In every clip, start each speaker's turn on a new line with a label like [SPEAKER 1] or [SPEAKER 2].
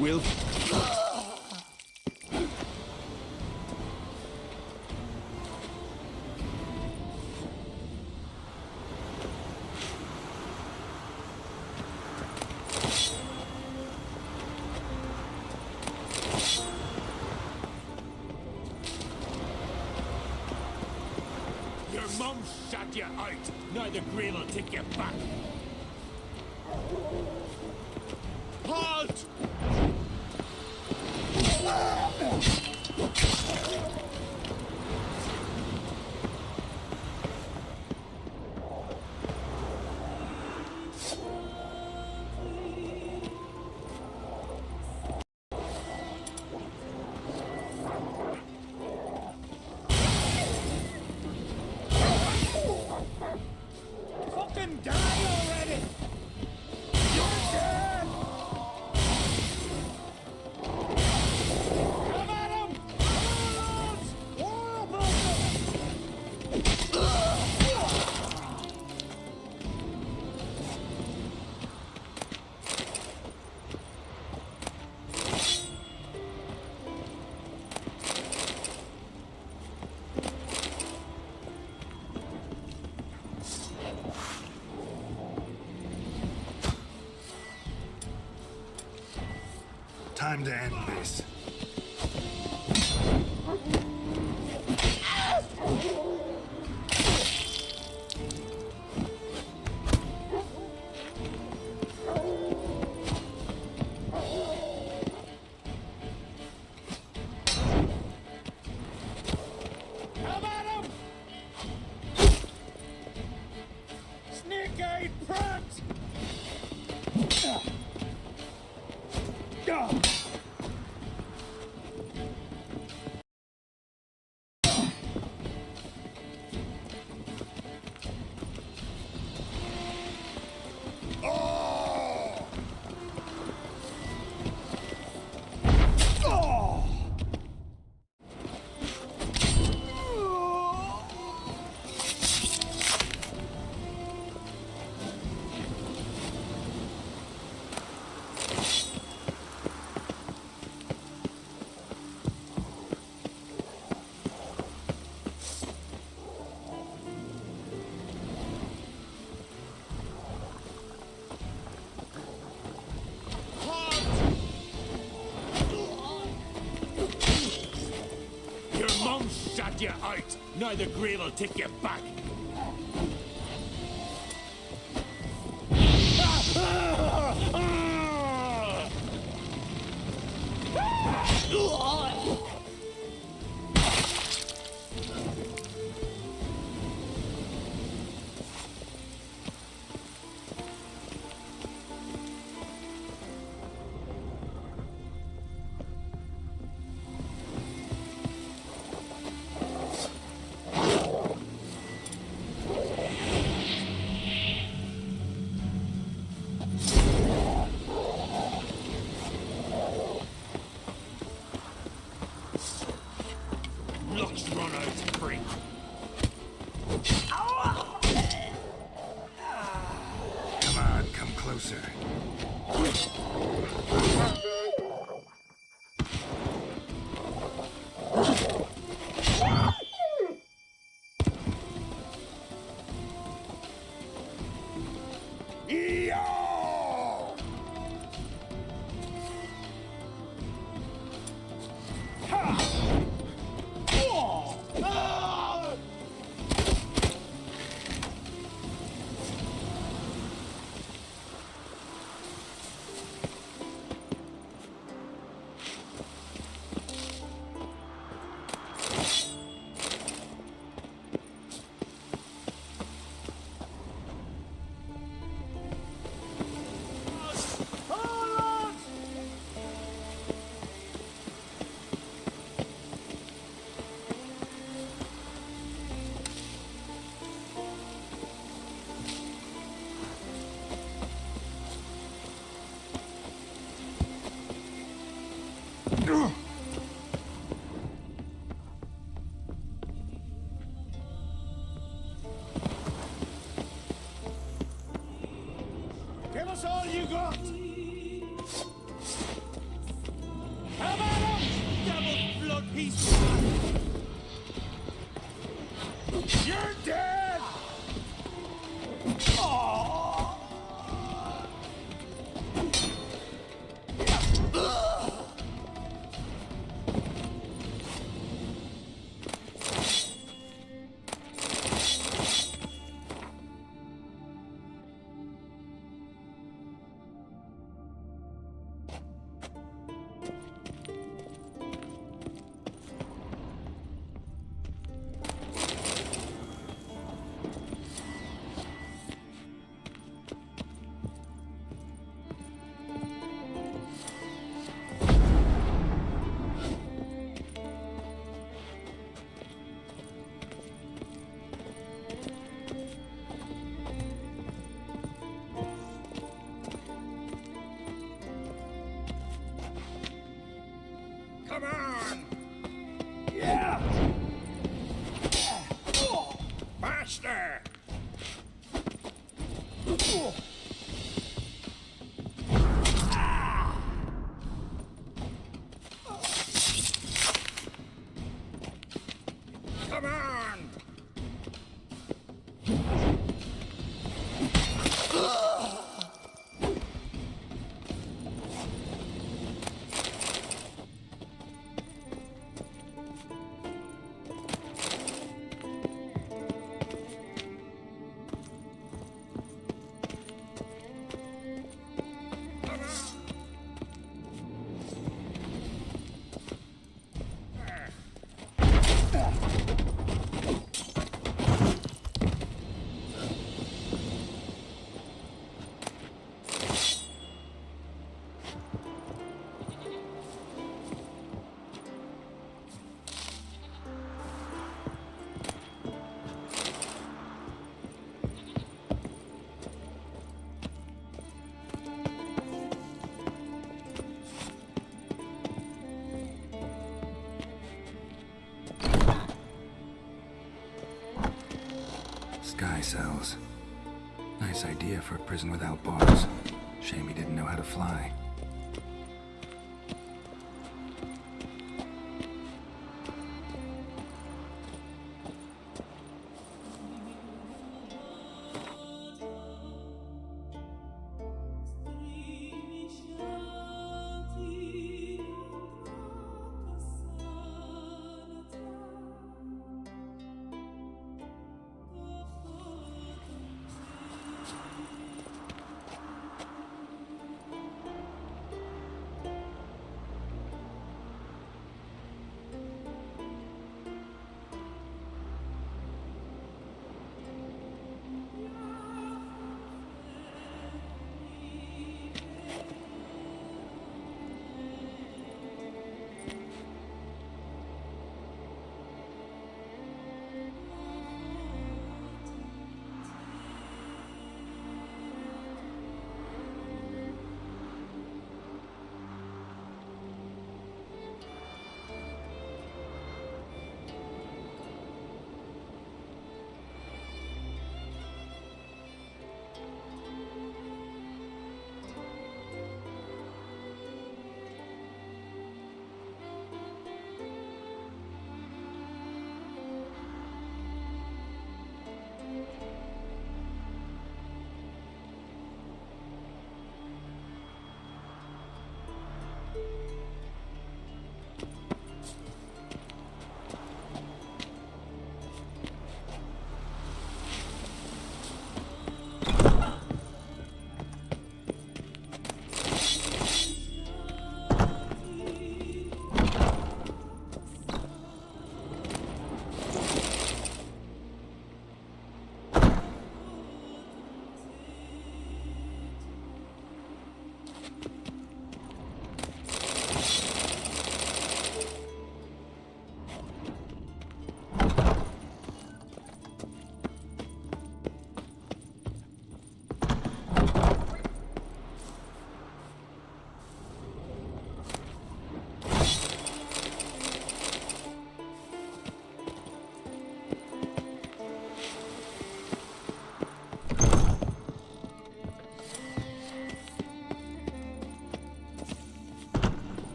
[SPEAKER 1] Will.
[SPEAKER 2] Your mum shot you out. Now the Grail will take you back. Halt! Fucking die already! You're dead! Come at him! Lads! War about
[SPEAKER 3] Time to end this.
[SPEAKER 2] Come at him! Snake-eyed prat! Your mum shot you out. Now the Grail will take you back.
[SPEAKER 3] Sky cells. Nice idea for a prison without bars. Shame he didn't know how to fly.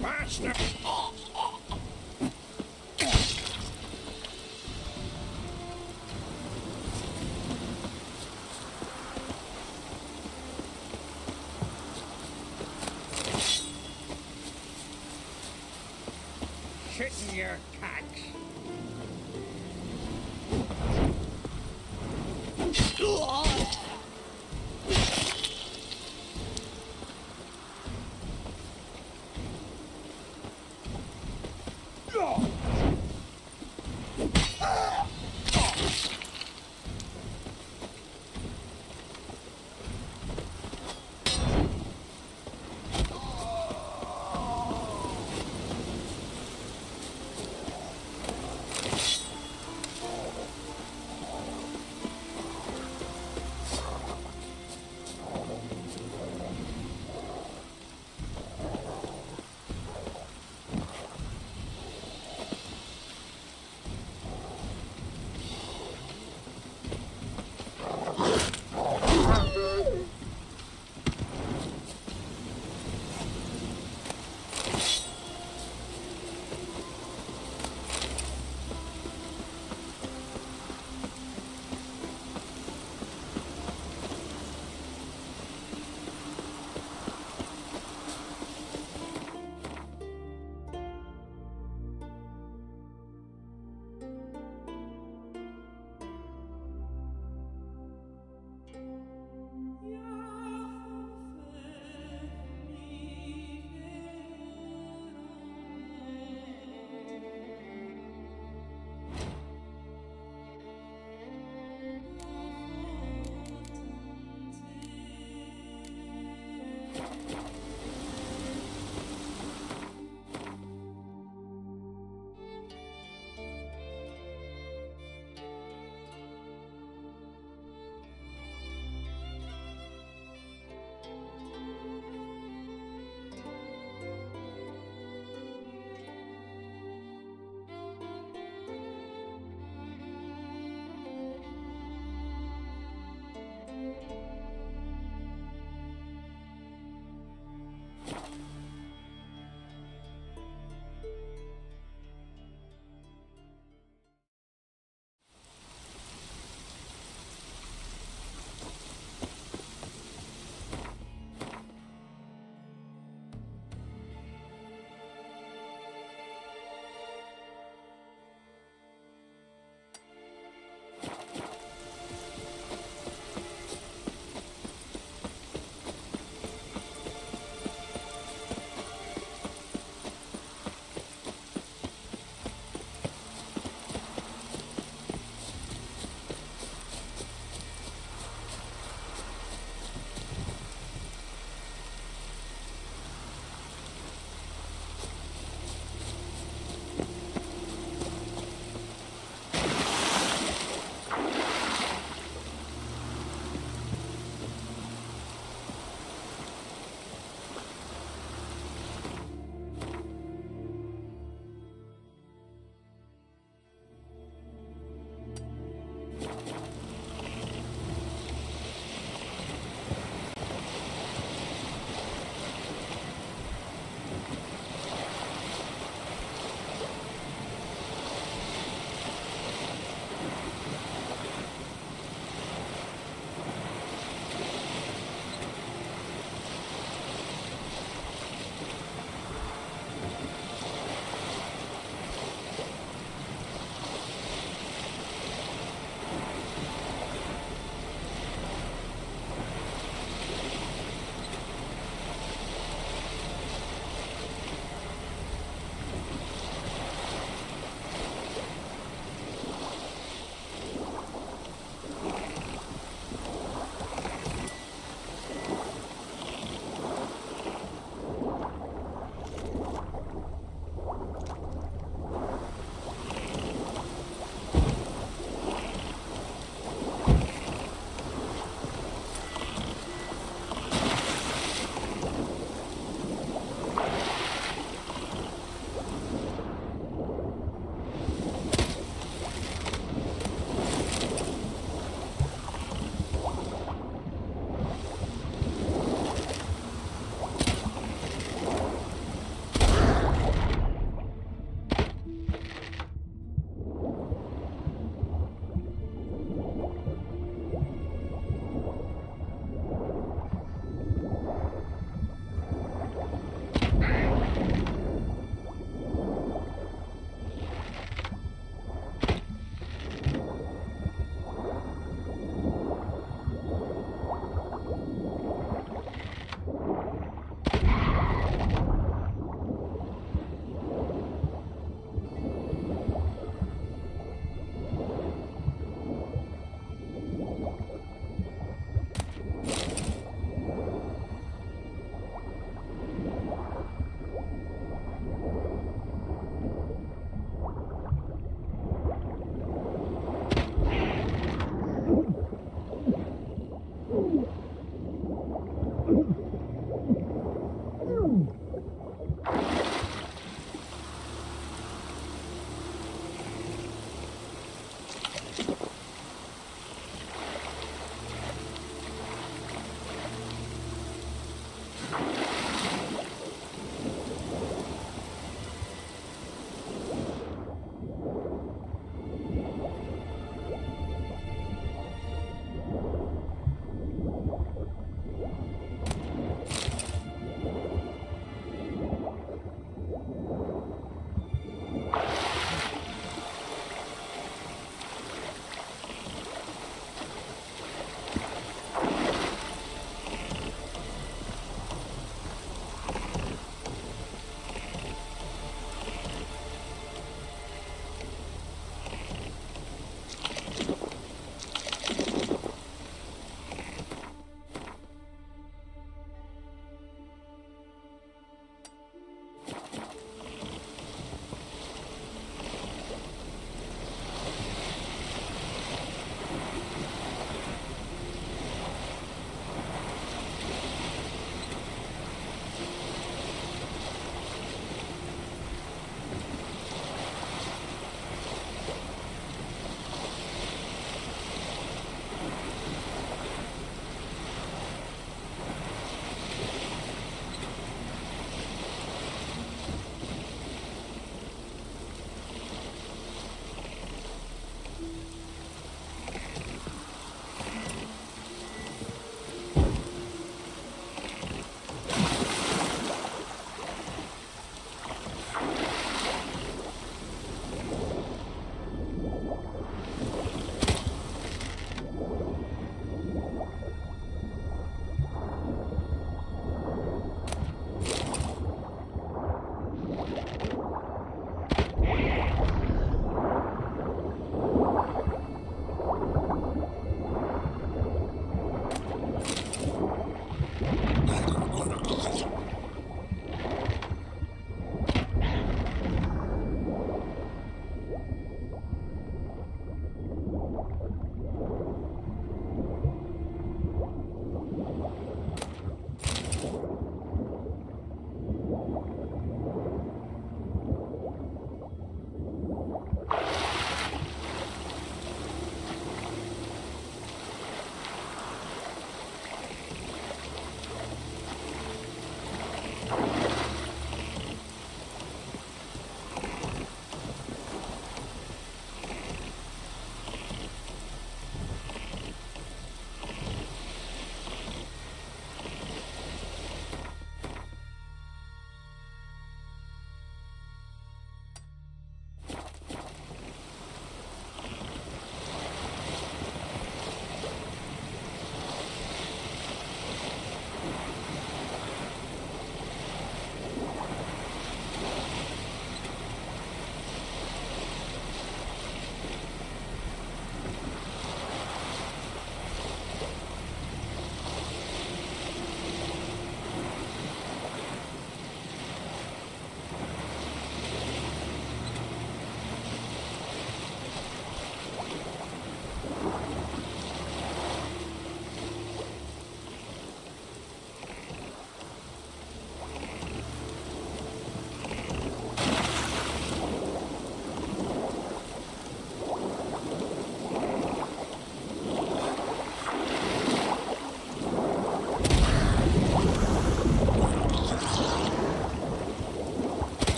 [SPEAKER 2] Bastard! Shit in your cocks.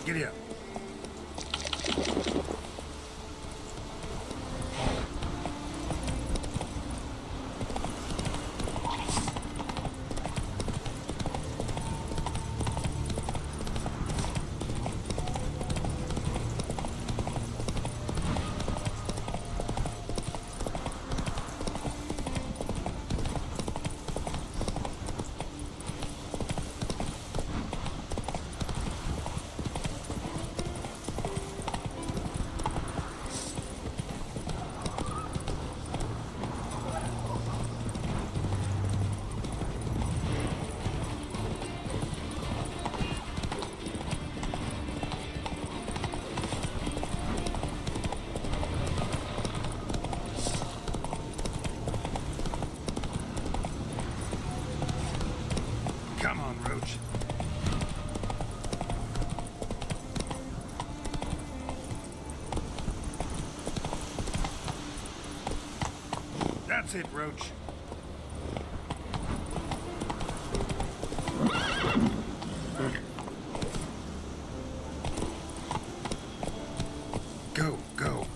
[SPEAKER 3] Giddy up. Come on, Roach. That's it, Roach. Go, go.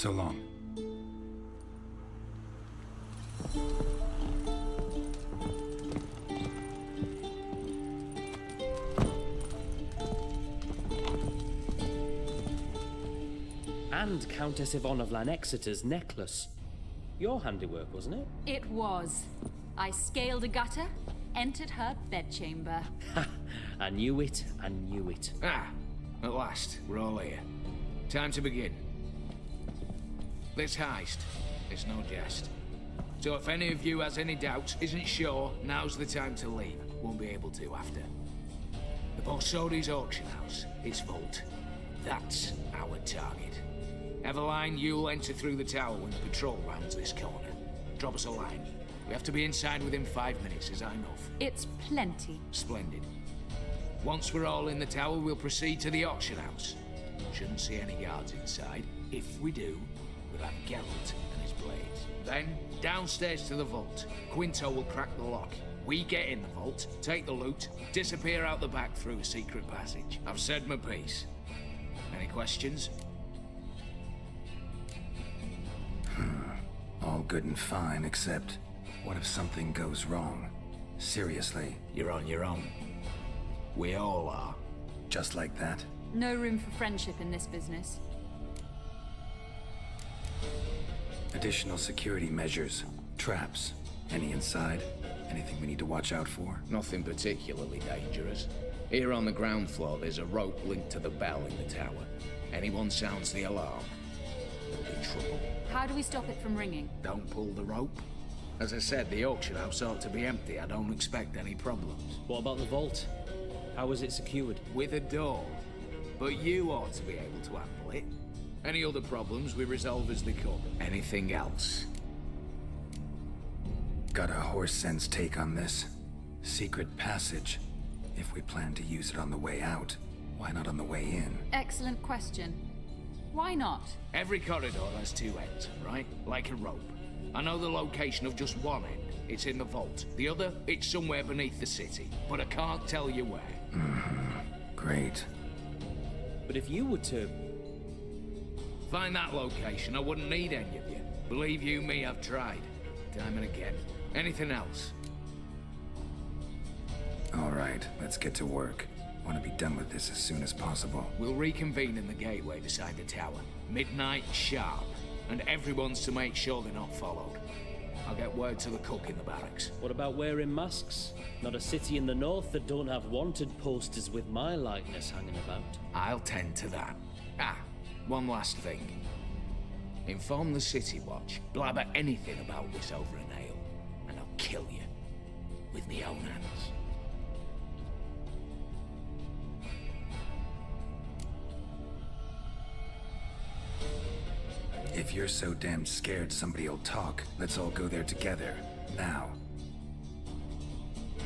[SPEAKER 3] So long.
[SPEAKER 1] And Countess Yvonne of Lanexeter's necklace. Your handiwork, wasn't it?
[SPEAKER 4] It was. I scaled a gutter, entered her bedchamber.
[SPEAKER 1] Ha! I knew it, I knew it.
[SPEAKER 5] Ah, at last, we're all here. Time to begin. This heist is no jest. So if any of you has any doubts, isn't sure, now's the time to leave. Won't be able to after. The Borsodi's auction house, its vault. That's our target. Eveline, you'll enter through the tower when the patrol rounds this corner. Drop us a line. We have to be inside within 5 minutes, is that enough?
[SPEAKER 4] It's plenty.
[SPEAKER 5] Splendid. Once we're all in the tower, we'll proceed to the auction house. Shouldn't see any guards inside. If we do, we'll have Geralt and his blades. Then, downstairs to the vault. Quinto will crack the lock. We get in the vault, take the loot, disappear out the back through a secret passage. I've said my piece. Any questions?
[SPEAKER 3] All good and fine, except what if something goes wrong? Seriously,
[SPEAKER 5] You're on your own. We all are.
[SPEAKER 3] just like that?
[SPEAKER 4] No room for friendship in this business.
[SPEAKER 3] Additional security measures, traps. Any inside? Anything we need to watch out for?
[SPEAKER 5] Nothing particularly dangerous. Here on the ground floor, there's a rope linked to the bell in the tower. Anyone sounds the alarm, there'll be trouble.
[SPEAKER 4] How do we stop it from ringing?
[SPEAKER 5] Don't pull the rope. As I said, the auction house ought to be empty. I don't expect any problems.
[SPEAKER 1] What about the vault? How was it secured?
[SPEAKER 5] With a door. But you ought to be able to handle it. Any other problems, we resolve as they come. Anything else?
[SPEAKER 3] Got a horse sense take on this. Secret passage. If we plan to use it on the way out, why not on the way in?
[SPEAKER 4] Excellent question. Why not?
[SPEAKER 5] Every corridor has two ends, right? Like a rope. I know the location of just one end. It's in the vault. The other, it's somewhere beneath the city. But I can't tell you where.
[SPEAKER 3] Great.
[SPEAKER 1] But if you were to...
[SPEAKER 5] Find that location, I wouldn't need any of you. Believe you me, I've tried. Time and again. Anything else?
[SPEAKER 3] All right, let's get to work. Want to be done with this as soon as possible.
[SPEAKER 5] We'll reconvene in the gateway beside the tower. Midnight sharp. And everyone's to make sure they're not followed. I'll get word to the cook in the barracks.
[SPEAKER 1] What about wearing masks? Not a city in the north that don't have wanted posters with my likeness hanging about.
[SPEAKER 5] I'll tend to that. Ah, one last thing. Inform the City Watch. Blabber anything about this over an ale, and I'll kill you. With my own hands.
[SPEAKER 3] If you're so damn scared somebody'll talk, let's all go there together. Now.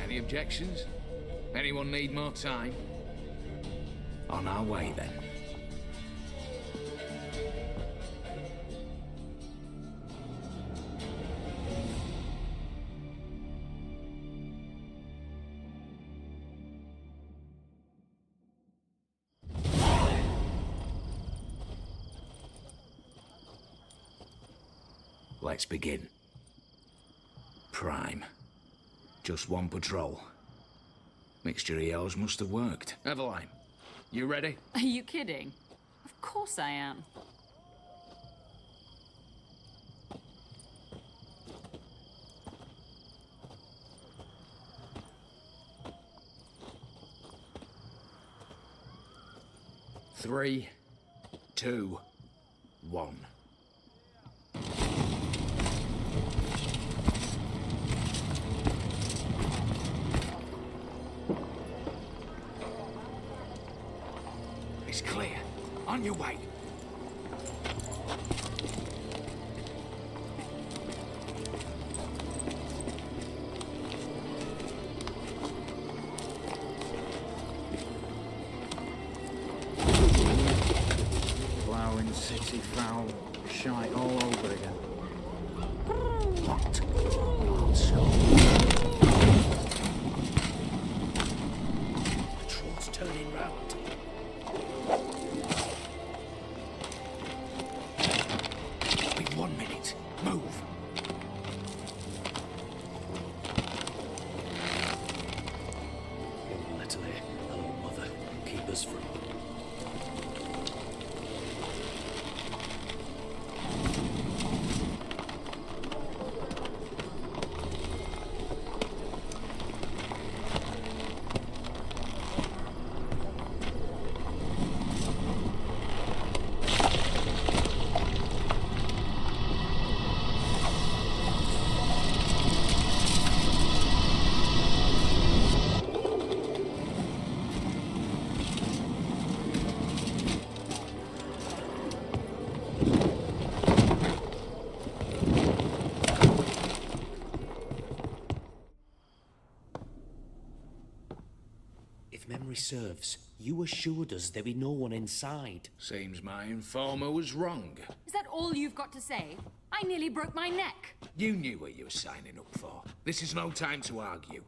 [SPEAKER 5] Any objections? Anyone need more time? On our way, then. Let's begin. Prime. Just one patrol. Mixture of yours must have worked. Eveline, you ready?
[SPEAKER 4] Are you kidding? Of course I am.
[SPEAKER 5] Three, two, one. It's clear. On your way.
[SPEAKER 6] Flowering city foul, shite all over again.
[SPEAKER 5] What? Not so.
[SPEAKER 1] Patrol's turning round. us from? If memory serves, you assured us there be no one inside.
[SPEAKER 5] Seems my informer was wrong.
[SPEAKER 4] Is that all you've got to say? I nearly broke my neck.
[SPEAKER 5] You knew what you were signing up for. This is no time to argue.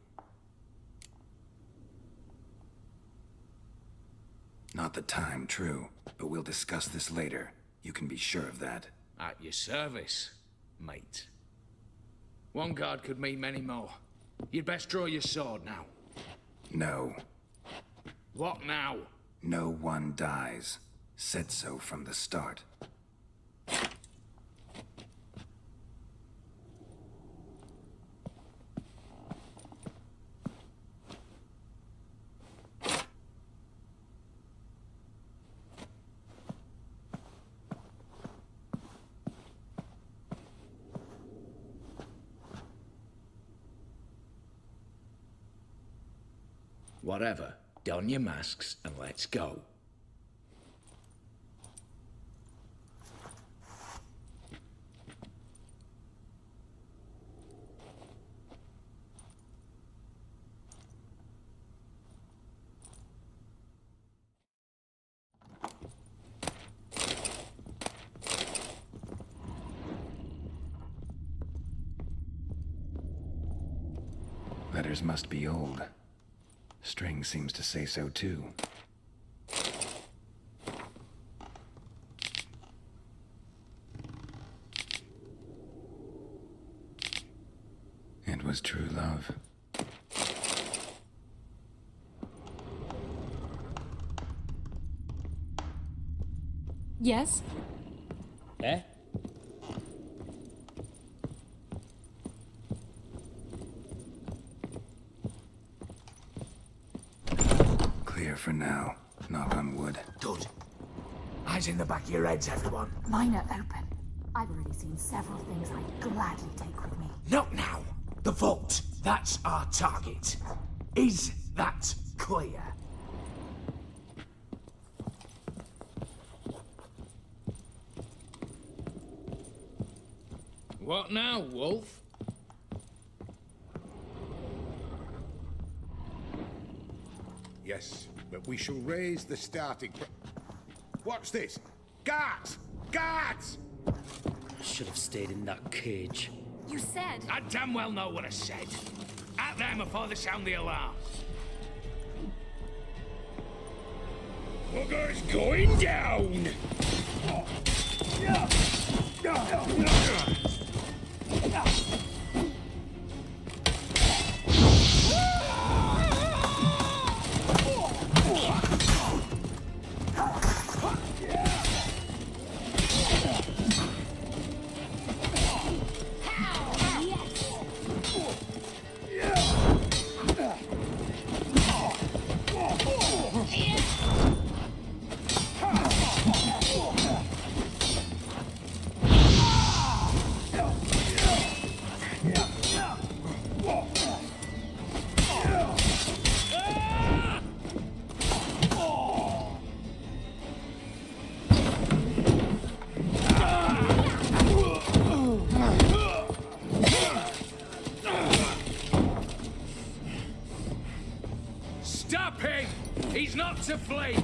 [SPEAKER 3] Not the time, true. But we'll discuss this later. You can be sure of that.
[SPEAKER 5] At your service, mate. One guard could mean many more. You'd best draw your sword now.
[SPEAKER 3] No.
[SPEAKER 5] What now?
[SPEAKER 3] No one dies. Said so from the start.
[SPEAKER 5] Whatever. Don your masks and let's go.
[SPEAKER 3] Letters must be old. String seems to say so too. It was true love.
[SPEAKER 4] Yes?
[SPEAKER 1] Eh?
[SPEAKER 3] Clear for now. Knock on wood.
[SPEAKER 5] Good. Eyes in the back of your heads, everyone.
[SPEAKER 7] Mine are open. I've already seen several things I'd gladly take with me.
[SPEAKER 5] Not now. The vault. That's our target. Is that clear? What now, Wolf?
[SPEAKER 2] Yes, but we shall raise the starting What's this? Guards! Guards!
[SPEAKER 1] I should have stayed in that cage.
[SPEAKER 4] You said...
[SPEAKER 5] I damn well know what I said. At them before they sound the alarm. Bugger's going down! Stop him! He's not to flee!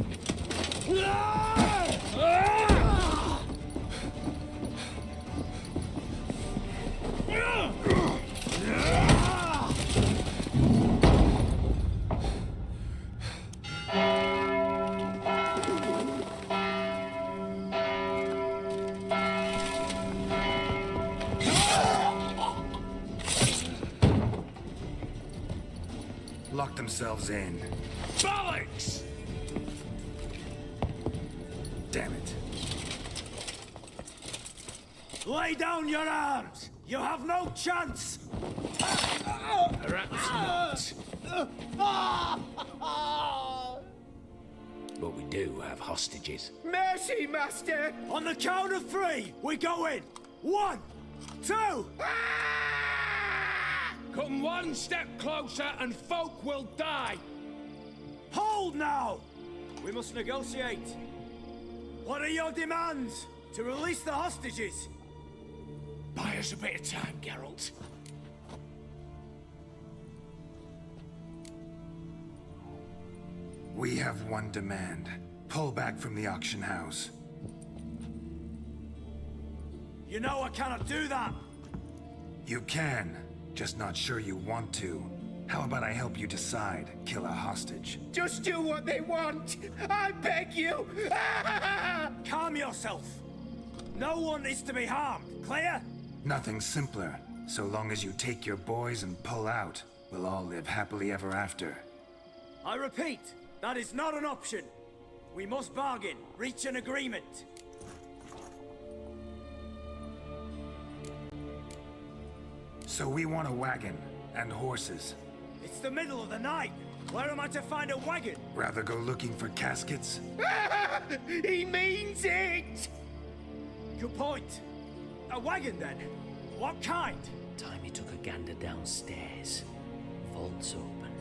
[SPEAKER 3] Lock themselves in.
[SPEAKER 5] Bollocks!
[SPEAKER 3] Damn it.
[SPEAKER 8] Lay down your arms! You have no chance!
[SPEAKER 5] Perhaps not. But we do have hostages.
[SPEAKER 8] Mercy, Master! On the count of 3, we go in! 1, 2...
[SPEAKER 5] Come one step closer and folk will die!
[SPEAKER 8] Hold now! We must negotiate. What are your demands? To release the hostages?
[SPEAKER 5] Buy us a bit of time, Geralt.
[SPEAKER 3] We have one demand. Pull back from the auction house.
[SPEAKER 8] You know I cannot do that!
[SPEAKER 3] You can, just not sure you want to. How about I help you decide, kill a hostage?
[SPEAKER 8] Just do what they want! I beg you! Calm yourself! No one is to be harmed, clear?
[SPEAKER 3] Nothing simpler. So long as you take your boys and pull out, we'll all live happily ever after.
[SPEAKER 8] I repeat, that is not an option. We must bargain, reach an agreement.
[SPEAKER 3] So we want a wagon, and horses.
[SPEAKER 8] It's the middle of the night. Where am I to find a wagon?
[SPEAKER 3] Rather go looking for caskets?
[SPEAKER 8] He means it! Good point. A wagon, then? What kind?
[SPEAKER 1] Time he took a gander downstairs. Vault's open.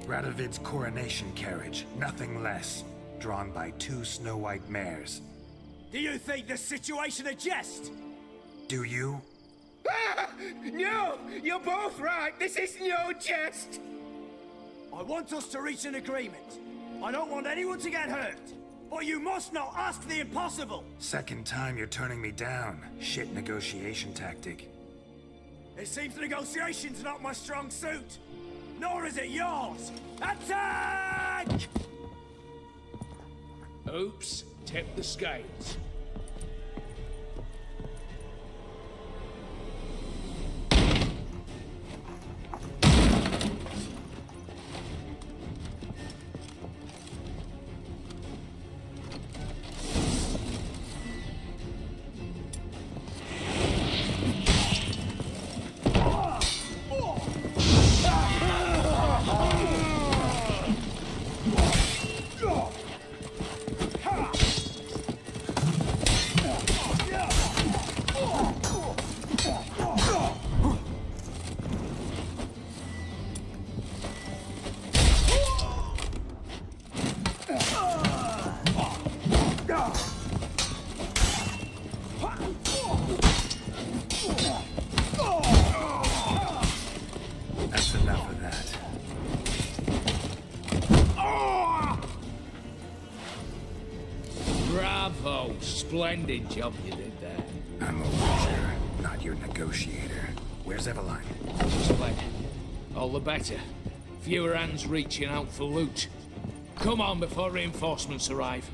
[SPEAKER 3] Radovid's coronation carriage, nothing less. Drawn by 2 snow-white mares.
[SPEAKER 8] Do you think this situation a jest?
[SPEAKER 3] Do you?
[SPEAKER 8] No! You're both right! This is no jest! I want us to reach an agreement. I don't want anyone to get hurt. But you must not ask the impossible!
[SPEAKER 3] Second time you're turning me down. Shit negotiation tactic.
[SPEAKER 8] It seems negotiation's not my strong suit. Nor is it yours! Attack!
[SPEAKER 5] Oops, tip the scales.
[SPEAKER 3] That's enough of that.
[SPEAKER 5] Bravo! Splendid job you did there.
[SPEAKER 3] I'm a watcher, not your negotiator. Where's Eveline?
[SPEAKER 5] She's fled. All the better. Fewer hands reaching out for loot. Come on before reinforcements arrive.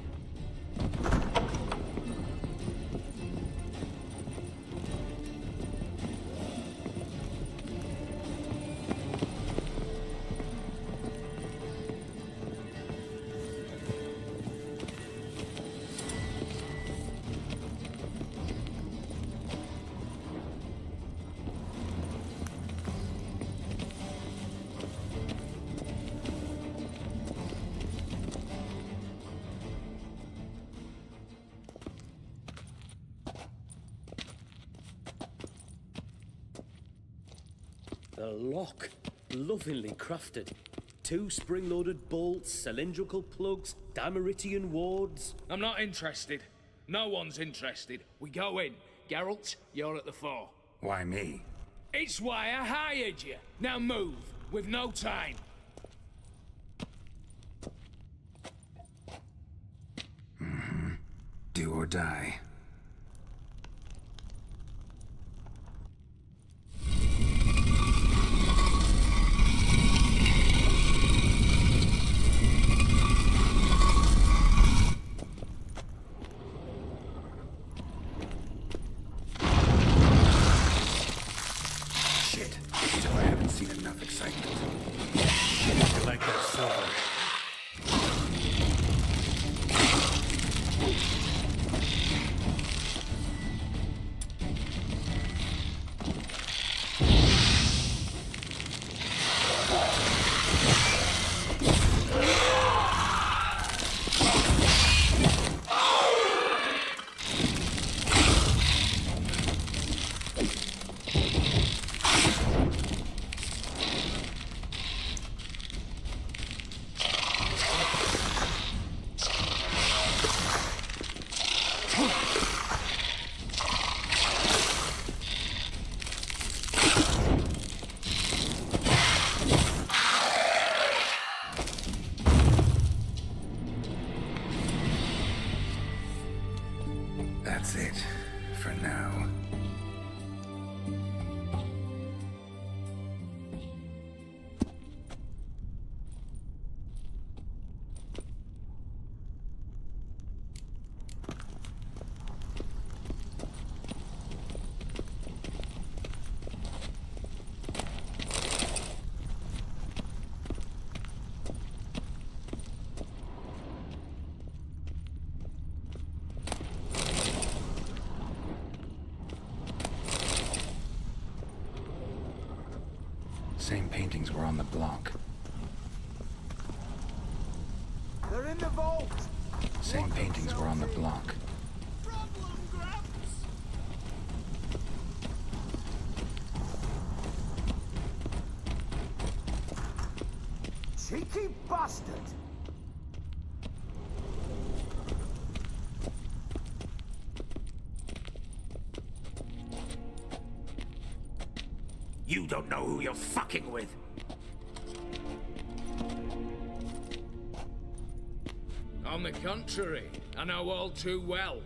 [SPEAKER 1] The lock, lovingly crafted. 2 spring-loaded bolts, cylindrical plugs, Dimeritian wards.
[SPEAKER 5] I'm not interested. No one's interested. We go in. Geralt, you're at the fore.
[SPEAKER 3] Why me?
[SPEAKER 5] It's why I hired you. Now move. We've no time.
[SPEAKER 3] Do or die. Shit. Still I haven't seen enough excitement. Shit. for now. Same paintings were on the block.
[SPEAKER 8] They're in the vault!
[SPEAKER 3] Same paintings were on the block.
[SPEAKER 8] Problem, Gramps! Cheeky bastard!
[SPEAKER 9] You don't know who you're fucking with.
[SPEAKER 5] On the contrary, I know all too well.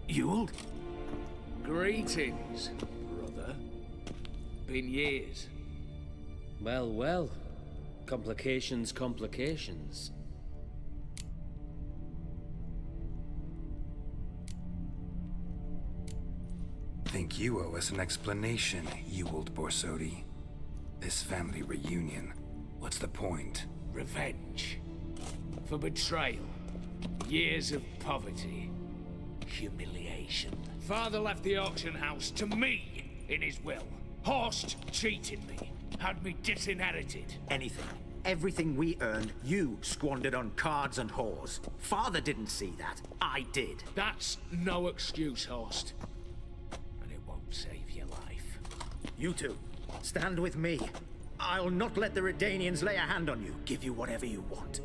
[SPEAKER 9] Ewald?
[SPEAKER 5] Greetings, brother. Been years.
[SPEAKER 1] Well, well. Complications, complications.
[SPEAKER 3] Think you owe us an explanation, Ewald Borsodi. This family reunion. What's the point?
[SPEAKER 5] Revenge. For betrayal. Years of poverty. Humiliation. Father left the auction house to me in his will. Horst cheated me. Had me disinherited.
[SPEAKER 9] Anything. Everything we earned, you squandered on cards and whores. Father didn't see that. I did.
[SPEAKER 5] That's no excuse, Horst. And it won't save your life.
[SPEAKER 9] You two, stand with me. I'll not let the Redanians lay a hand on you. Give you whatever you want.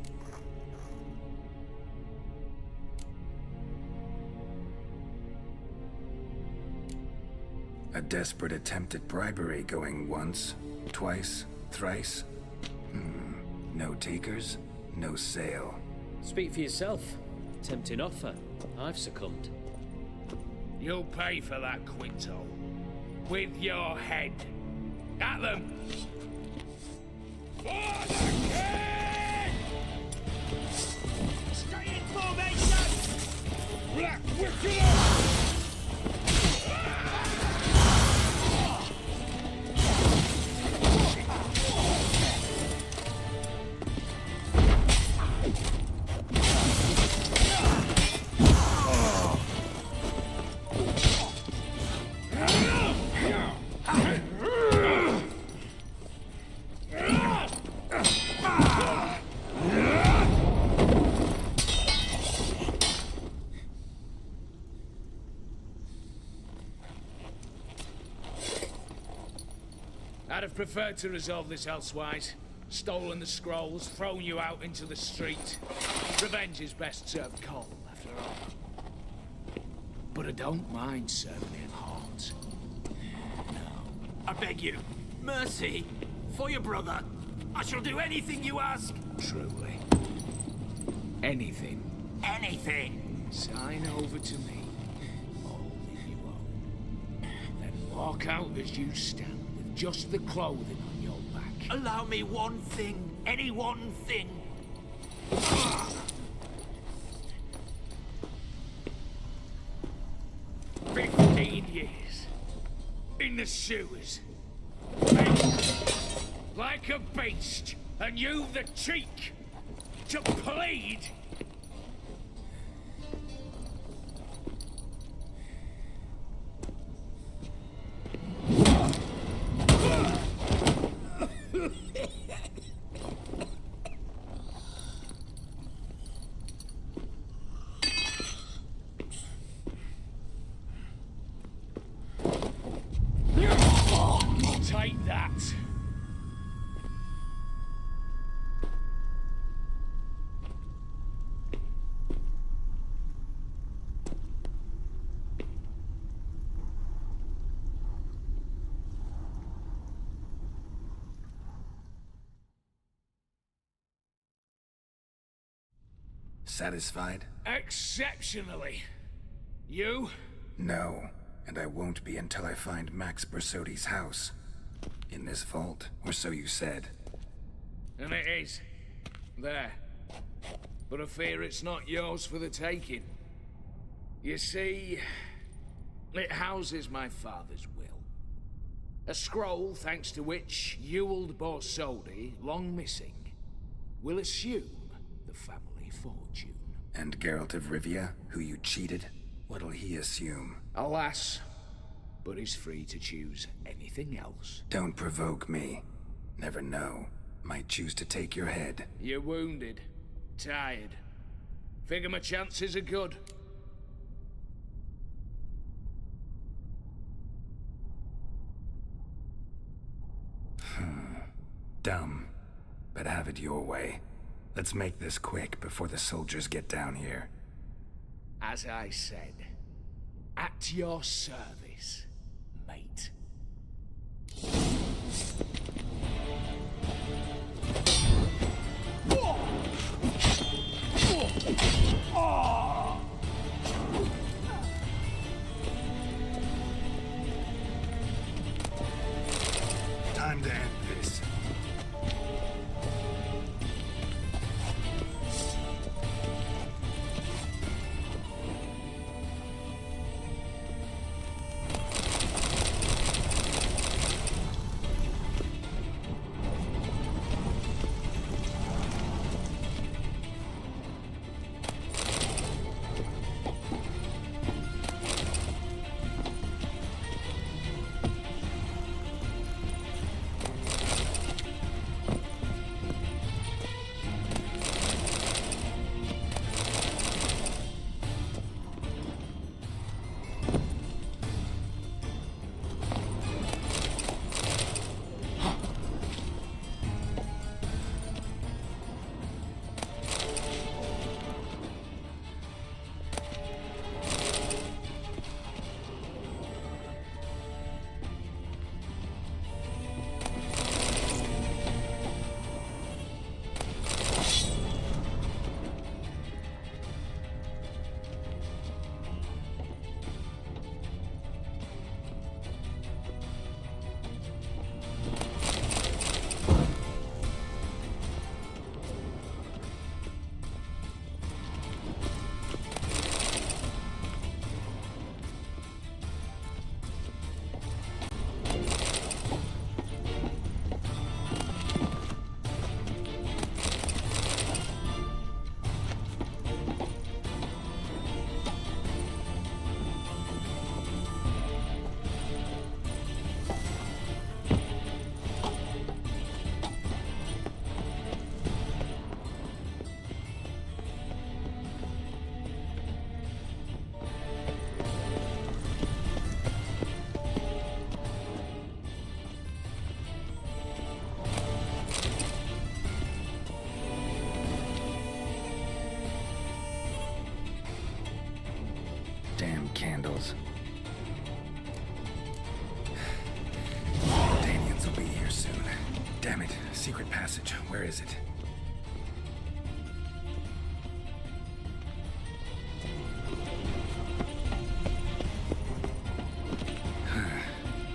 [SPEAKER 3] A desperate attempt at bribery going once, twice, thrice. No takers, no sale.
[SPEAKER 1] Speak for yourself. Tempting offer. I've succumbed.
[SPEAKER 5] You'll pay for that, Quinto. With your head. At them! For the king! Stay in formation! Black Wicklow! I'd have preferred to resolve this elsewise. Stolen the scrolls, thrown you out into the street. Revenge is best served cold, after all. But I don't mind serving it hot.
[SPEAKER 9] I beg you. Mercy. For your brother. I shall do anything you ask.
[SPEAKER 5] Truly. Anything.
[SPEAKER 9] Anything.
[SPEAKER 5] Sign over to me. All that you own. Then walk out as you stand. Just the clothing on your back.
[SPEAKER 9] Allow me one thing. Any one thing.
[SPEAKER 5] 15 years. In the sewers. Like a beast. And you the cheek to plead. Take that.
[SPEAKER 3] Satisfied?
[SPEAKER 5] Exceptionally. You?
[SPEAKER 3] No, and I won't be until I find Max Bersodi's house. In this vault, or so you said.
[SPEAKER 5] And it is. There. But I fear it's not yours for the taking. You see, it houses my father's will. A scroll thanks to which Ewald Borsodi, long missing, will assume the family fortune.
[SPEAKER 3] And Geralt of Rivia, who you cheated, what'll he assume?
[SPEAKER 5] Alas, but he's free to choose anything else.
[SPEAKER 3] Don't provoke me. Never know. Might choose to take your head.
[SPEAKER 5] You're wounded. Tired. Figure my chances are good.
[SPEAKER 3] Dumb. But have it your way. Let's make this quick before the soldiers get down here.
[SPEAKER 5] As I said, at your service, mate.
[SPEAKER 3] Time to end this. Damn candles. Danians will be here soon. Damn it. Secret passage. Where is it?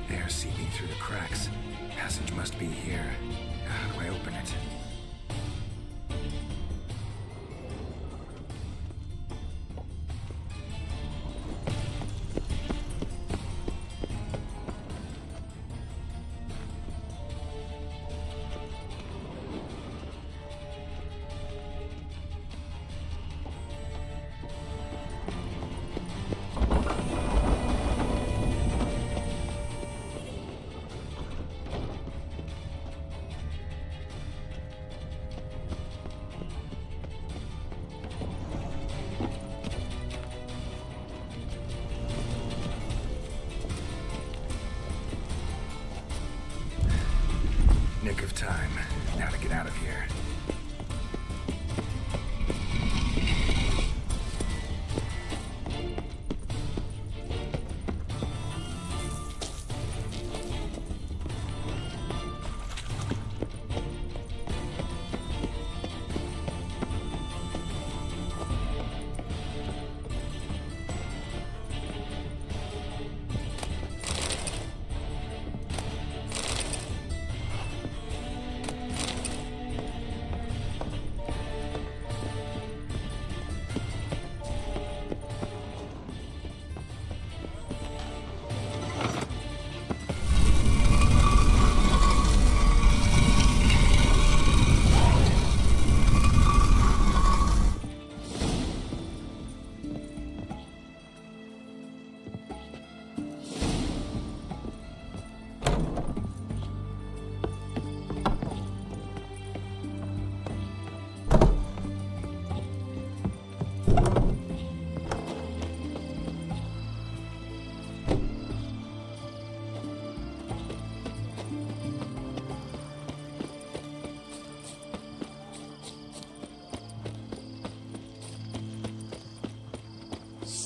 [SPEAKER 3] Air seeping through the cracks. Passage must be here. How do I open it? Nick of time. Now to get out of here.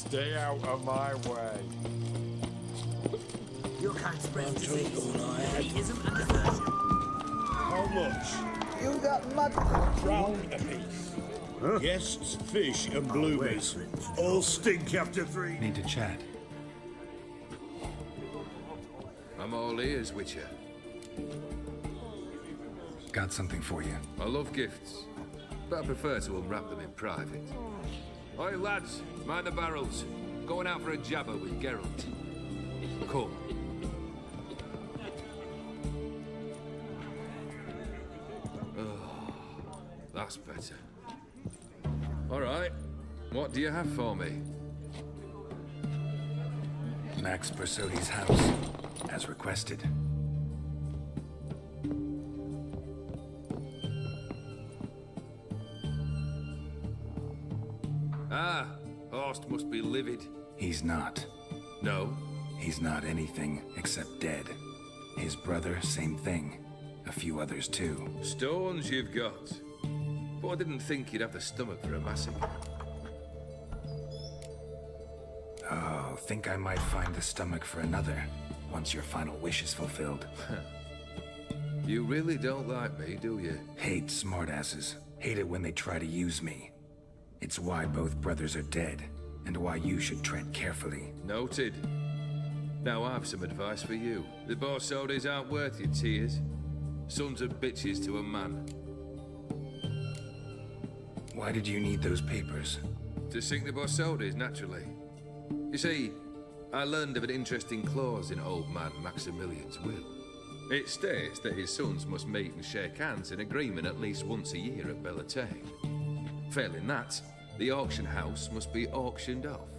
[SPEAKER 10] Stay out of my way.
[SPEAKER 9] Your kind spreads disease, elitism, and desertion.
[SPEAKER 2] How much?
[SPEAKER 8] You got mud.
[SPEAKER 2] Crown apiece. Guests, fish, and bloomers. All stink after 3.
[SPEAKER 3] Need to chat.
[SPEAKER 11] I'm all ears, Witcher.
[SPEAKER 3] Got something for you.
[SPEAKER 11] I love gifts, but I prefer to unwrap them in private. Oi, lads, mind the barrels. Going out for a jabber with Geralt. Come. Oh, that's better. All right, what do you have for me?
[SPEAKER 3] Max Bersodi's house, as requested.
[SPEAKER 11] Ah, Horst must be livid.
[SPEAKER 3] He's not.
[SPEAKER 11] No?
[SPEAKER 3] He's not anything except dead. His brother, same thing. A few others too.
[SPEAKER 11] Stones you've got. But I didn't think you'd have the stomach for a massacre.
[SPEAKER 3] Oh, think I might find the stomach for another, once your final wish is fulfilled.
[SPEAKER 11] You really don't like me, do you?
[SPEAKER 3] Hate smartasses. Hate it when they try to use me. It's why both brothers are dead, and why you should tread carefully.
[SPEAKER 11] Noted. Now I've some advice for you. The Borsodis aren't worth your tears. Sons of bitches to a man.
[SPEAKER 3] Why did you need those papers?
[SPEAKER 11] To sink the Borsodis, naturally. You see, I learned of an interesting clause in old man Maximilian's will. It states that his sons must meet and shake hands in agreement at least once a year at Bellatane. Failing that, the auction house must be auctioned off.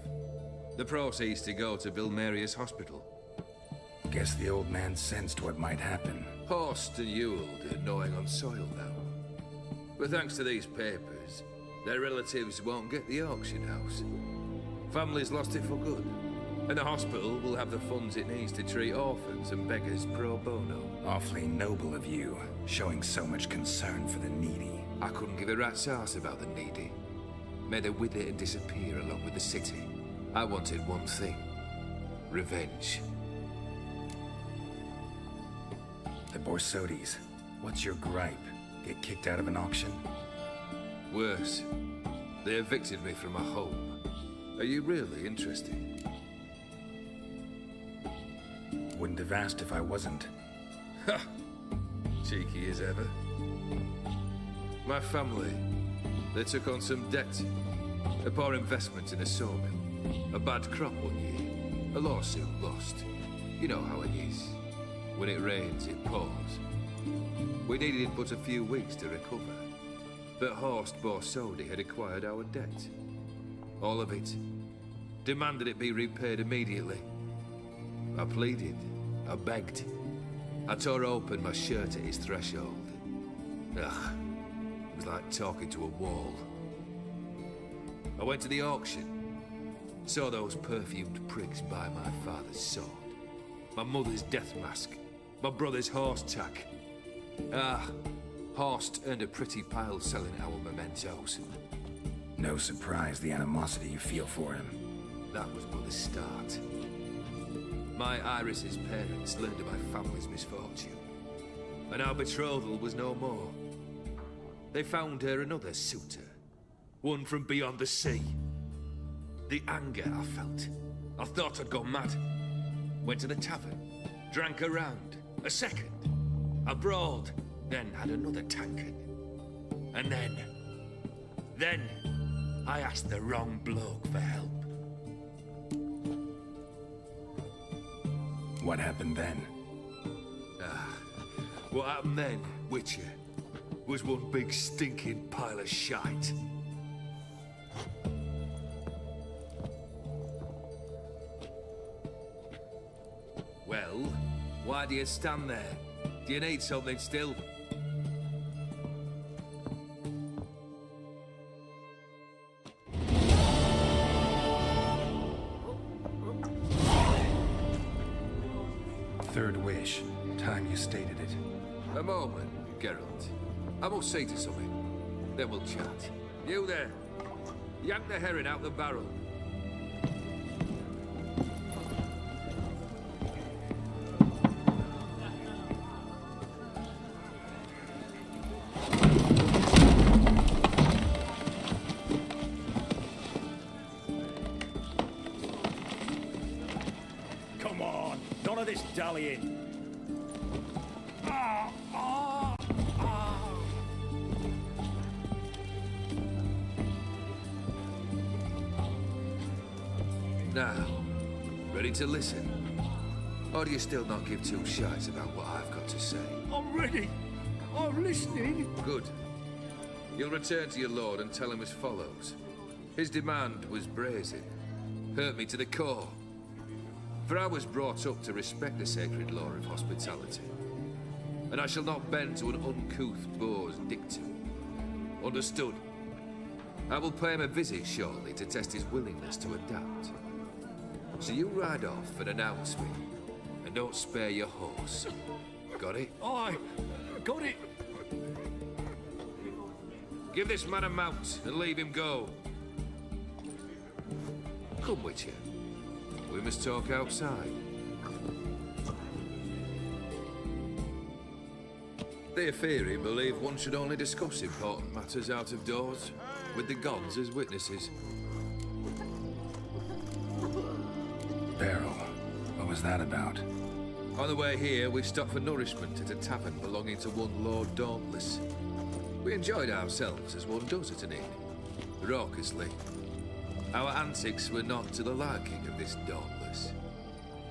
[SPEAKER 11] The proceeds to go to Vilmerius Hospital.
[SPEAKER 3] Guess the old man sensed what might happen.
[SPEAKER 11] Horst and Ewald are gnawing on soil now. But thanks to these papers, their relatives won't get the auction house. Family's lost it for good. And the hospital will have the funds it needs to treat orphans and beggars pro bono.
[SPEAKER 3] Awfully noble of you, showing so much concern for the needy.
[SPEAKER 11] I couldn't give a rat's ass about the needy. Made her with it and disappear along with the city. I wanted one thing. Revenge.
[SPEAKER 3] The Borsodis. What's your gripe? Get kicked out of an auction?
[SPEAKER 11] Worse. They evicted me from my home. Are you really interested?
[SPEAKER 3] Wouldn't have asked if I wasn't.
[SPEAKER 11] Ha! Cheeky as ever. My family, they took on some debt. A poor investment in a sawmill. A bad crop one year. A lawsuit lost. You know how it is. When it rains, it pours. We needed but a few weeks to recover. But Horst Borsodi had acquired our debt. All of it. Demanded it be repaid immediately. I pleaded. I begged. I tore open my shirt at his threshold. Ugh. It was like talking to a wall. I went to the auction. Saw those perfumed prigs buy my father's sword. My mother's death mask. My brother's horse tack. Ah, Horst earned a pretty pile selling our mementos.
[SPEAKER 3] No surprise the animosity you feel for him.
[SPEAKER 11] That was but the start. My Iris's parents learned of my family's misfortune. And our betrothal was no more. They found her another suitor. One from beyond the sea. The anger I felt. I thought I'd gone mad. Went to the tavern. Drank a round. A second. I brawled. Then had another tankard. And then I asked the wrong bloke for help.
[SPEAKER 3] What happened then?
[SPEAKER 11] What happened then, Witcher, was one big stinking pile of shite. Well, why do you stand there? Do you need something still?
[SPEAKER 3] Third wish. Time you stated it.
[SPEAKER 11] A moment, Geralt. I must say to something. Then we'll chat. You there. Yank the herring out the barrel.
[SPEAKER 8] none of this dallying.
[SPEAKER 11] Now, ready to listen? Or do you still not give two shites about what I've got to say?
[SPEAKER 2] I'm ready. I'm listening.
[SPEAKER 11] Good. You'll return to your lord and tell him as follows. His demand was brazen. Hurt me to the core. For I was brought up to respect the sacred law of hospitality. And I shall not bend to an uncouth boor's dictum. Understood? I will pay him a visit shortly to test his willingness to adapt. So you ride off and announce me. And don't spare your horse. Got it?
[SPEAKER 2] Aye, got it.
[SPEAKER 11] Give this man a mount and leave him go. Come with you. We must talk outside. The Aetheri believe one should only discuss important matters out of doors, with the gods as witnesses.
[SPEAKER 3] Beryl, what was that about?
[SPEAKER 11] On the way here, we stopped for nourishment at a tavern belonging to one Lord Dauntless. We enjoyed ourselves as one does at an inn, raucously. Our antics were not to the liking of this Dauntless.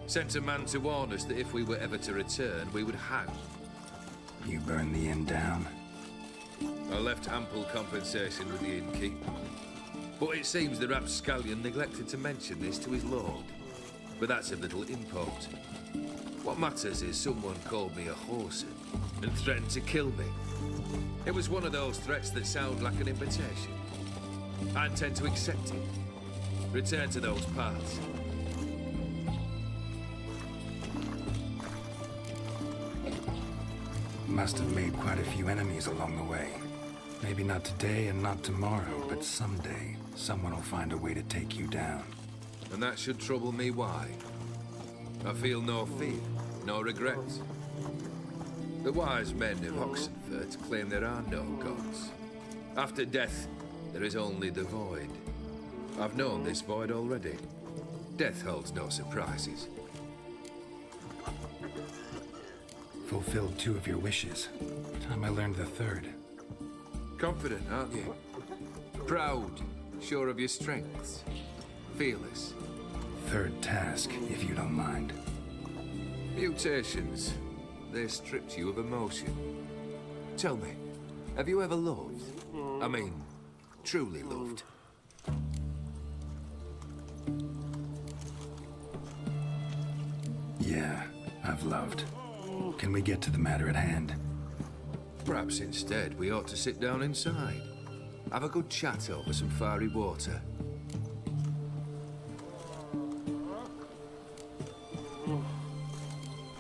[SPEAKER 11] Sent a man to warn us that if we were ever to return, we would hang.
[SPEAKER 3] You burned the inn down?
[SPEAKER 11] I left ample compensation with the innkeep. But it seems the rapscallion neglected to mention this to his lord. But that's of little import. What matters is someone called me a whoreson and threatened to kill me. It was one of those threats that sound like an invitation. I intend to accept it. Return to those parts.
[SPEAKER 3] Must have made quite a few enemies along the way. Maybe not today and not tomorrow, but someday, someone will find a way to take you down.
[SPEAKER 11] And that should trouble me why? I feel no fear, no regret. The wise men of Oxenfurt claim there are no gods. After death, there is only the void. I've known this void already. Death holds no surprises.
[SPEAKER 3] Fulfilled 2 of your wishes. Time I learned the 3rd.
[SPEAKER 11] Confident, aren't you? Proud, sure of your strengths. Fearless.
[SPEAKER 3] 3rd task, if you don't mind.
[SPEAKER 11] Mutations. They stripped you of emotion. Tell me, have you ever loved? I mean, truly loved?
[SPEAKER 3] Yeah, I've loved. Can we get to the matter at hand?
[SPEAKER 11] Perhaps instead we ought to sit down inside. Have a good chat over some fiery water.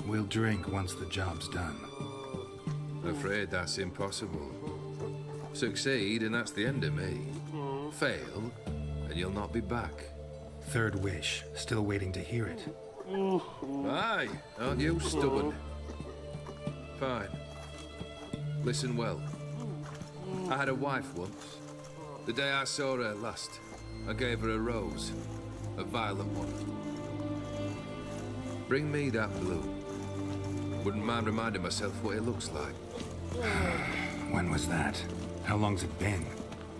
[SPEAKER 3] We'll drink once the job's done.
[SPEAKER 11] Afraid that's impossible. Succeed, and that's the end of me. Fail, and you'll not be back.
[SPEAKER 3] 3rd wish. Still waiting to hear it.
[SPEAKER 11] Aye, aren't you stubborn? Fine. Listen well. I had a wife once. The day I saw her last, I gave her a rose. A violet one. Bring me that blue. Wouldn't mind reminding myself what it looks like.
[SPEAKER 3] When was that? How long's it been?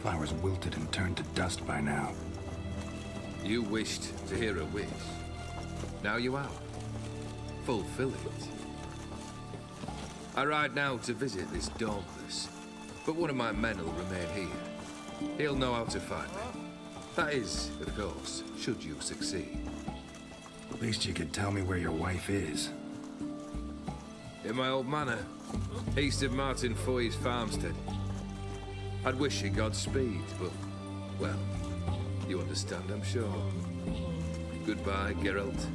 [SPEAKER 3] Flowers wilted and turned to dust by now.
[SPEAKER 11] You wished to hear a wish. Now you have. Fulfill it. I ride now to visit this Dauntless, but one of my men will remain here. He'll know how to find me. That is, of course, should you succeed.
[SPEAKER 3] At least you could tell me where your wife is.
[SPEAKER 11] In my old manor, east of Martin Foy's farmstead. I'd wish you Godspeed, but, well, you understand, I'm sure. Goodbye, Geralt.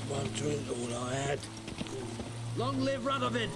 [SPEAKER 2] One drink, all I had.
[SPEAKER 9] Long live Radovid!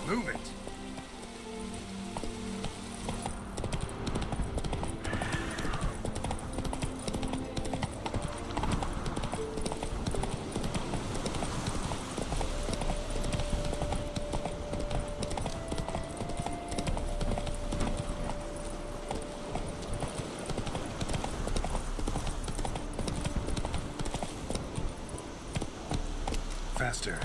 [SPEAKER 3] Move it! Faster.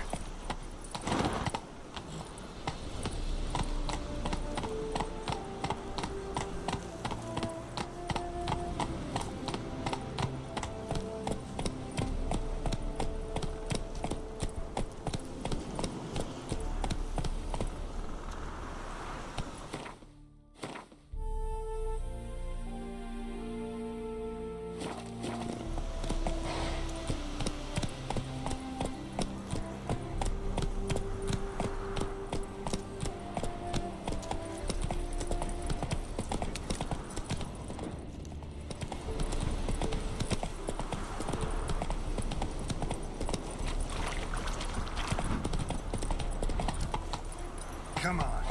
[SPEAKER 3] Come on.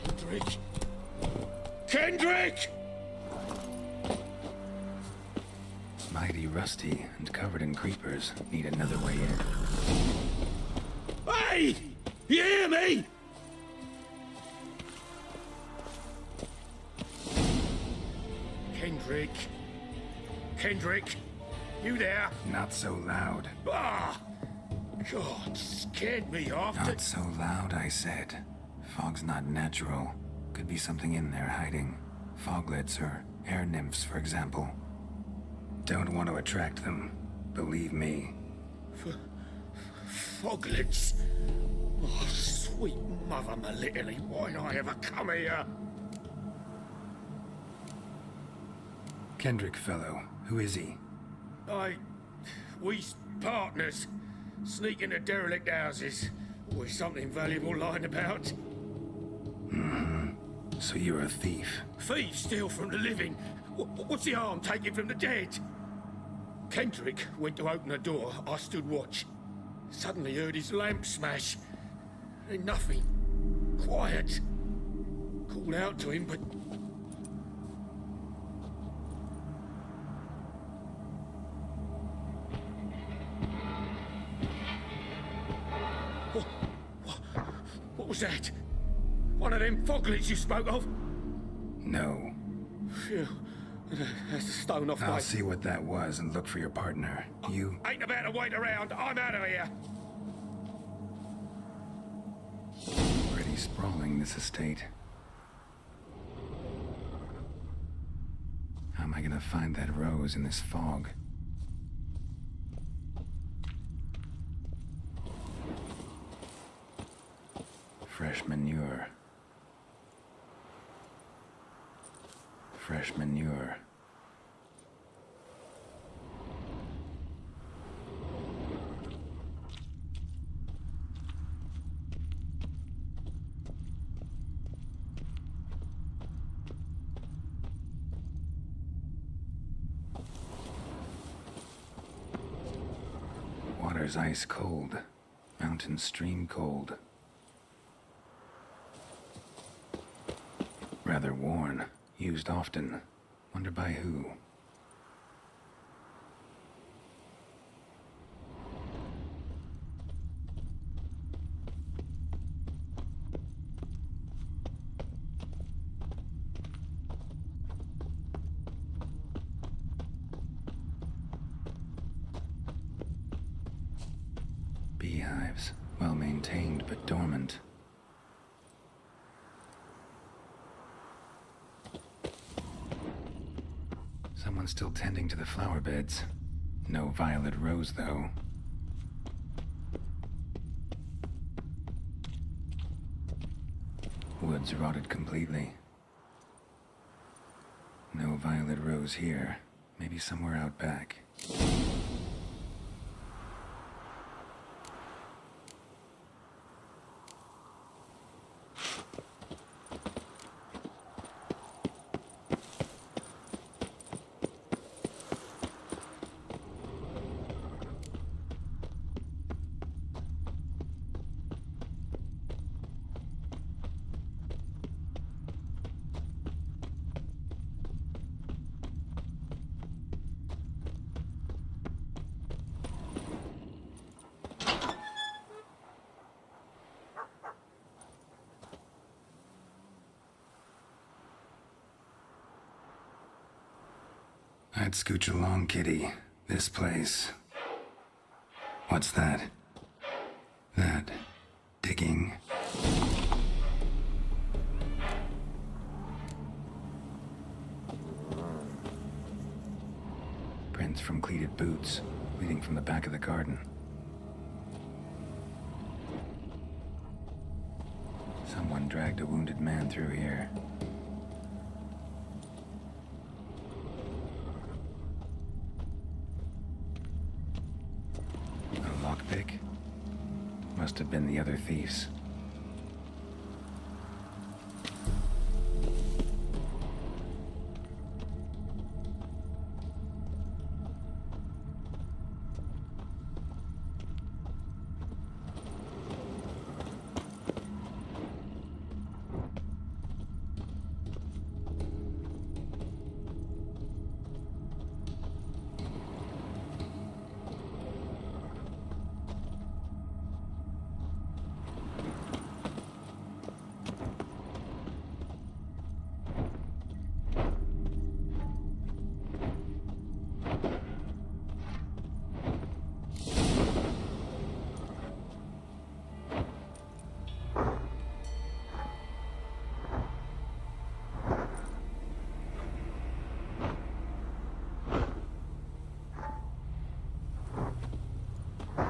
[SPEAKER 2] Kendrick! Kendrick!
[SPEAKER 3] Mighty rusty and covered in creepers. Need another way in.
[SPEAKER 2] Hey! You hear me? Kendrick! Kendrick! You there?
[SPEAKER 3] Not so loud.
[SPEAKER 2] Ah! God, scared me off.
[SPEAKER 3] Not so loud, I said. Fog's not natural. Could be something in there hiding. Foglets or air nymphs, for example. Don't want to attract them. Believe me.
[SPEAKER 2] Foglets? Oh, sweet mother Melitterly, why did I ever come here?
[SPEAKER 3] Kendrick fellow. Who is he?
[SPEAKER 2] We partners. Sneak into derelict houses. Always something valuable lying about.
[SPEAKER 3] So you're a thief.
[SPEAKER 2] Thieves steal from the living. What's the harm taking from the dead? Kendrick went to open the door. I stood watch. Suddenly heard his lamp smash. Then nothing. Quiet. Called out to him, but... What was that? One of them foglets you spoke of?
[SPEAKER 3] No.
[SPEAKER 2] Phew. That's a stone off
[SPEAKER 3] I'll
[SPEAKER 2] my...
[SPEAKER 3] see what that was and look for your partner. You...
[SPEAKER 2] Ain't about to wait around. I'm out of here.
[SPEAKER 3] Pretty sprawling, this estate. How am I gonna find that rose in this fog? Fresh manure. Fresh manure. Water's ice cold. Mountain stream cold. Rather worn. Used often. Wonder by who? Beehives. Well maintained, but dormant. Someone's still tending to the flower beds. No violet rose, though. Woods rotted completely. No violet rose here. Maybe somewhere out back. I'd scooch along, kitty. This place. What's that? That... digging? Prints from cleated boots, leading from the back of the garden. Someone dragged a wounded man through here. Lockpick? Must have been the other thieves.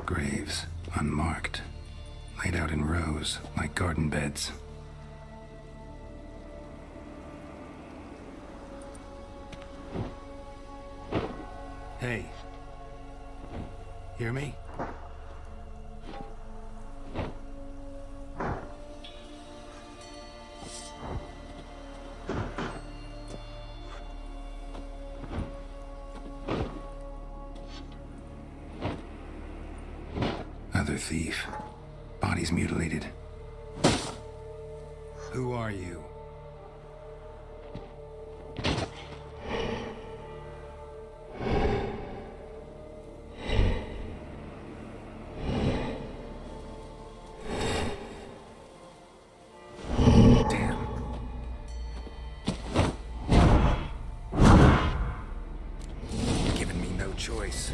[SPEAKER 3] Graves, unmarked, laid out in rows like garden beds. Hey. Hear me? Other thief. Bodies mutilated. Who are you? Damn. Giving me no choice.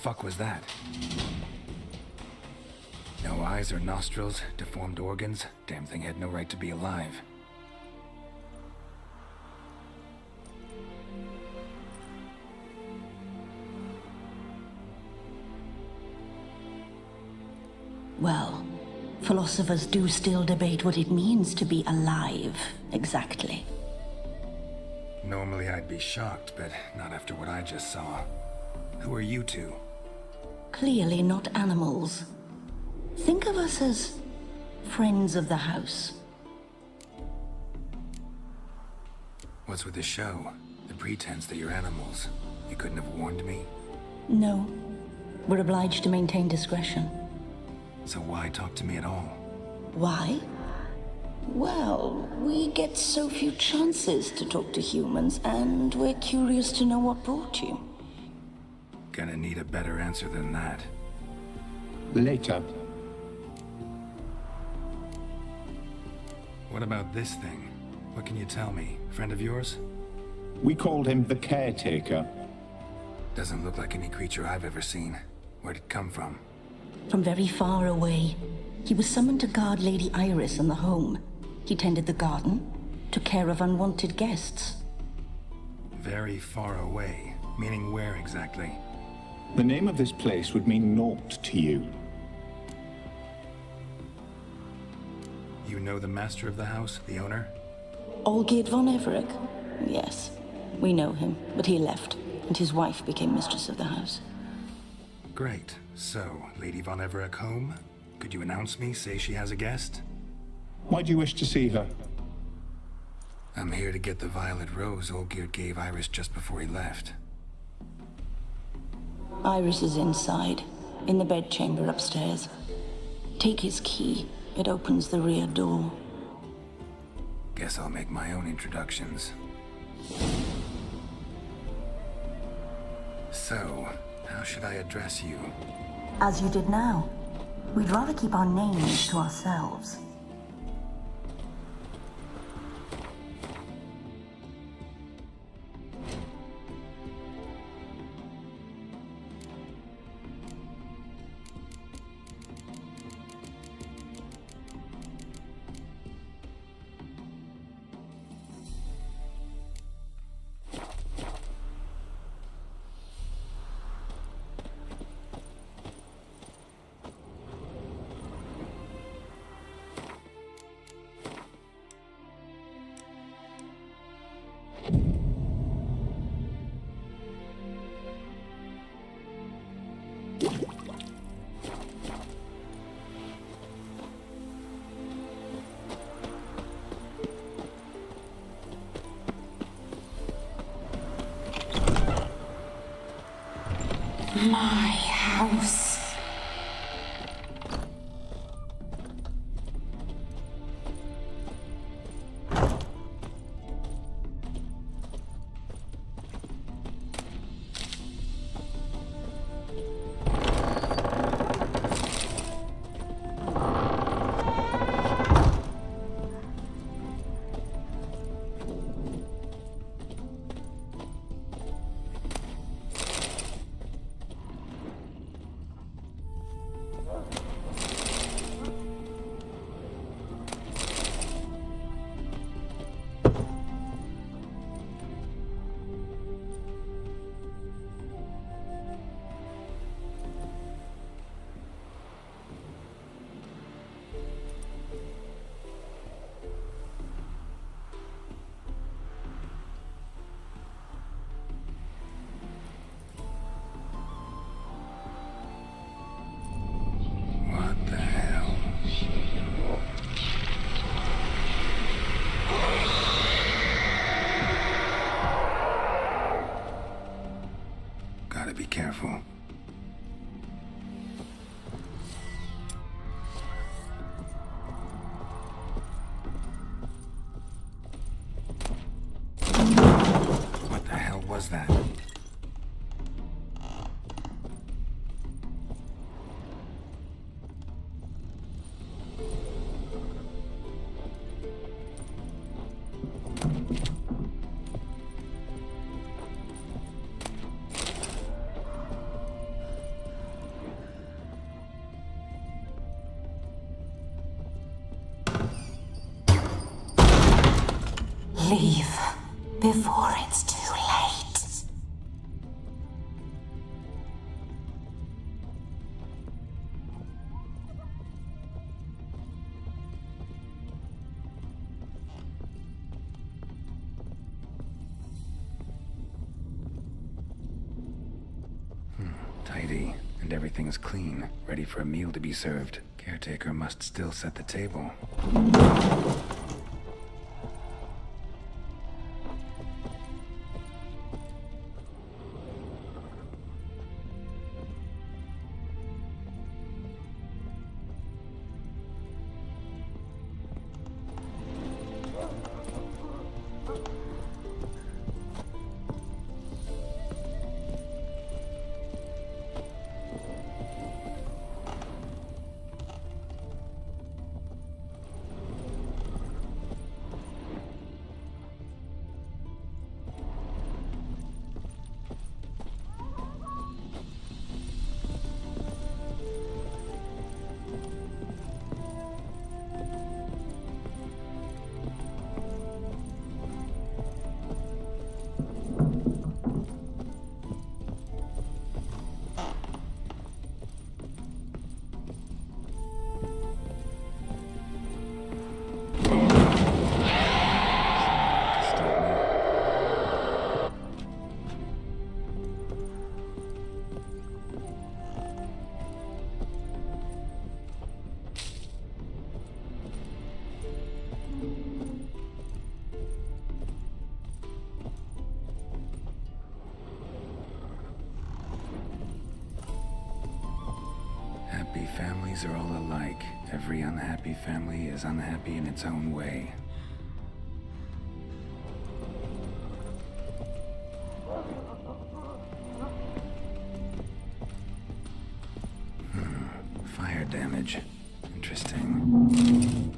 [SPEAKER 3] fuck was that? No eyes or nostrils, deformed organs. Damn thing had no right to be alive.
[SPEAKER 12] Well, philosophers do still debate what it means to be alive, exactly.
[SPEAKER 3] Normally I'd be shocked, but not after what I just saw. Who are you two?
[SPEAKER 12] Clearly not animals. Think of us as friends of the house.
[SPEAKER 3] What's with the show? The pretense that you're animals. You couldn't have warned me?
[SPEAKER 12] No. We're obliged to maintain discretion.
[SPEAKER 3] So why talk to me at all?
[SPEAKER 12] Why? Well, we get so few chances to talk to humans, and we're curious to know what brought you.
[SPEAKER 3] Gonna need a better answer than that.
[SPEAKER 10] Later.
[SPEAKER 3] What about this thing? What can you tell me? Friend of yours?
[SPEAKER 10] We called him the Caretaker.
[SPEAKER 3] Doesn't look like any creature I've ever seen. Where'd it come from?
[SPEAKER 12] From very far away. He was summoned to guard Lady Iris and the home. He tended the garden, took care of unwanted guests.
[SPEAKER 3] Very far away. Meaning where exactly?
[SPEAKER 10] The name of this place would mean naught to you.
[SPEAKER 3] You know the master of the house, the owner?
[SPEAKER 12] Olgierd von Everec? Yes, we know him, but he left, and his wife became mistress of the house.
[SPEAKER 3] Great. So, Lady von Everec home? Could you announce me, say she has a guest?
[SPEAKER 10] Why do you wish to see her?
[SPEAKER 3] I'm here to get the violet rose Olgierd gave Iris just before he left.
[SPEAKER 12] Iris is inside, in the bedchamber upstairs. Take his key. It opens the rear door.
[SPEAKER 3] Guess I'll make my own introductions. So, how should I address you?
[SPEAKER 7] As you did now. We'd rather keep our names to ourselves.
[SPEAKER 12] My house.
[SPEAKER 3] Be careful. What the hell was that?
[SPEAKER 7] Leave before it's too late.
[SPEAKER 3] Tidy, and everything's clean, ready for a meal to be served. Caretaker must still set the table. Happy families are all alike. Every unhappy family is unhappy in its own way. Fire damage. Interesting.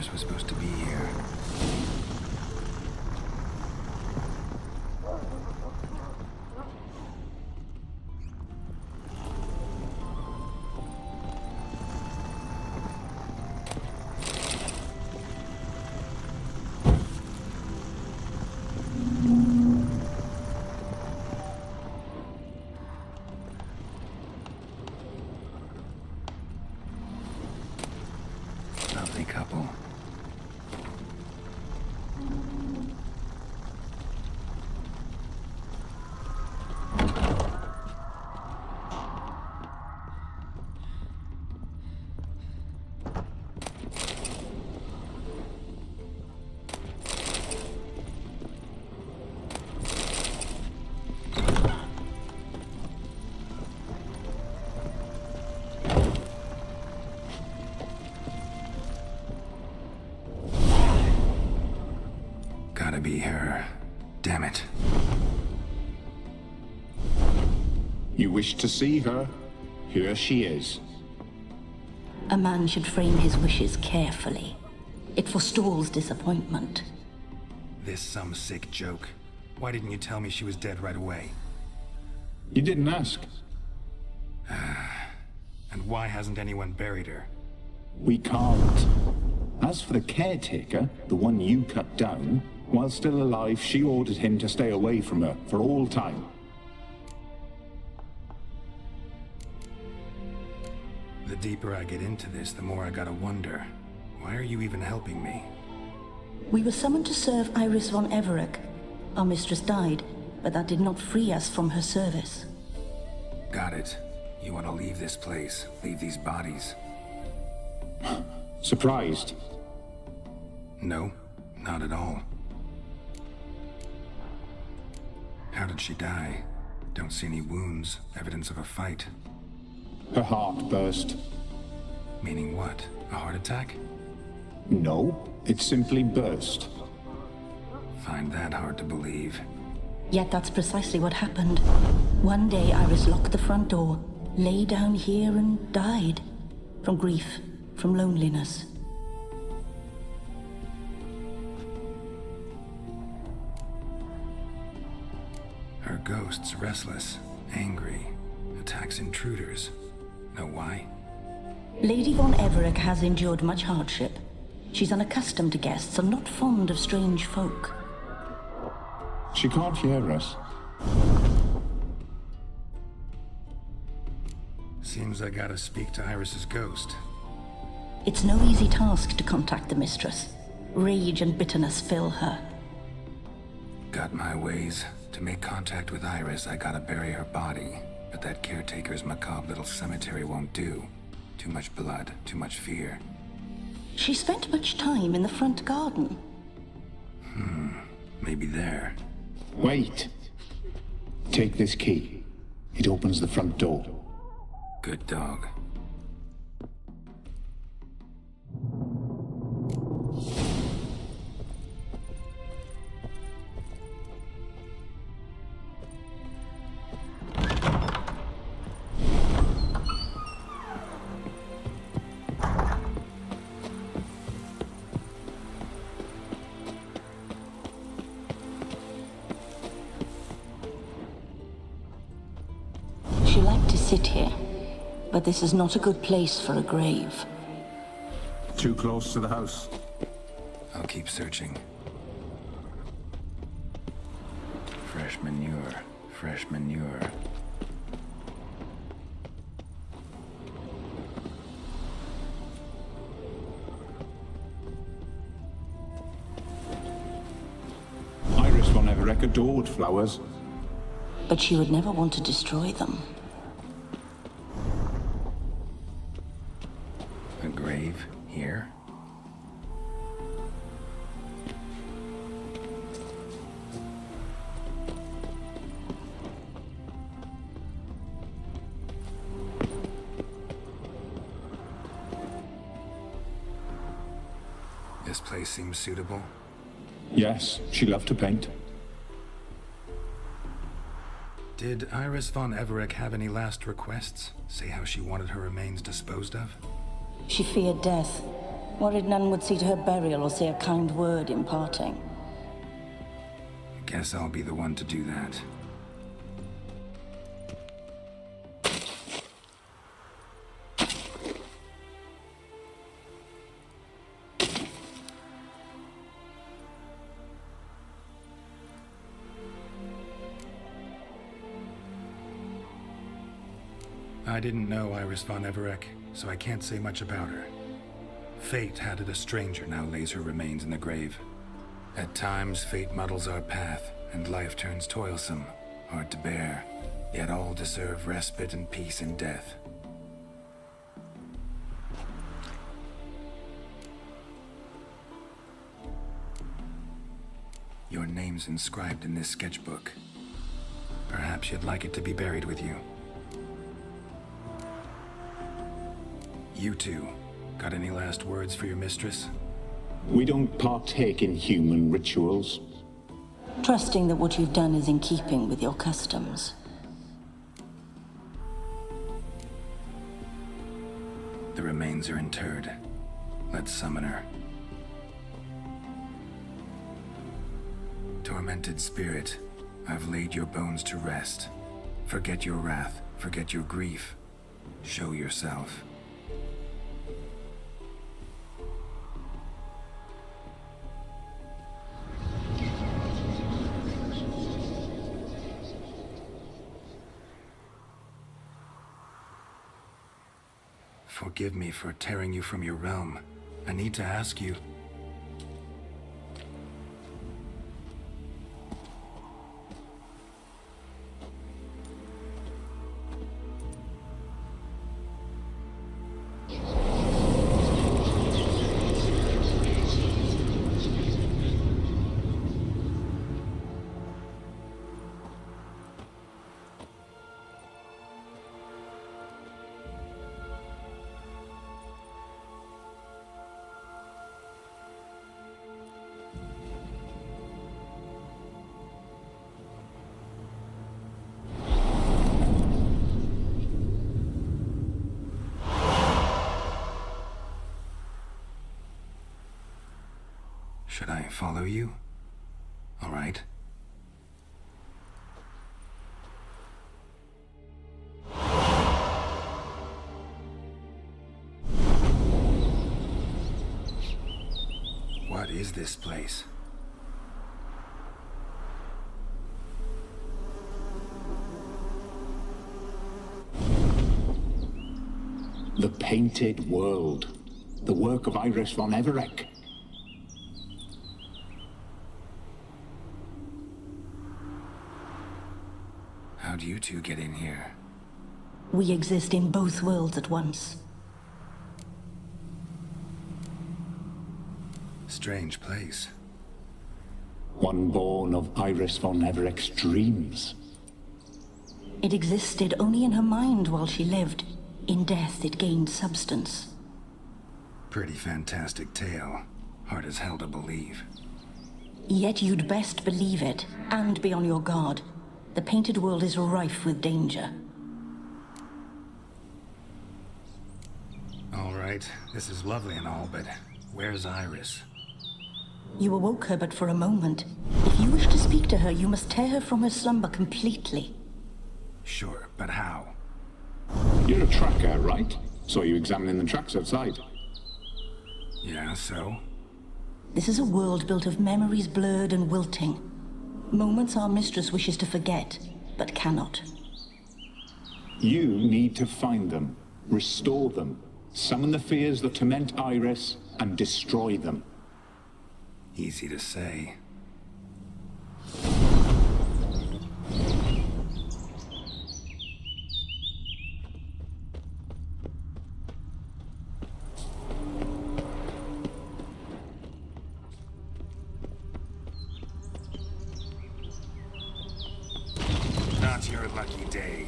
[SPEAKER 3] Iris was supposed to be here. Lovely couple. Gotta be her. Damn it.
[SPEAKER 10] You wish to see her? Here she is.
[SPEAKER 12] A man should frame his wishes carefully. It forestalls disappointment.
[SPEAKER 3] This some sick joke. Why didn't you tell me she was dead right away?
[SPEAKER 10] You didn't ask.
[SPEAKER 3] And why hasn't anyone buried her?
[SPEAKER 10] We can't. As for the caretaker, the one you cut down, while still alive, she ordered him to stay away from her for all time.
[SPEAKER 3] The deeper I get into this, the more I gotta wonder. Why are you even helping me?
[SPEAKER 12] We were summoned to serve Iris von Everec. Our mistress died, but that did not free us from her service.
[SPEAKER 3] Got it. You want to leave this place, leave these bodies.
[SPEAKER 10] Surprised?
[SPEAKER 3] No, not at all. How did she die? Don't see any wounds, evidence of a fight.
[SPEAKER 10] Her heart burst.
[SPEAKER 3] Meaning what? A heart attack?
[SPEAKER 10] No, it simply burst.
[SPEAKER 3] Find that hard to believe.
[SPEAKER 12] Yet that's precisely what happened. One day Iris locked the front door, lay down here and died. From grief, from loneliness.
[SPEAKER 3] Her ghost's restless, angry, attacks intruders. Know why?
[SPEAKER 12] Lady von Everec has endured much hardship. She's unaccustomed to guests and not fond of strange folk.
[SPEAKER 10] She can't hear us.
[SPEAKER 3] Seems I gotta speak to Iris's ghost.
[SPEAKER 12] It's no easy task to contact the mistress. Rage and bitterness fill her.
[SPEAKER 3] Got my ways. To make contact with Iris, I gotta bury her body. But that caretaker's macabre little cemetery won't do. Too much blood, too much fear.
[SPEAKER 12] She spent much time in the front garden.
[SPEAKER 3] Maybe there.
[SPEAKER 10] Wait. Take this key. It opens the front door.
[SPEAKER 3] Good dog.
[SPEAKER 12] She liked to sit here, but this is not a good place for a grave.
[SPEAKER 10] Too close to the house.
[SPEAKER 3] I'll keep searching. Fresh manure, fresh manure.
[SPEAKER 10] Iris von Everec adored flowers.
[SPEAKER 12] But she would never want to destroy them.
[SPEAKER 3] A grave here? This place seems suitable.
[SPEAKER 10] Yes, she loved to paint.
[SPEAKER 3] Did Iris von Everec have any last requests? Say how she wanted her remains disposed of?
[SPEAKER 12] She feared death, Worried none would see to her burial or say a kind word in parting.
[SPEAKER 3] Guess I'll be the one to do that. I didn't know Iris von Everec, so I can't say much about her. Fate had it a stranger now lays her remains in the grave. At times, fate muddles our path, and life turns toilsome, hard to bear. Yet all deserve respite and peace in death. Your name's inscribed in this sketchbook. Perhaps you'd like it to be buried with you. You two, got any last words for your mistress?
[SPEAKER 10] We don't partake in human rituals.
[SPEAKER 12] Trusting that what you've done is in keeping with your customs.
[SPEAKER 3] The remains are interred. Let's summon her. Tormented spirit, I've laid your bones to rest. Forget your wrath, forget your grief. Show yourself. Forgive me for tearing you from your realm. I need to ask you... Should I follow you? All right. What is this place?
[SPEAKER 10] The Painted World. The work of Iris von Everec.
[SPEAKER 3] How'd you two get in here?
[SPEAKER 12] We exist in both worlds at once.
[SPEAKER 3] Strange place.
[SPEAKER 10] One born of Iris von Everec's dreams.
[SPEAKER 12] It existed only in her mind while she lived. In death, it gained substance.
[SPEAKER 3] Pretty fantastic tale. Hard as hell to believe.
[SPEAKER 12] Yet you'd best believe it, and be on your guard. The Painted World is rife with danger.
[SPEAKER 3] All right, this is lovely and all, but where's Iris?
[SPEAKER 12] You awoke her but for a moment. If you wish to speak to her, you must tear her from her slumber completely.
[SPEAKER 3] Sure, but how?
[SPEAKER 10] You're a tracker, right? Saw you examining the tracks outside.
[SPEAKER 3] Yeah, so?
[SPEAKER 12] This is a world built of memories blurred and wilting. Moments our mistress wishes to forget, but cannot.
[SPEAKER 10] You need to find them, restore them, summon the fears that torment Iris, and destroy them.
[SPEAKER 3] Easy to say. Not your lucky day.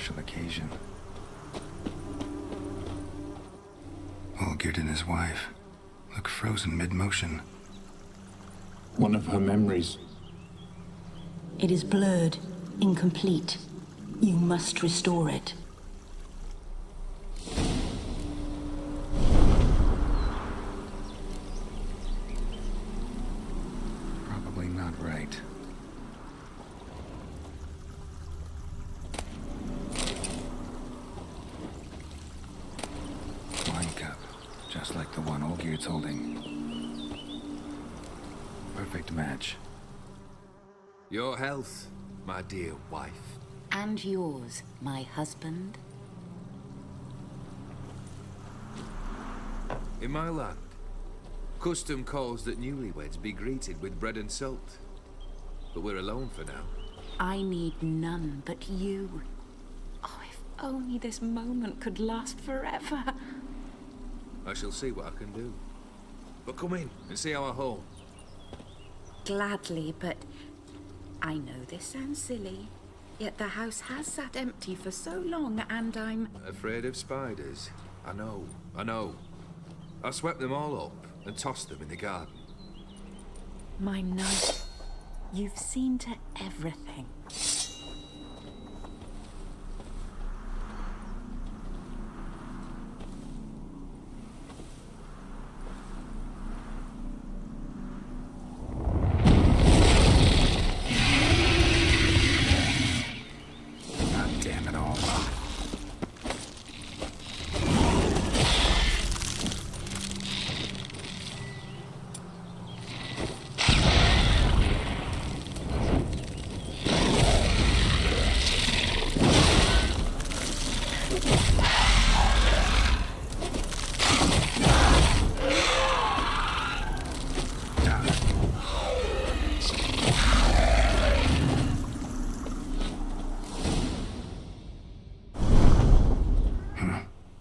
[SPEAKER 3] special occasion. Olgierd and his wife look frozen mid-motion.
[SPEAKER 10] One of her memories.
[SPEAKER 12] It is blurred, incomplete. You must restore it.
[SPEAKER 3] Probably not right. Wine cup, just like the one Olgierd's holding. Perfect match.
[SPEAKER 11] Your health, my dear wife.
[SPEAKER 13] And yours, my husband.
[SPEAKER 11] In my land, custom calls that newlyweds be greeted with bread and salt. But we're alone for now.
[SPEAKER 13] I need none but you. Oh, if only this moment could last forever.
[SPEAKER 11] I shall see what I can do. But come in and see our home.
[SPEAKER 13] Gladly, but I know this sounds silly, yet the house has sat empty for so long, and I'm...
[SPEAKER 11] Afraid of spiders? I know. I swept them all up and tossed them in the garden.
[SPEAKER 13] My knight, you've seen to everything.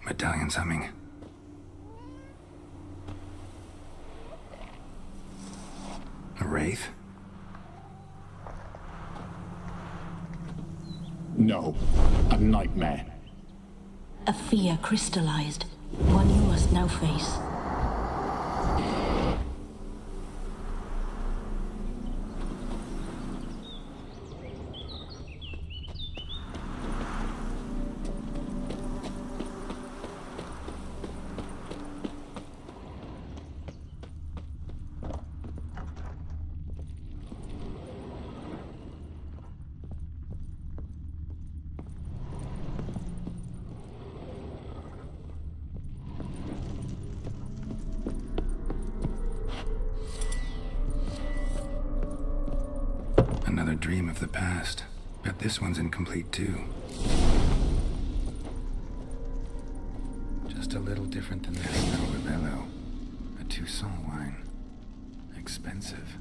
[SPEAKER 3] Medallion's humming. A wraith?
[SPEAKER 10] No, a nightmare.
[SPEAKER 12] A fear crystallized, one you must now face.
[SPEAKER 3] Another dream of the past. Bet this one's incomplete too. Just a little different than that Bello. A Toussaint wine. Expensive.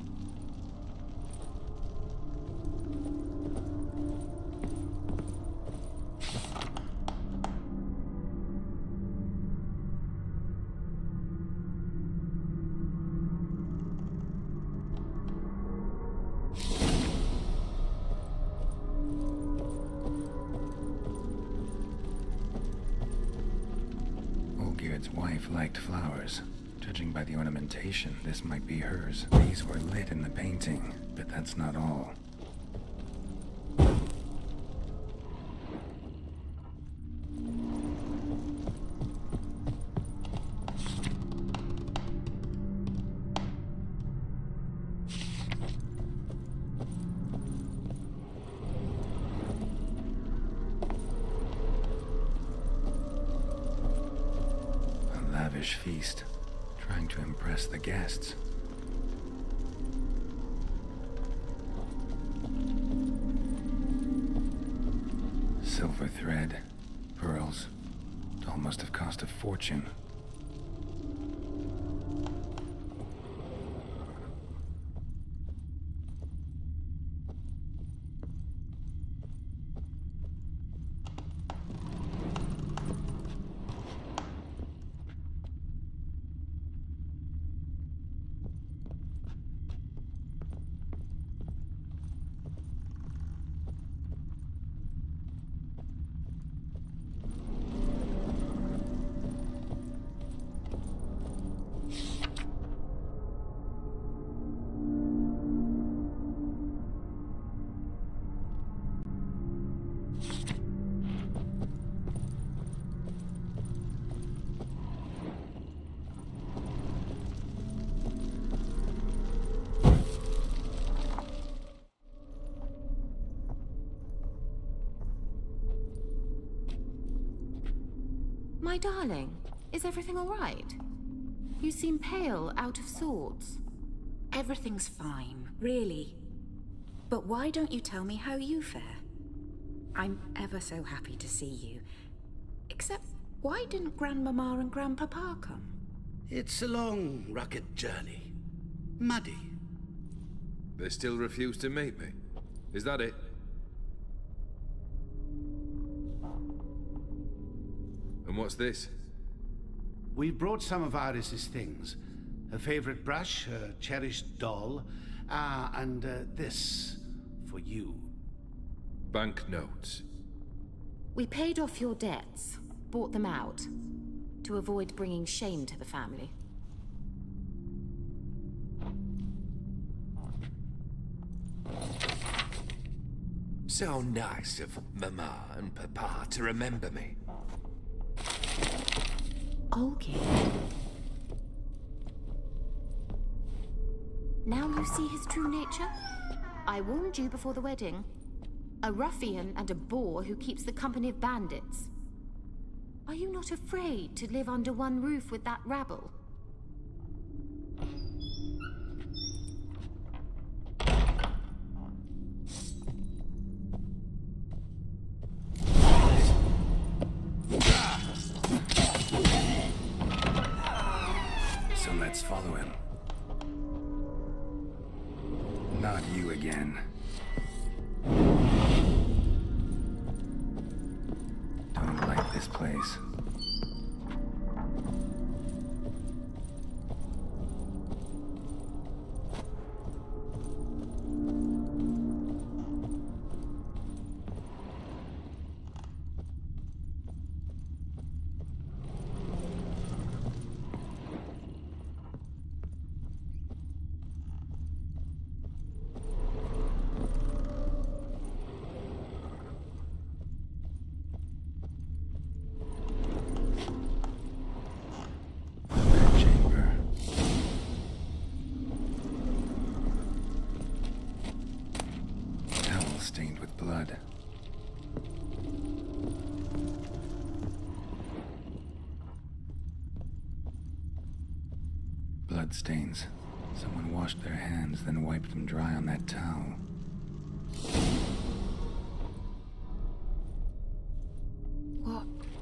[SPEAKER 3] Olgierd's wife liked flowers. Judging by the ornamentation, this might be hers. These were lit in the painting, but that's not all. Lavish feast, trying to impress the guests. Silver thread, pearls. It all must have cost a fortune.
[SPEAKER 14] My darling, is everything all right? You seem pale, out of sorts.
[SPEAKER 13] Everything's fine, really. But why don't you tell me how you fare? I'm ever so happy to see you. Except, why didn't Grandmama and Grandpapa come?
[SPEAKER 15] It's a long, rugged journey. Muddy.
[SPEAKER 11] They still refuse to meet me. Is that it? And what's this?
[SPEAKER 15] We brought some of Iris's things. Her favorite brush, her cherished doll, and this for you.
[SPEAKER 11] Banknotes.
[SPEAKER 14] We paid off your debts, bought them out, to avoid bringing shame to the family.
[SPEAKER 16] So nice of Mama and Papa to remember me.
[SPEAKER 14] Olgierd. Now you see his true nature? I warned you before the wedding. A ruffian and a boor who keeps the company of bandits. Are you not afraid to live under one roof with that rabble?
[SPEAKER 3] So let's follow him. Not you again. Don't like this place. Stained with blood. Blood stains. Someone washed their hands, then wiped them dry on that towel.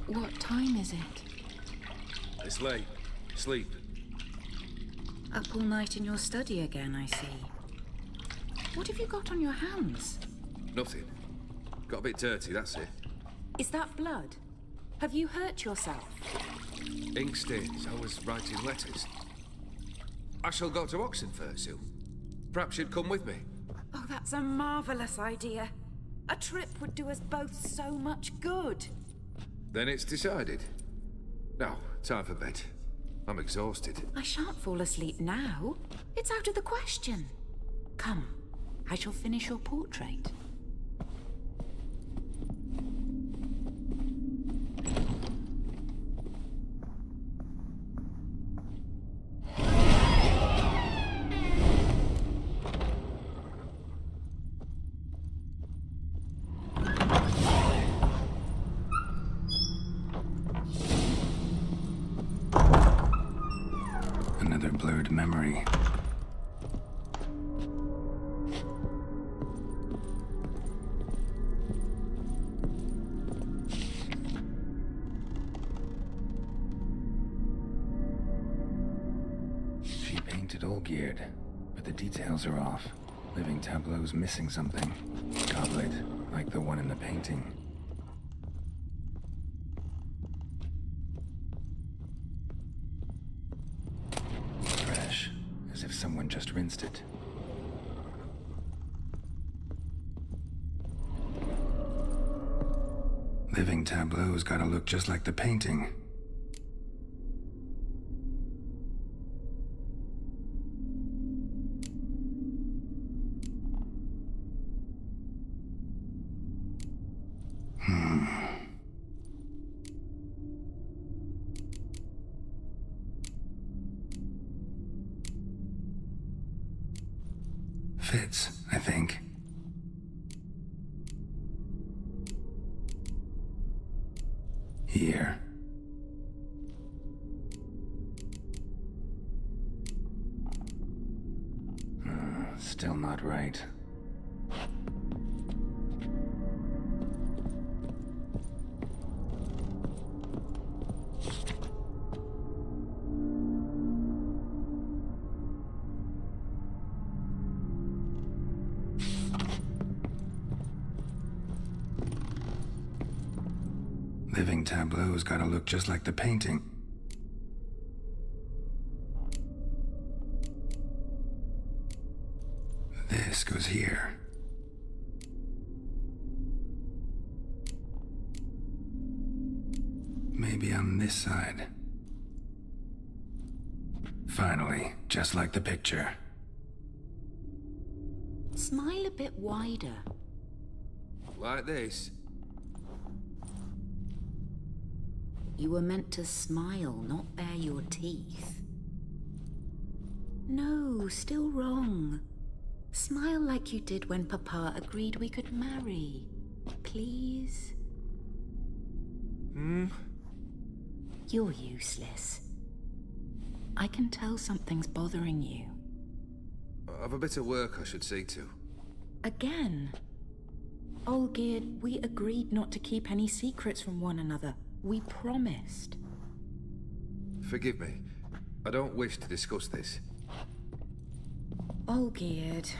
[SPEAKER 13] What time is it?
[SPEAKER 11] It's late. Sleep.
[SPEAKER 13] Up all night in your study again, I see. What have you got on your hands?
[SPEAKER 11] Nothing. Got a bit dirty, that's it.
[SPEAKER 13] Is that blood? Have you hurt yourself?
[SPEAKER 11] Ink stains. I was writing letters. I shall go to Oxenfurt soon. Perhaps you'd come with me.
[SPEAKER 13] Oh, that's a marvelous idea. A trip would do us both so much good.
[SPEAKER 11] Then it's decided. Now, time for bed. I'm exhausted.
[SPEAKER 13] I shan't fall asleep now. It's out of the question. Come, I shall finish your portrait.
[SPEAKER 3] Another blurred memory. She painted Olgierd, but the details are off. Living Tableau's missing something. Goblet, like the one in the painting. Fresh, as if someone just rinsed it. Living Tableau's gotta look just like the painting. Fits, I think. Here. Still not right. Living tableau's gotta look just like the painting. This goes here. Maybe on this side. Finally, just like the picture.
[SPEAKER 13] Smile a bit wider.
[SPEAKER 11] Like this?
[SPEAKER 13] You were meant to smile, not bare your teeth. No, still wrong. Smile like you did when Papa agreed we could marry. Please? You're useless. I can tell something's bothering you.
[SPEAKER 11] I've a bit of work I should see to.
[SPEAKER 13] Again? Olgierd, we agreed not to keep any secrets from one another. We promised.
[SPEAKER 11] Forgive me. I don't wish to discuss this.
[SPEAKER 13] Olgierd.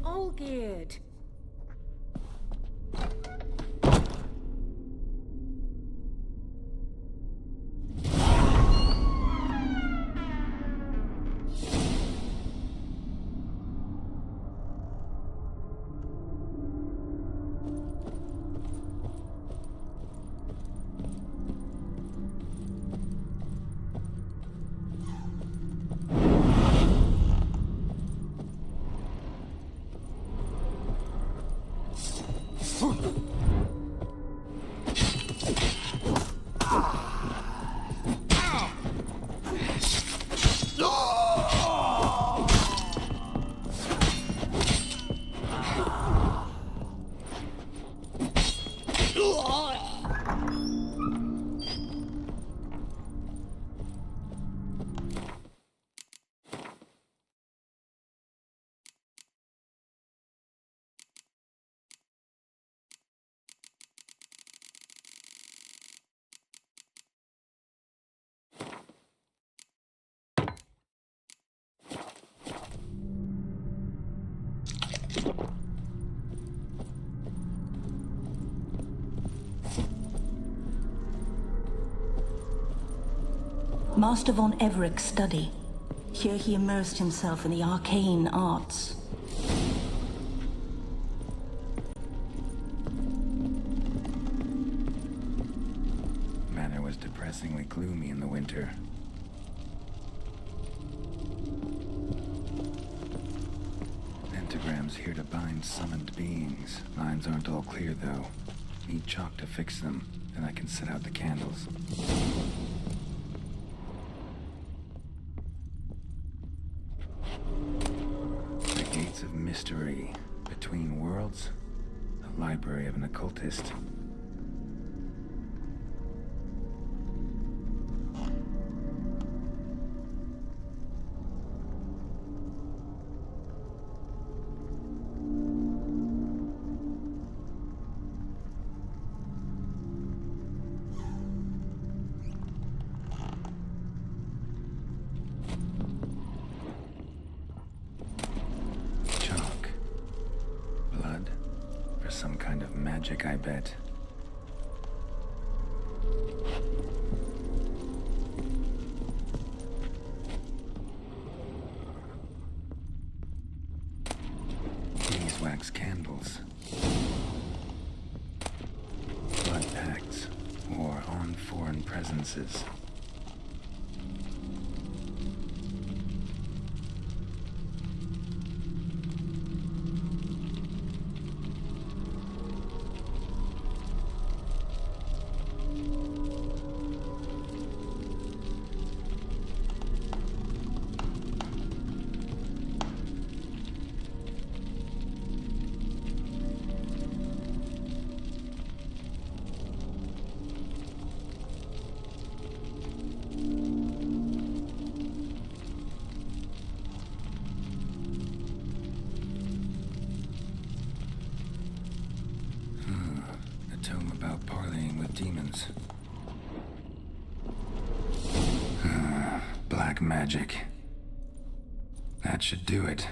[SPEAKER 13] Olgierd!
[SPEAKER 12] Master von Everek's study. Here he immersed himself in the arcane arts.
[SPEAKER 3] Manor was depressingly gloomy in the winter. Pentagrams here to bind summoned beings. Lines aren't all clear, though. Need chalk to fix them, then I can set out the candles. The Gates of Mystery. Between Worlds. The library of an occultist. Some kind of magic, I bet. Beeswax candles. Blood pacts, or on foreign presences. about demons. Black magic. That should do it.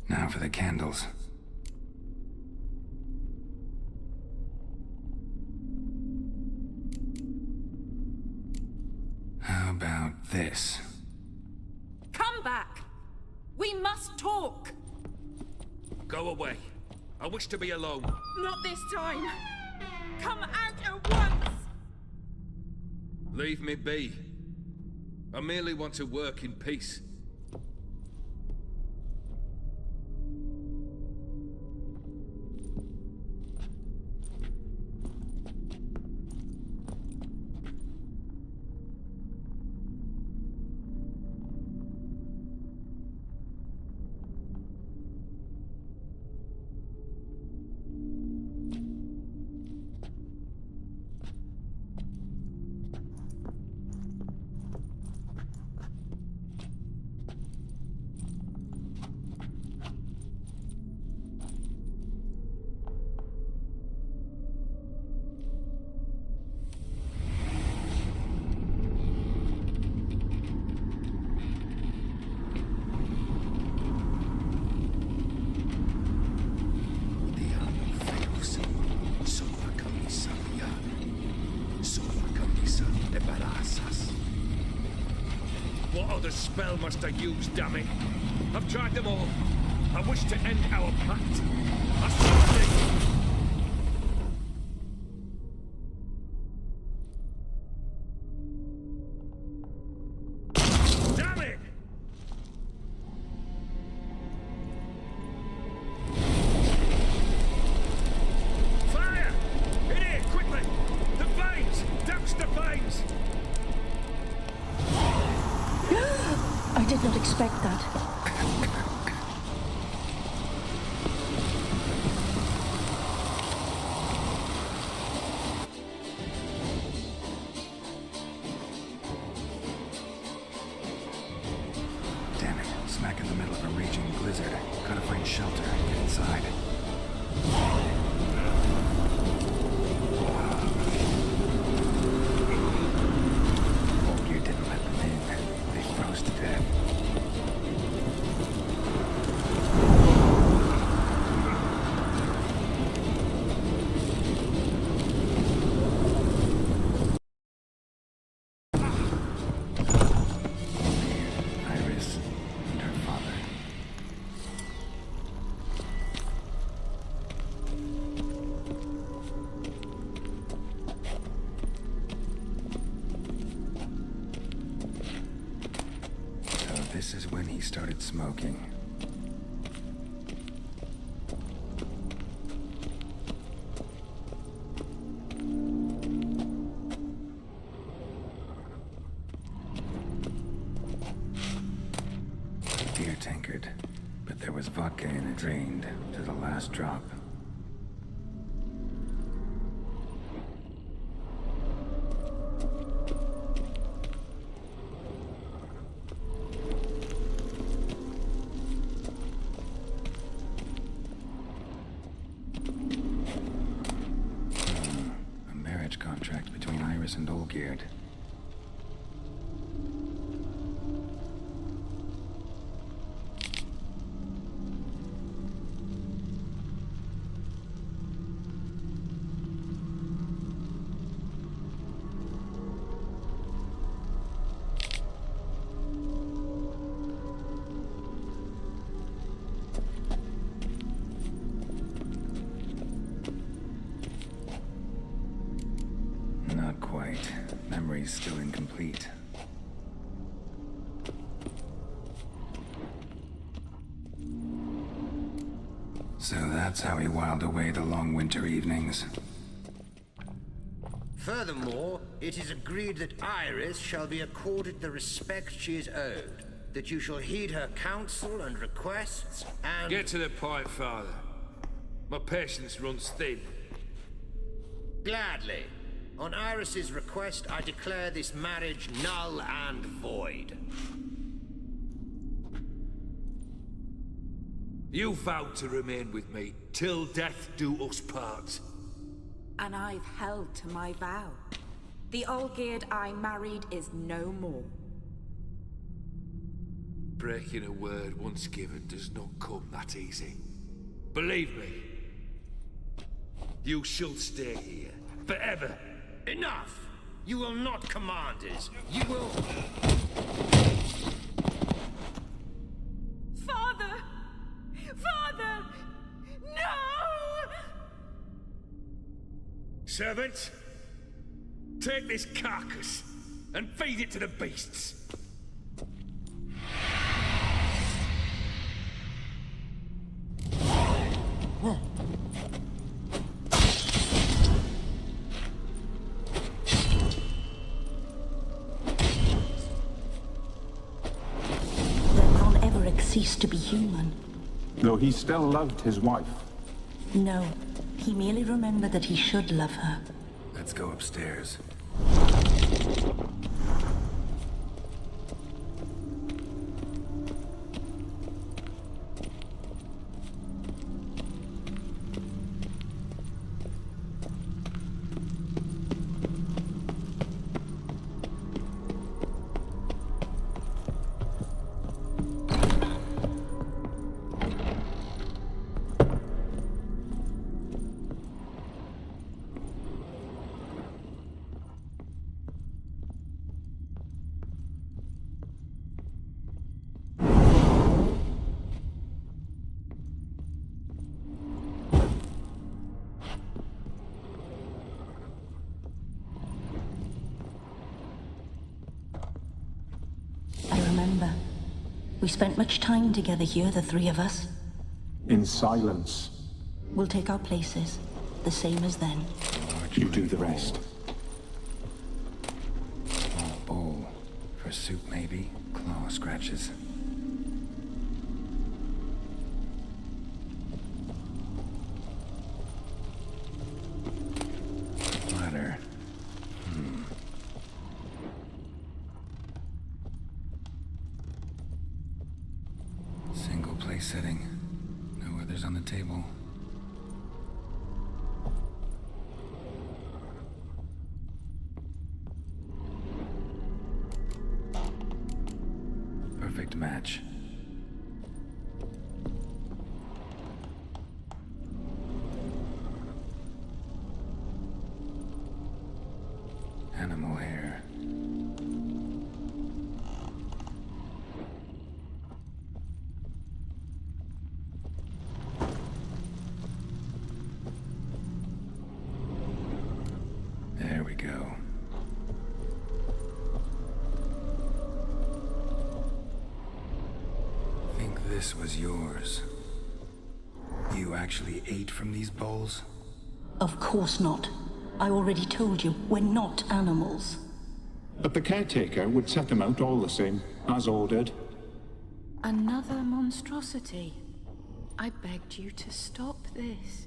[SPEAKER 3] Now for the candles. How about this?
[SPEAKER 13] Come back! We must talk!
[SPEAKER 16] Go away. I wish to be alone.
[SPEAKER 13] Not this time! Come out at once!
[SPEAKER 16] Leave me be. I merely want to work in peace. What other spell must I use, damn it? I've tried them all. I wish to end our pact. I swear.
[SPEAKER 12] I did not expect that.
[SPEAKER 3] Damn it, smack in the middle of a raging blizzard. Gotta find shelter, get inside. This is when he started smoking. Beer tankard, but there was vodka in it, drained to the last drop. Contract between Iris and Olgierd. Not quite. Memory's still incomplete. So that's how he whiled away the long winter evenings.
[SPEAKER 17] Furthermore, it is agreed that Iris shall be accorded the respect she is owed, that you shall heed her counsel and requests, and...
[SPEAKER 16] Get to the point, Father. My patience runs thin.
[SPEAKER 17] Gladly. On Iris's request, I declare this marriage null and void.
[SPEAKER 16] You vowed to remain with me till death do us part.
[SPEAKER 13] and I've held to my vow. The Olgierd I married is no more.
[SPEAKER 11] Breaking a word once given does not come that easy. Believe me, you shall stay here forever.
[SPEAKER 17] Enough! You will not command us. You will...
[SPEAKER 13] Father! Father! No!
[SPEAKER 16] Servants, take this carcass and feed it to the beasts.
[SPEAKER 12] Ceased to be human.
[SPEAKER 10] Though he still loved his wife.
[SPEAKER 12] No, he merely remembered that he should love her.
[SPEAKER 3] Let's go upstairs.
[SPEAKER 12] We spent much time together here, the three of us.
[SPEAKER 10] In silence.
[SPEAKER 12] We'll take our places, the same as then.
[SPEAKER 10] You do the rest.
[SPEAKER 3] Small bowl. For soup, maybe? Claw scratches. Ladder. Single place setting. No others on the table. Perfect match. Animal hair. There we go. Think this was yours. You actually ate from these bowls?
[SPEAKER 12] Of course not. I already told you, we're not animals.
[SPEAKER 10] But the caretaker would set them out all the same, as ordered.
[SPEAKER 13] Another monstrosity. I begged you to stop this.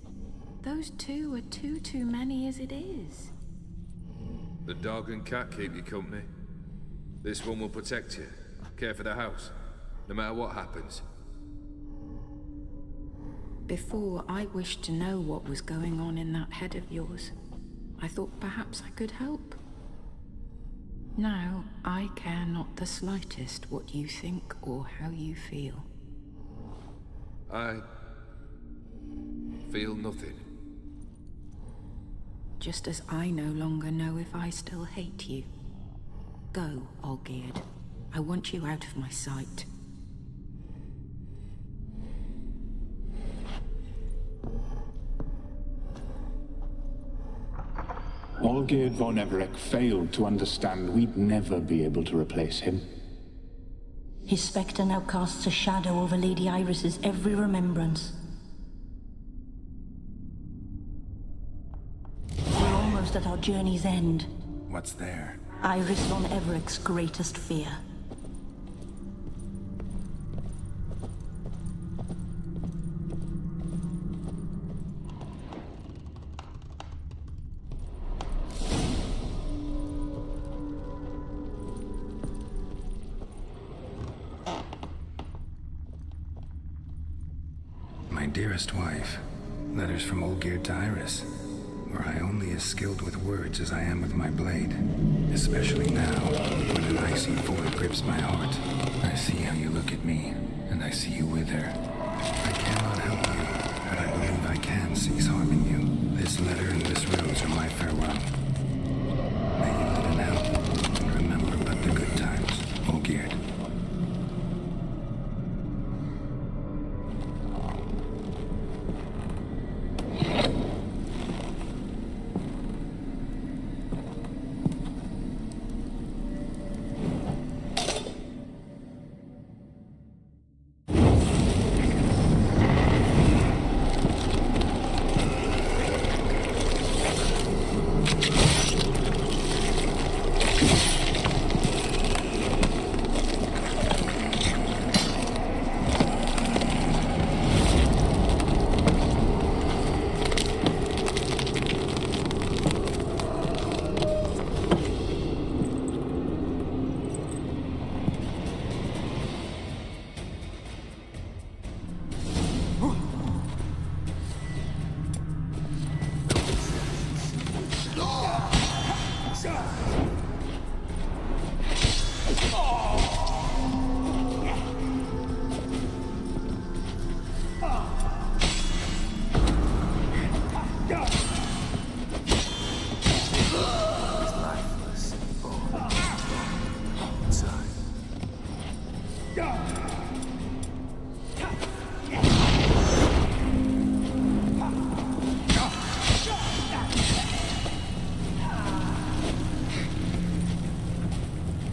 [SPEAKER 13] Those two are too many as it is.
[SPEAKER 11] The dog and cat keep you company. This one will protect you, care for the house, no matter what happens.
[SPEAKER 13] Before, I wished to know what was going on in that head of yours. I thought perhaps I could help. Now, I care not the slightest what you think or how you feel.
[SPEAKER 11] I feel nothing.
[SPEAKER 13] Just as I no longer know if I still hate you. Go, Olgierd. I want you out of my sight.
[SPEAKER 10] Olgierd von Everec failed to understand we'd never be able to replace him.
[SPEAKER 12] His spectre now casts a shadow over Lady Iris's every remembrance. We're almost at our journey's end.
[SPEAKER 3] What's there?
[SPEAKER 12] Iris von Everec's greatest fear.
[SPEAKER 3] My dearest wife. Letters from Olgierd to Iris. were I only as skilled with words as I am with my blade. Especially now, when an icy void grips my heart. I see how you look at me, and I see you wither. I cannot help you, but I believe I can cease harming you. This letter and this rose are my farewell. May you live in hell, and remember but the good times, Olgierd.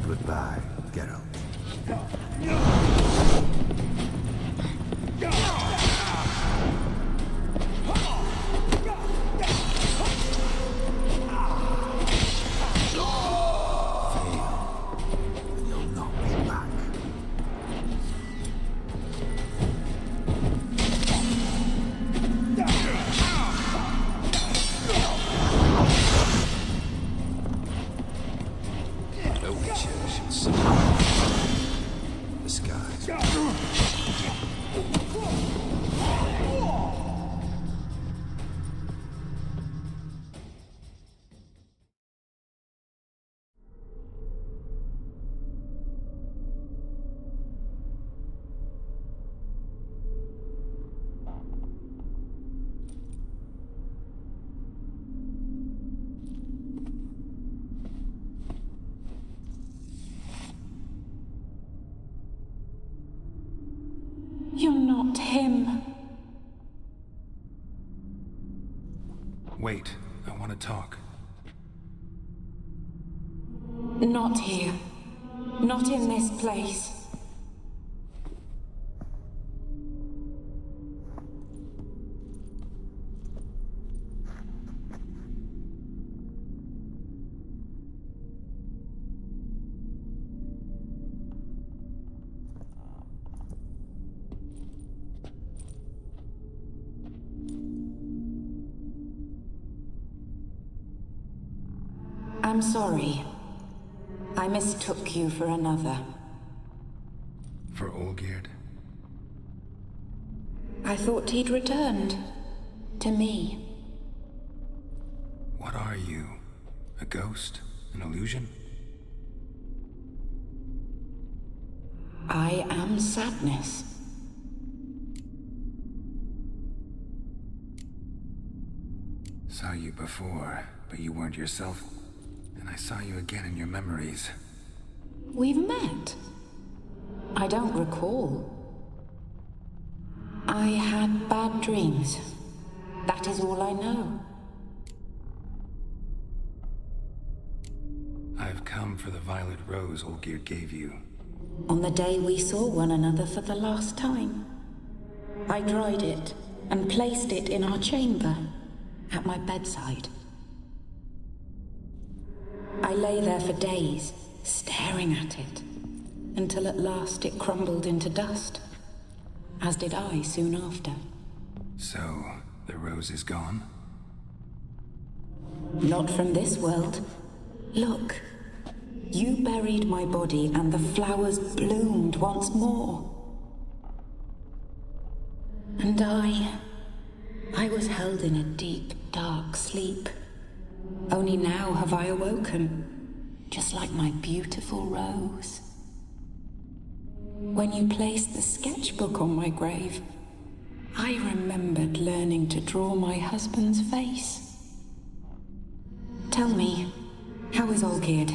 [SPEAKER 17] Goodbye, Geralt.
[SPEAKER 12] You're not him.
[SPEAKER 3] Wait, I want to talk.
[SPEAKER 12] Not here. Not in this place. I'm sorry. I mistook you for another.
[SPEAKER 3] For Olgierd?
[SPEAKER 12] I thought he'd returned. To me.
[SPEAKER 3] What are you? A ghost? An illusion?
[SPEAKER 12] I am sadness.
[SPEAKER 3] Saw you before, but you weren't yourself. And I saw you again in your memories.
[SPEAKER 12] We've met? I don't recall. I had bad dreams. That is all I know.
[SPEAKER 3] I've come for the violet rose Olgierd gave you.
[SPEAKER 12] On the day we saw one another for the last time. I dried it and placed it in our chamber, at my bedside. I lay there for days, staring at it, until at last it crumbled into dust, as did I soon after.
[SPEAKER 3] So, the rose is gone?
[SPEAKER 12] Not from this world. Look, you buried my body and the flowers bloomed once more. And I was held in a deep,
[SPEAKER 13] dark sleep. Only now have I awoken, just like my beautiful Rose. When you placed the sketchbook on my grave, I remembered learning to draw my husband's face. Tell me, how is Olgierd?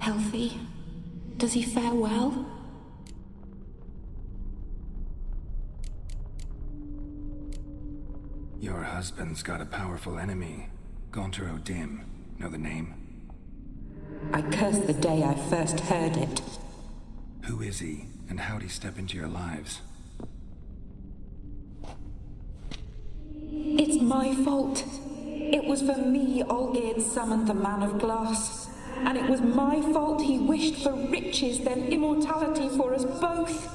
[SPEAKER 13] Healthy? Does he fare well?
[SPEAKER 3] Your husband's got a powerful enemy. Gaunter O'Dim. Know the name?
[SPEAKER 13] I curse the day I first heard it.
[SPEAKER 3] Who is he, and how'd he step into your lives?
[SPEAKER 13] It's my fault. It was for me Olgierd summoned the Man of Glass. And it was my fault he wished for riches, then immortality for us both.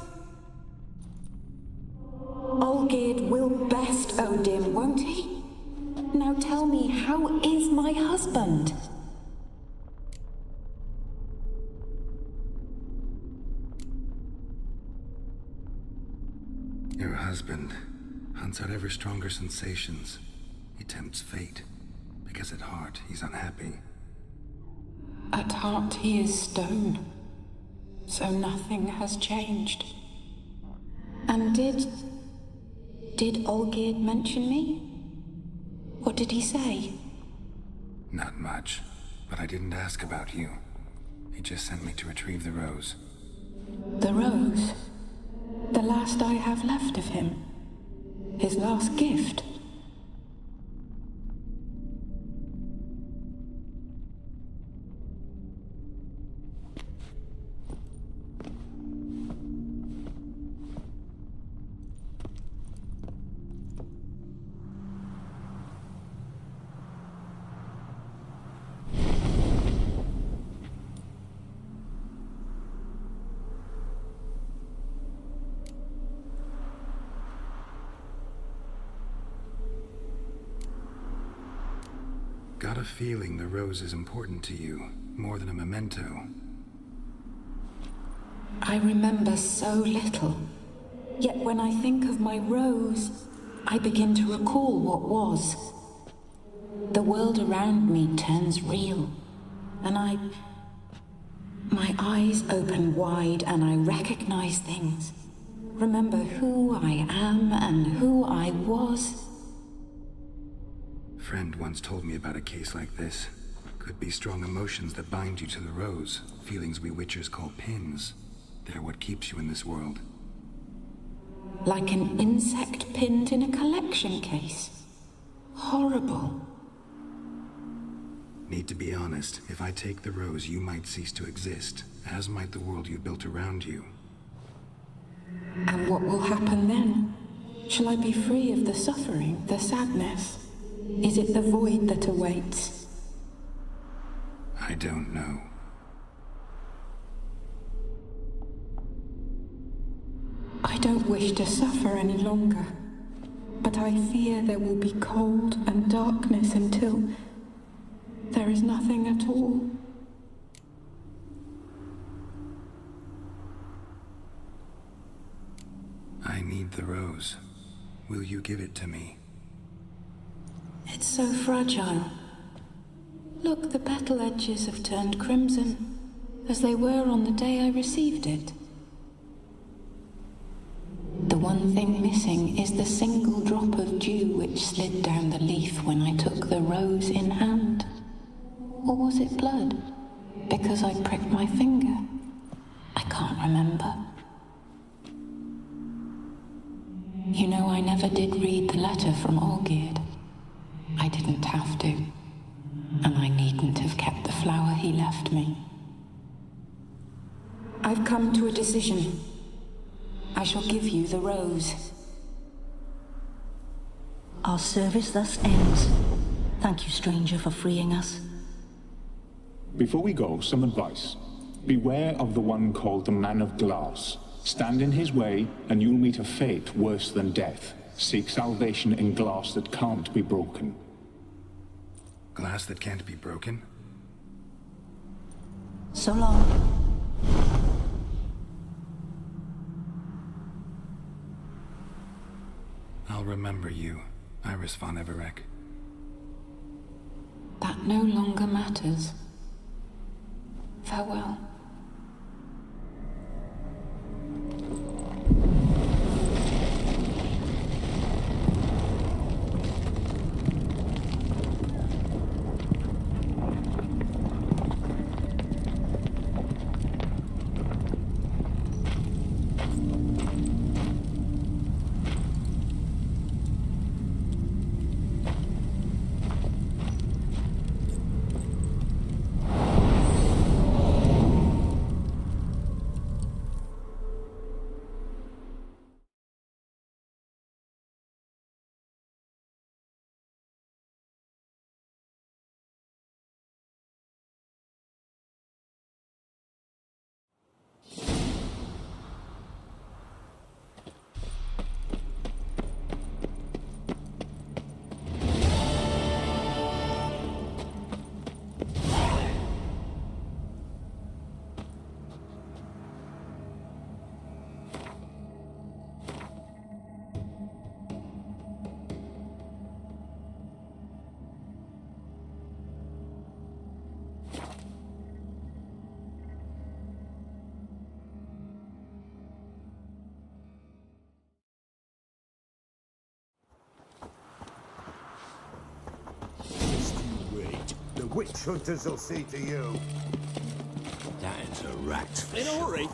[SPEAKER 13] Olgierd will best O'Dim, won't he? Now tell me, how is my husband?
[SPEAKER 3] Your husband hunts out ever stronger sensations. He tempts fate, because at heart he's unhappy.
[SPEAKER 13] At heart he is stone, so nothing has changed. And did Olgierd mention me? What did he say?
[SPEAKER 3] Not much, but I didn't ask about you. He just sent me to retrieve the rose.
[SPEAKER 13] The rose? The last I have left of him? His last gift?
[SPEAKER 3] Got a feeling the rose is important to you, more than a memento.
[SPEAKER 13] I remember so little. Yet when I think of my rose, I begin to recall what was. The world around me turns real, and my eyes open wide and I recognize things. Remember who I am and who I was.
[SPEAKER 3] Friend once told me about a case like this. Could be strong emotions that bind you to the rose, feelings we witchers call pins. They're what keeps you in this world.
[SPEAKER 13] Like an insect pinned in a collection case. Horrible.
[SPEAKER 3] Need to be honest, if I take the rose, you might cease to exist, as might the world you built around you.
[SPEAKER 13] And what will happen then? Shall I be free of the suffering, the sadness? Is it the void that awaits?
[SPEAKER 3] I don't know.
[SPEAKER 13] I don't wish to suffer any longer, but I fear there will be cold and darkness until there is nothing at all.
[SPEAKER 3] I need the rose. Will you give it to me?
[SPEAKER 13] It's so fragile. Look, the petal edges have turned crimson, as they were on the day I received it. The one thing missing is the single drop of dew which slid down the leaf when I took the rose in hand. Or was it blood? Because I pricked my finger? I can't remember. You know, I never did read the letter from Olgierd. I didn't have to. And I needn't have kept the flower he left me. I've come to a decision. I shall give you the rose.
[SPEAKER 12] Our service thus ends. Thank you, stranger, for freeing us.
[SPEAKER 10] Before we go, some advice. Beware of the one called the Man of Glass. Stand in his way, and you'll meet a fate worse than death. Seek salvation in glass that can't be broken.
[SPEAKER 3] Glass that can't be broken?
[SPEAKER 12] So long.
[SPEAKER 3] I'll remember you, Iris von Everec.
[SPEAKER 18] That no longer matters. Farewell.
[SPEAKER 15] The witch hunters will see to you.
[SPEAKER 17] That is a rat.
[SPEAKER 9] In a hurry.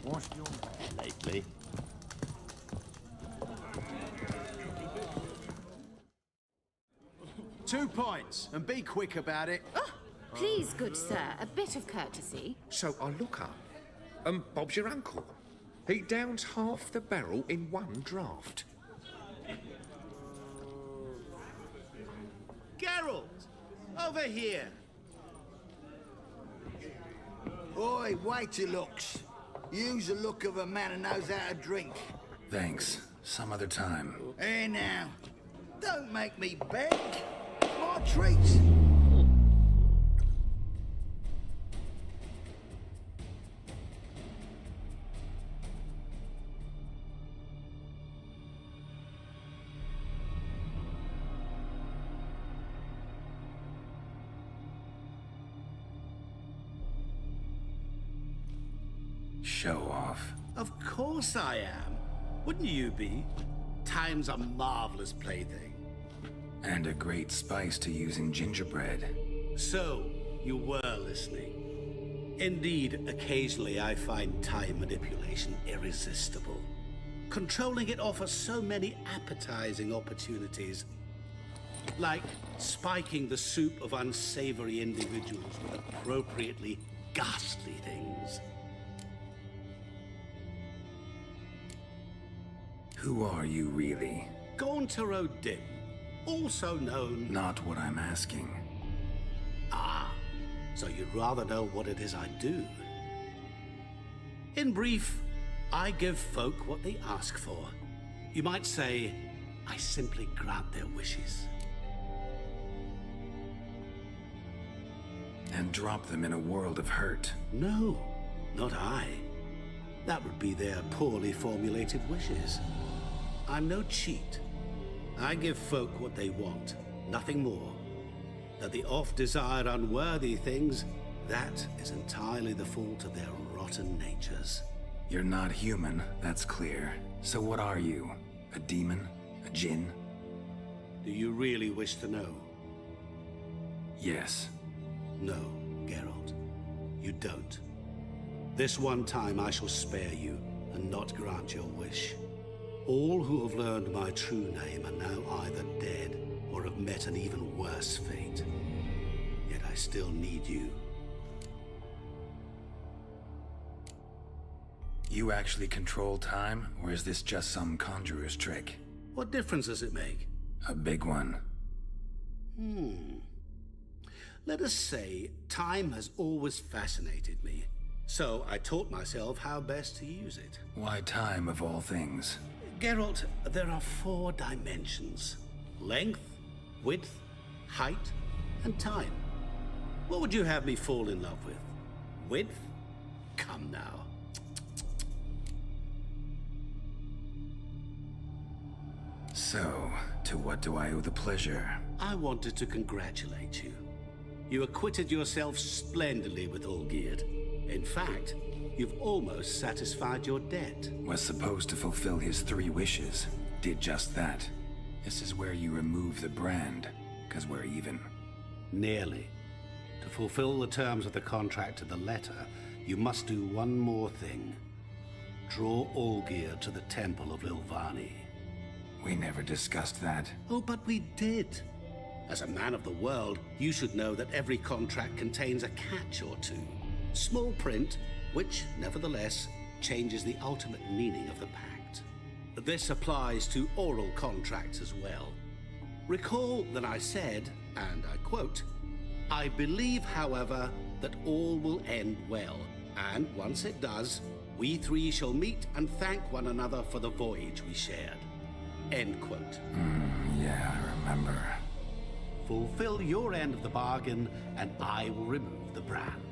[SPEAKER 15] Washed your hair lately?
[SPEAKER 8] 2 points, and be quick about it.
[SPEAKER 14] Please, good sir, a bit of courtesy.
[SPEAKER 16] So I look up, and Bob's your uncle. He downs half the barrel in one draught.
[SPEAKER 15] Geralt! Over here!
[SPEAKER 19] Oi, waiter looks. Use the look of a man who knows how to drink.
[SPEAKER 3] Thanks. Some other time.
[SPEAKER 19] Here now. Don't make me beg. My treat.
[SPEAKER 3] Show off.
[SPEAKER 15] Of course I am. Wouldn't you be? Time's a marvelous plaything.
[SPEAKER 3] And a great spice to use in gingerbread.
[SPEAKER 15] So, you were listening. Indeed, occasionally I find time manipulation irresistible. Controlling it offers so many appetizing opportunities. Like spiking the soup of unsavory individuals with appropriately ghastly things.
[SPEAKER 3] Who are you really?
[SPEAKER 15] Gauntero Dim, also known...
[SPEAKER 3] Not what I'm asking.
[SPEAKER 15] Ah, so you'd rather know what it is I do. In brief, I give folk what they ask for. You might say, I simply grant their wishes.
[SPEAKER 3] And drop them in a world of hurt.
[SPEAKER 15] No, not I. That would be their poorly formulated wishes. I'm no cheat. I give folk what they want, nothing more. That the oft desire unworthy things, that is entirely the fault of their rotten natures.
[SPEAKER 3] You're not human, that's clear. So what are you? A demon? A djinn?
[SPEAKER 15] Do you really wish to know?
[SPEAKER 3] Yes.
[SPEAKER 15] No, Geralt. You don't. This one time I shall spare you, and not grant your wish. All who have learned my true name are now either dead, or have met an even worse fate. Yet I still need you.
[SPEAKER 3] You actually control time, or is this just some conjurer's trick?
[SPEAKER 15] What difference does it make?
[SPEAKER 3] A big one.
[SPEAKER 15] Let us say, time has always fascinated me. So I taught myself how best to use it.
[SPEAKER 3] Why time, of all things?
[SPEAKER 15] Geralt, there are 4 dimensions. Length, width, height, and time. What would you have me fall in love with? Width, Come now.
[SPEAKER 3] So, to what do I owe the pleasure?
[SPEAKER 15] I wanted to congratulate you. You acquitted yourself splendidly with Olgierd. In fact, you've almost satisfied your debt.
[SPEAKER 3] Was supposed to fulfill his 3 wishes. Did just that. This is where you remove the brand, because we're even.
[SPEAKER 15] Nearly. To fulfill the terms of the contract to the letter, you must do one more thing. Draw Olgierd to the Temple of Lilvani.
[SPEAKER 3] We never discussed that.
[SPEAKER 15] Oh, but we did. As a man of the world, you should know that every contract contains a catch or two. Small print, which, nevertheless, changes the ultimate meaning of the pact. This applies to oral contracts as well. Recall that I said, and I quote, "I believe, however, that all will end well, and once it does, we 3 shall meet and thank one another for the voyage we shared." End quote.
[SPEAKER 3] Yeah, I remember.
[SPEAKER 15] Fulfill your end of the bargain, and I will remove the brand.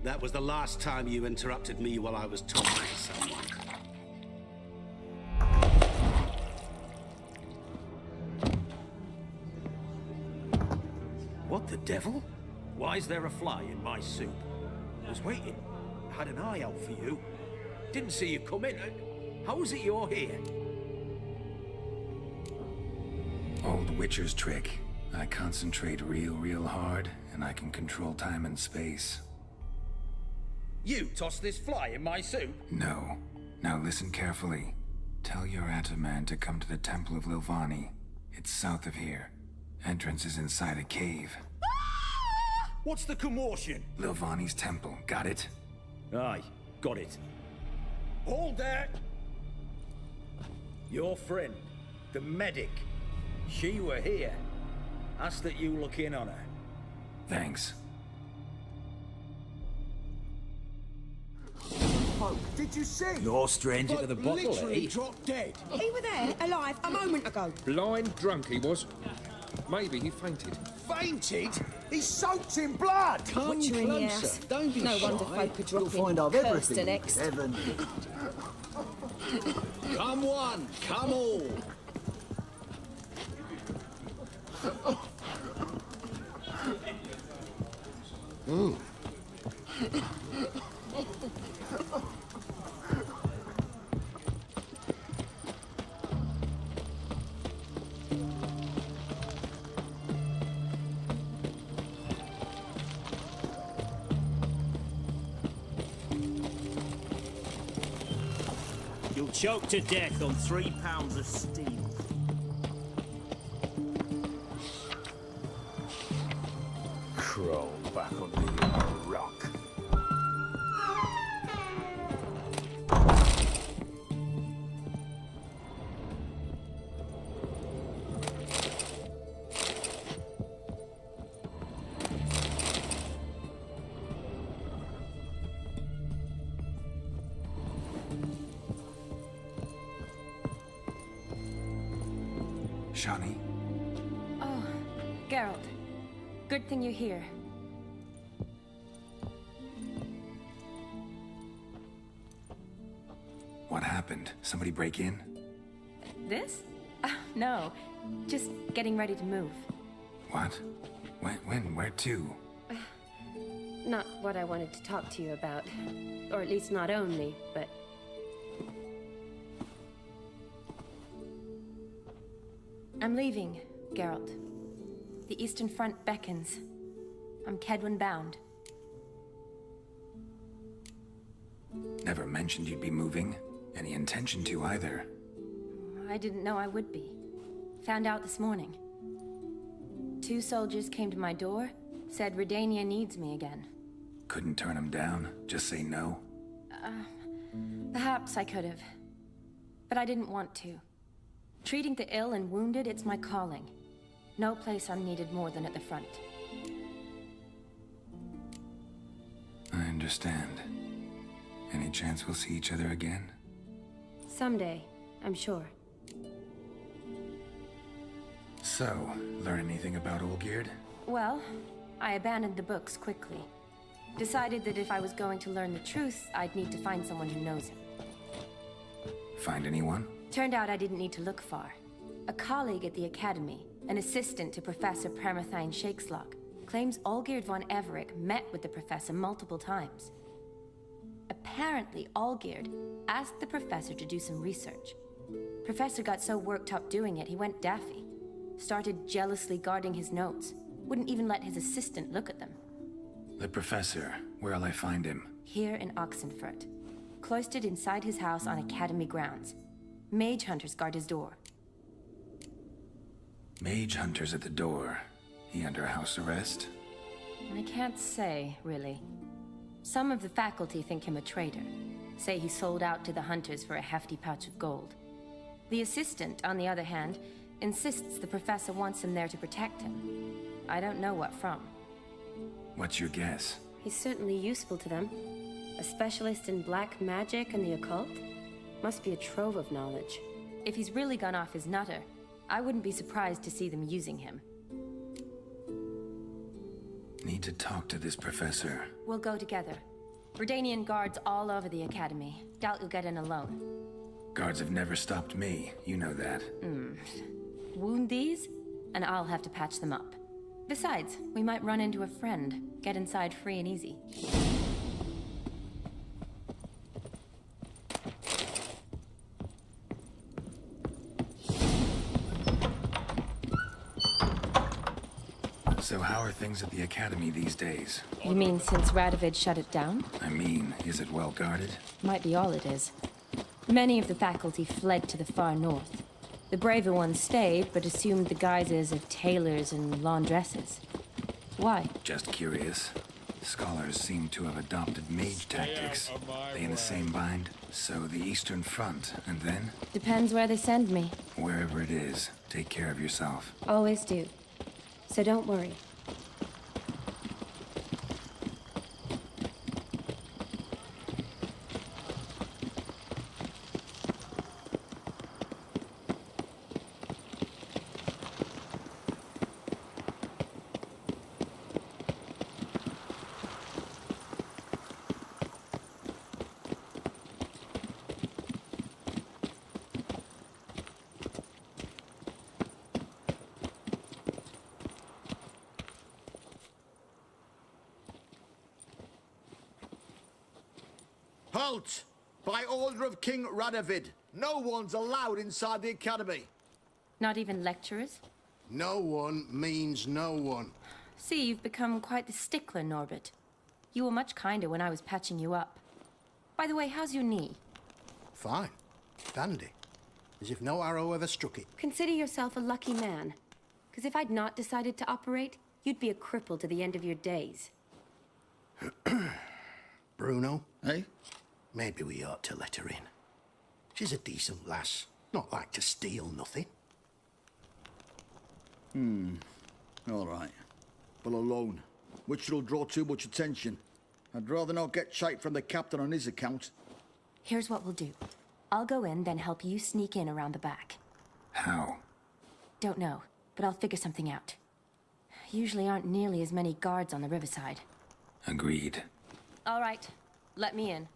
[SPEAKER 15] That was the last time you interrupted me while I was talking to someone.
[SPEAKER 9] What the devil? Why is there a fly in my soup? I was waiting. Had an eye out for you. Didn't see you come in. How is it you're here?
[SPEAKER 3] Old Witcher's trick. I concentrate real hard, and I can control time and space.
[SPEAKER 9] You tossed this fly in my soup?
[SPEAKER 3] No. Now listen carefully. Tell your Ataman to come to the Temple of Lilvani. It's south of here. Entrance is inside a cave.
[SPEAKER 9] What's the commotion?
[SPEAKER 3] Lilvani's temple, got it?
[SPEAKER 9] Aye, got it. Hold there! Your friend, the medic, she were here. Ask that you look in on her.
[SPEAKER 3] Thanks.
[SPEAKER 8] Oh, did you see?
[SPEAKER 9] No stranger to the bottle,
[SPEAKER 8] literally
[SPEAKER 9] eh?
[SPEAKER 8] dropped dead.
[SPEAKER 20] He were there, alive, a moment ago.
[SPEAKER 16] Blind drunk he was. Maybe he fainted.
[SPEAKER 8] Fainted? He's soaked in blood.
[SPEAKER 20] Come closer.
[SPEAKER 8] Don't be
[SPEAKER 20] No
[SPEAKER 8] shy.
[SPEAKER 20] wonder folk are dropping.
[SPEAKER 8] You'll find I've
[SPEAKER 20] Cursed
[SPEAKER 8] everything
[SPEAKER 20] and
[SPEAKER 8] you
[SPEAKER 20] ex-
[SPEAKER 8] could ever need. Come one, come all.
[SPEAKER 9] You'll choke to death on 3 pounds of steel. Crawl back under your rock.
[SPEAKER 3] Shani?
[SPEAKER 21] Oh, Geralt. Good thing you're here.
[SPEAKER 3] What happened? Somebody break in?
[SPEAKER 21] This? No. Just getting ready to move.
[SPEAKER 3] What? When? Where to?
[SPEAKER 21] Not what I wanted to talk to you about. Or at least not only, but... I'm leaving, Geralt. The Eastern Front beckons. I'm Kedwin bound.
[SPEAKER 3] Never mentioned you'd be moving. Any intention to either.
[SPEAKER 21] I didn't know I would be. Found out this morning. 2 soldiers came to my door, said Redania needs me again.
[SPEAKER 3] Couldn't turn him down? Just say no?
[SPEAKER 21] Perhaps I could have. But I didn't want to. Treating the ill and wounded, it's my calling. No place I'm needed more than at the front.
[SPEAKER 3] I understand. Any chance we'll see each other again?
[SPEAKER 21] Someday, I'm sure.
[SPEAKER 3] So, learn anything about Olgierd?
[SPEAKER 21] Well, I abandoned the books quickly. Decided that if I was going to learn the truth, I'd need to find someone who knows him.
[SPEAKER 3] Find anyone?
[SPEAKER 21] Turned out I didn't need to look far. A colleague at the Academy, an assistant to Professor Permathine Shakeslog, claims Olgierd von Everec met with the professor multiple times. Apparently, Olgierd asked the professor to do some research. Professor got so worked up doing it, he went daffy. Started jealously guarding his notes. Wouldn't even let his assistant look at them.
[SPEAKER 3] The professor. Where'll I find him?
[SPEAKER 21] Here in Oxenfurt. Cloistered inside his house on Academy grounds. Mage hunters guard his door.
[SPEAKER 3] Mage hunters at the door. He under house arrest?
[SPEAKER 21] I can't say, really. Some of the faculty think him a traitor. Say he sold out to the hunters for a hefty pouch of gold. The assistant, on the other hand, insists the professor wants him there to protect him. I don't know what from.
[SPEAKER 3] What's your guess?
[SPEAKER 21] He's certainly useful to them. A specialist in black magic and the occult? Must be a trove of knowledge. If he's really gone off his nutter, I wouldn't be surprised to see them using him.
[SPEAKER 3] Need to talk to this professor.
[SPEAKER 21] We'll go together. Redanian guards all over the Academy. Doubt you'll get in alone.
[SPEAKER 3] Guards have never stopped me. You know that.
[SPEAKER 21] Wound these, and I'll have to patch them up. Besides, we might run into a friend. Get inside free and easy.
[SPEAKER 3] So how are things at the Academy these days?
[SPEAKER 21] You mean since Radovid shut it down?
[SPEAKER 3] I mean, is it well guarded?
[SPEAKER 21] Might be all it is. Many of the faculty fled to the far north. The braver ones stayed, but assumed the guises of tailors and laundresses. Why?
[SPEAKER 3] Just curious. Scholars seem to have adopted mage tactics. They in the same bind? So the Eastern Front, and then?
[SPEAKER 21] Depends where they send me.
[SPEAKER 3] Wherever it is, take care of yourself.
[SPEAKER 21] Always do. So don't worry.
[SPEAKER 19] Halt! By order of King Radovid, no one's allowed inside the Academy.
[SPEAKER 21] Not even lecturers?
[SPEAKER 19] No one means no one.
[SPEAKER 21] See, you've become quite the stickler, Norbert. You were much kinder when I was patching you up. By the way, how's your knee?
[SPEAKER 19] Fine. Dandy. As if no arrow ever struck it.
[SPEAKER 21] Consider yourself a lucky man. Because if I'd not decided to operate, you'd be a cripple to the end of your days.
[SPEAKER 19] Bruno? Eh? Maybe we ought to let her in. She's a decent lass. Not like to steal nothing.
[SPEAKER 8] All right. But alone, which will draw too much attention. I'd rather not get shite from the captain on his account.
[SPEAKER 21] Here's what we'll do. I'll go in, then help you sneak in around the back.
[SPEAKER 3] How?
[SPEAKER 21] Don't know, but I'll figure something out. Usually aren't nearly as many guards on the riverside.
[SPEAKER 3] Agreed.
[SPEAKER 21] All right, let me in.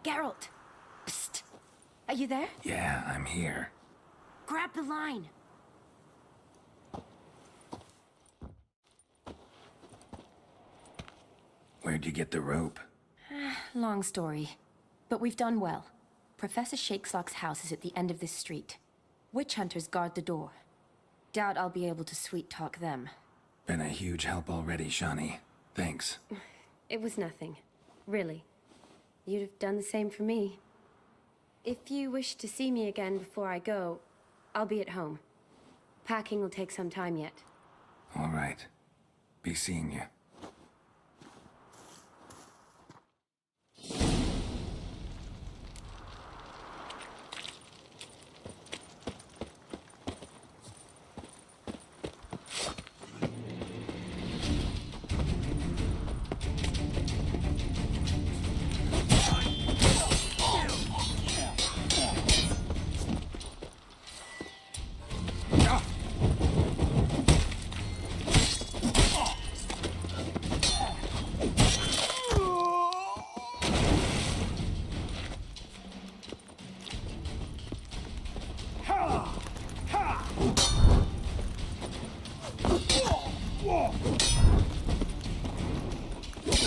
[SPEAKER 21] Geralt! Psst! Are you there?
[SPEAKER 3] Yeah, I'm here.
[SPEAKER 21] Grab the line!
[SPEAKER 3] Where'd you get the rope?
[SPEAKER 21] Long story. But we've done well. Professor Shakeslock's house is at the end of this street. Witch hunters guard the door. Doubt I'll be able to sweet-talk them.
[SPEAKER 3] Been a huge help already, Shawnee. Thanks.
[SPEAKER 21] It was nothing. Really. You'd have done the same for me. If you wish to see me again before I go, I'll be at home. Packing will take some time yet.
[SPEAKER 3] All right. Be seeing you.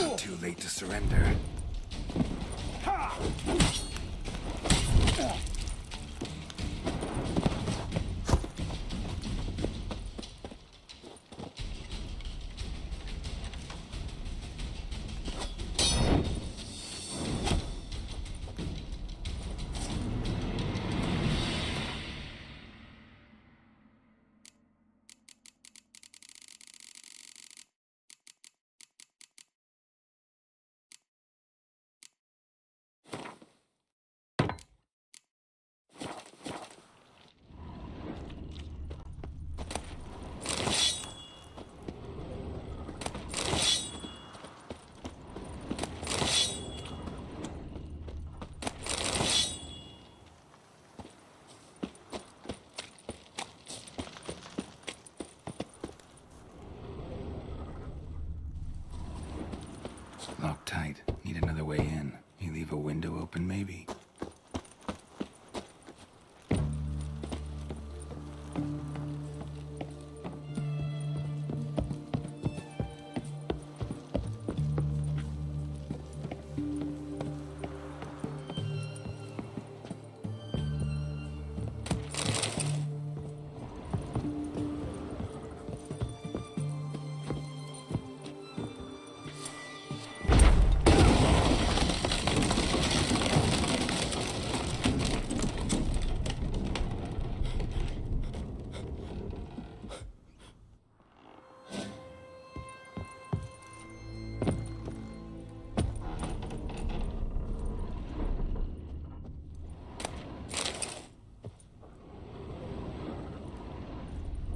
[SPEAKER 3] Not too late to surrender. Locked tight. Need another way in. You leave a window open, maybe?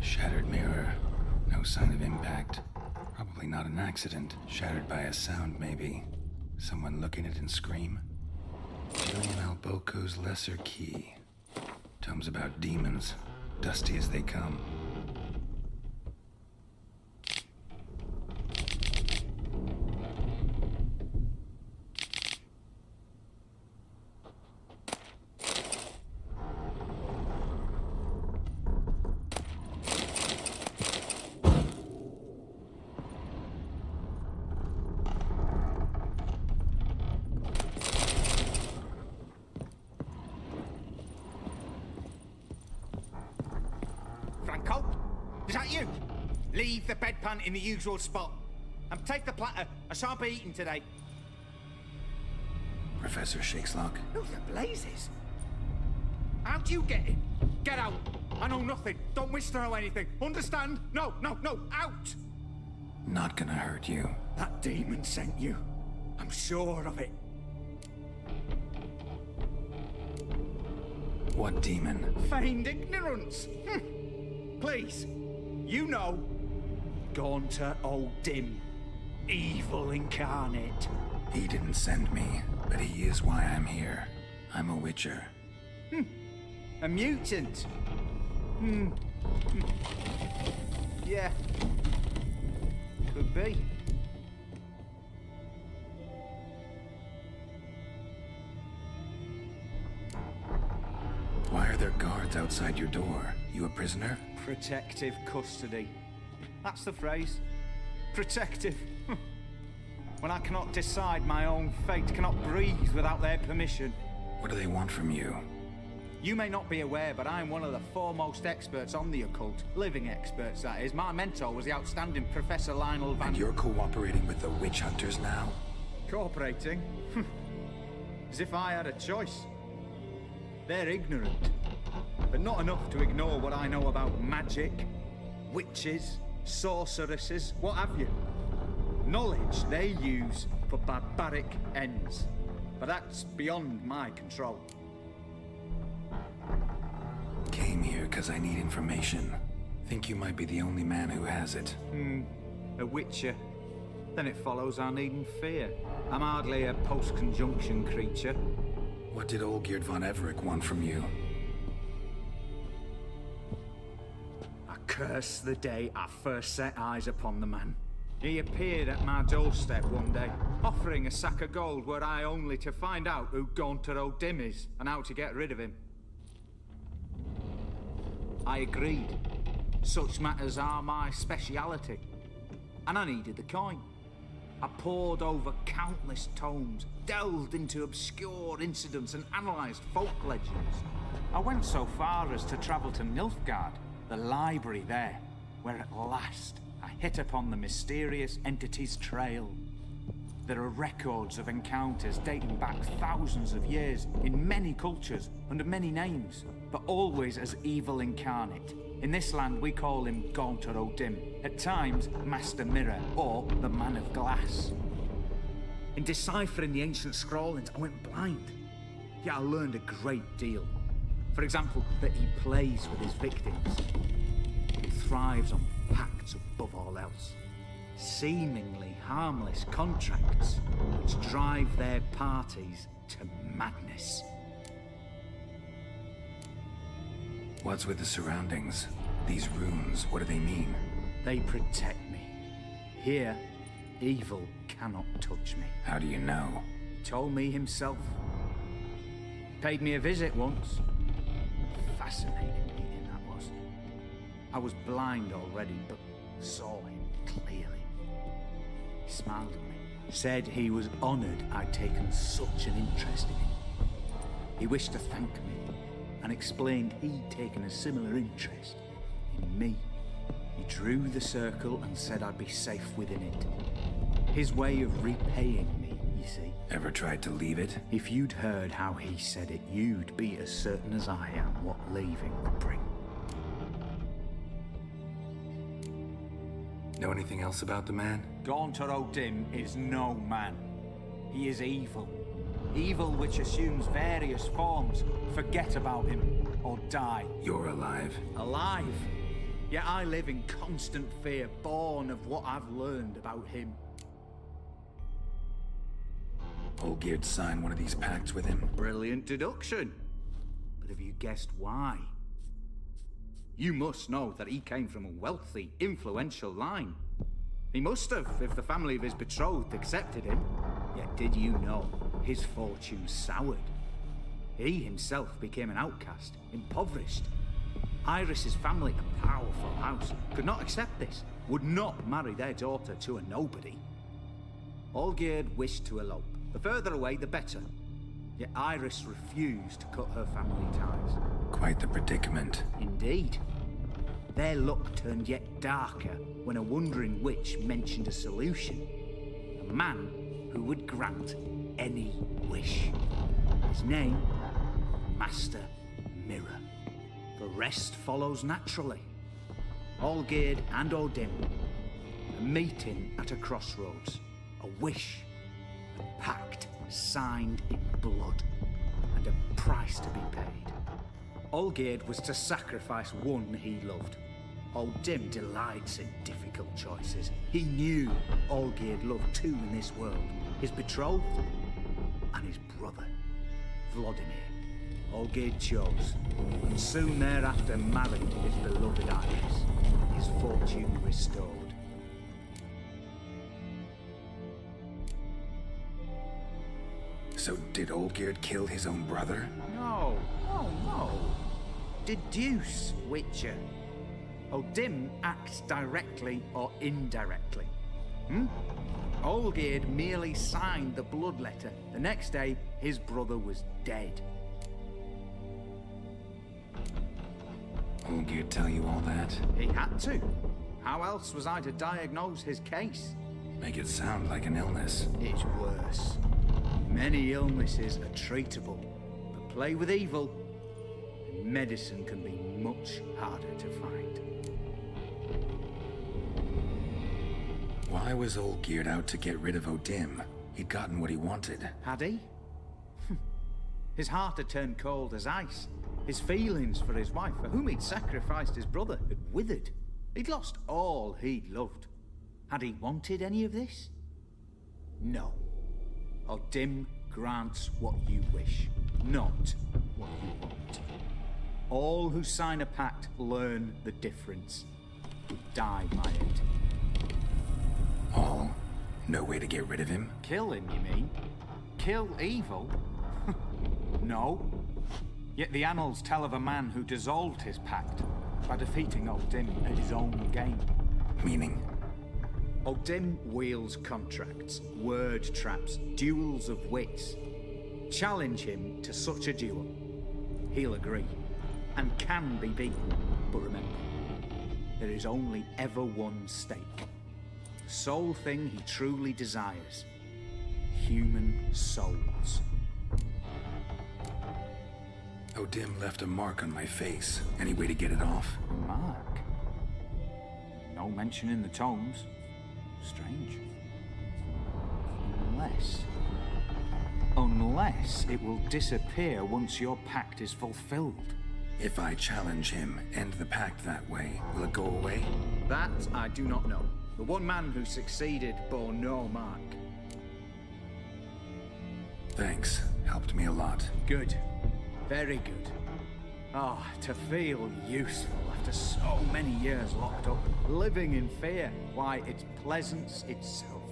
[SPEAKER 3] Shattered mirror. No sign of impact. Probably not an accident. Shattered by a sound, maybe. Someone looking at it and scream. Julian Alboco's Lesser Key. Tomes about demons. Dusty as they come.
[SPEAKER 6] Franco? Is that you? Leave the bedpan in the usual spot. And take the platter. I shan't be eating today.
[SPEAKER 3] Professor Shakeslock?
[SPEAKER 6] Who the blazes? How'd you get in? Get out. I know nothing. Don't wish to know anything. Understand? No, no, no. Out!
[SPEAKER 3] Not gonna hurt you.
[SPEAKER 6] That demon sent you. I'm sure of it.
[SPEAKER 3] What demon?
[SPEAKER 6] Feigned ignorance. Please. You know. Gaunter Old Dim. Evil incarnate.
[SPEAKER 3] He didn't send me, but he is why I'm here. I'm a witcher.
[SPEAKER 6] A mutant. Yeah. Could be.
[SPEAKER 3] are there guards outside your door? You a prisoner?
[SPEAKER 6] Protective custody. That's the phrase. Protective. When I cannot decide my own fate, cannot breathe without their permission.
[SPEAKER 3] What do they want from you?
[SPEAKER 6] You may not be aware, but I'm one of the foremost experts on the occult. Living experts, that is. My mentor was the outstanding Professor Lionel Van...
[SPEAKER 3] And you're cooperating with the witch hunters now?
[SPEAKER 6] Cooperating? As if I had a choice. They're ignorant, but not enough to ignore what I know about magic, witches, sorceresses, what have you. Knowledge they use for barbaric ends, but that's beyond my control.
[SPEAKER 3] Came here because I need information. Think you might be the only man who has it.
[SPEAKER 6] A witcher. Then it follows I needn't fear. I'm hardly a post-conjunction creature.
[SPEAKER 3] What did Olgierd von Everec want from you?
[SPEAKER 6] I curse the day I first set eyes upon the man. He appeared at my doorstep one day, offering a sack of gold were I only to find out who Gaunter O'Dim is and how to get rid of him. I agreed. Such matters are my speciality. And I needed the coin. I pored over countless tomes, delved into obscure incidents and analysed folk legends. I went so far as to travel to Nilfgaard, the library there, where at last I hit upon the mysterious entity's trail. There are records of encounters dating back thousands of years in many cultures under many names, but always as evil incarnate. In this land we call him Gaunter O'Dim, at times Master Mirror or the Man of Glass. In deciphering the ancient scrawlings I went blind, yet I learned a great deal. For example, that he plays with his victims. He thrives on pacts above all else. Seemingly harmless contracts which drive their parties to madness.
[SPEAKER 3] What's with the surroundings? These runes, what do they mean?
[SPEAKER 6] They protect me. Here, evil cannot touch me.
[SPEAKER 3] How do you know?
[SPEAKER 6] Told me himself. Paid me a visit once. Fascinating meeting that was. I was blind already, but saw him clearly. He smiled at me. Said he was honoured I'd taken such an interest in him. He wished to thank me, and explained he'd taken a similar interest in me. He drew the circle and said I'd be safe within it. His way of repaying me, you see.
[SPEAKER 3] Ever tried to leave it?
[SPEAKER 6] If you'd heard how he said it, you'd be as certain as I am what leaving would bring.
[SPEAKER 3] Know anything else about the man?
[SPEAKER 6] Gaunter O'Dim is no man. He is evil. Evil which assumes various forms. Forget about him, or die.
[SPEAKER 3] You're alive.
[SPEAKER 6] Alive? Yet I live in constant fear, born of what I've learned about him.
[SPEAKER 3] Olgierd signed one of these pacts with him?
[SPEAKER 6] Brilliant deduction. But have you guessed why? You must know that he came from a wealthy, influential line. He must have, if the family of his betrothed accepted him. Yet did you know his fortune soured? He himself became an outcast, impoverished. Iris's family, a powerful house, could not accept this, would not marry their daughter to a nobody. Olgierd wished to elope. The further away, the better. Yet Iris refused to cut her family ties.
[SPEAKER 3] Quite the predicament.
[SPEAKER 6] Indeed. Their luck turned yet darker when a wandering witch mentioned a solution. A man who would grant any wish. His name, Master Mirror. The rest follows naturally. Olgierd and O'Dim, a meeting at a crossroads, a wish, a pact signed in blood, and a price to be paid. Olgierd was to sacrifice one he loved. O'Dim delights in difficult choices. He knew Olgierd loved two in this world, his betrothed and his brother, Vladimir. Olgierd chose, and soon thereafter married his beloved Iris, his fortune restored.
[SPEAKER 3] So did Olgierd kill his own brother?
[SPEAKER 6] No. deduce, Witcher. O'Dim acts directly or indirectly. Olgierd merely signed the blood letter. The next day, his brother was dead.
[SPEAKER 3] Olgierd tell you all that?
[SPEAKER 6] He had to. How else was I to diagnose his case?
[SPEAKER 3] Make it sound like an illness.
[SPEAKER 6] It's worse. Many illnesses are treatable, but play with evil, and medicine can be much harder to find.
[SPEAKER 3] Why was Olgierd out to get rid of O'Dim? He'd gotten what he wanted.
[SPEAKER 6] Had he? His heart had turned cold as ice. His feelings for his wife, for whom he'd sacrificed his brother, had withered. He'd lost all he'd loved. Had he wanted any of this? No. O'Dim grants what you wish, not what you want. All who sign a pact learn the difference. Who die by it.
[SPEAKER 3] All? No way to get rid of him?
[SPEAKER 6] Kill him, you mean? Kill evil? No. Yet the annals tell of a man who dissolved his pact by defeating O'Dim at his own game.
[SPEAKER 3] Meaning?
[SPEAKER 6] O'Dim wields contracts, word traps, duels of wits. Challenge him to such a duel. He'll agree, and can be beaten. But remember, there is only ever one stake. The sole thing he truly desires. Human souls.
[SPEAKER 3] O'Dim left a mark on my face. Any way to get it off?
[SPEAKER 6] A mark? No mention in the tomes. Strange. Unless it will disappear once your pact is fulfilled.
[SPEAKER 3] If I challenge him, end the pact that way, will it go away?
[SPEAKER 6] That I do not know. The one man who succeeded bore no mark.
[SPEAKER 3] Thanks. Helped me a lot.
[SPEAKER 6] Good. Very good. Ah, to feel useful after so many years locked up, living in fear. Why, it's pleasance itself.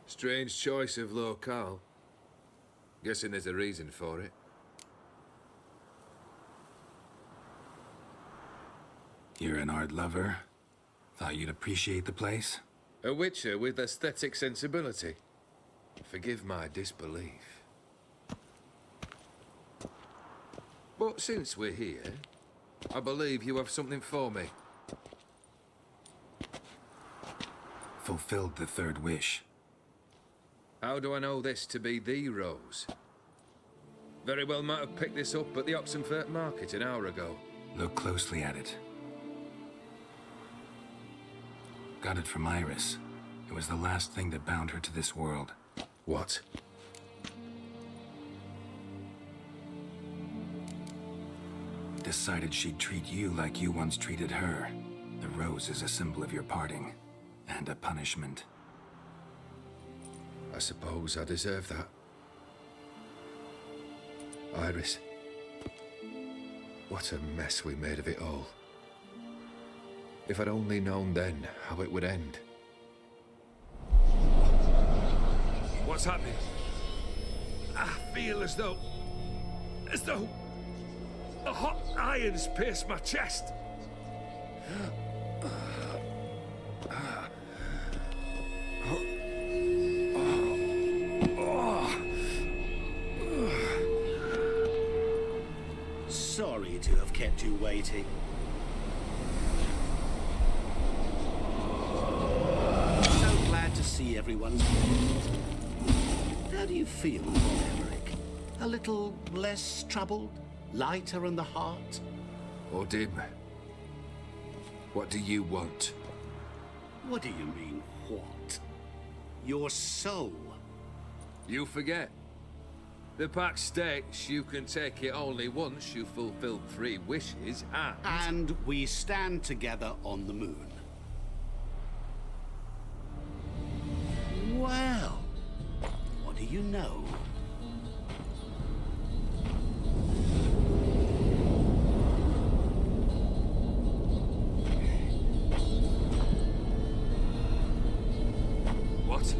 [SPEAKER 11] Strange choice of locale. Guessing there's a reason for it.
[SPEAKER 3] You're an art lover. Thought you'd appreciate the place?
[SPEAKER 11] A witcher with aesthetic sensibility. Forgive my disbelief. But since we're here, I believe you have something for me.
[SPEAKER 3] Fulfilled the third wish.
[SPEAKER 11] How do I know this to be the rose? Very well might have picked this up at the Oxenfurt market an hour ago.
[SPEAKER 3] Look closely at it. Got it from Iris. It was the last thing that bound her to this world.
[SPEAKER 11] What?
[SPEAKER 3] Decided she'd treat you like you once treated her. The rose is a symbol of your parting, and a punishment.
[SPEAKER 11] I suppose I deserve that. Iris. What a mess we made of it all. If I'd only known then how it would end. What's happening? I feel as though the hot irons pierce my chest.
[SPEAKER 15] Sorry to have kept you waiting. So glad to see everyone's here. How do you feel, Von Emmerich? A little less troubled? Lighter in the heart?
[SPEAKER 11] Or dim? What do you want?
[SPEAKER 15] What do you mean, what? Your soul?
[SPEAKER 11] You forget. The pact states you can take it only once you fulfill 3 wishes,
[SPEAKER 15] And we stand together on the moon. Well, what do you know?
[SPEAKER 11] What?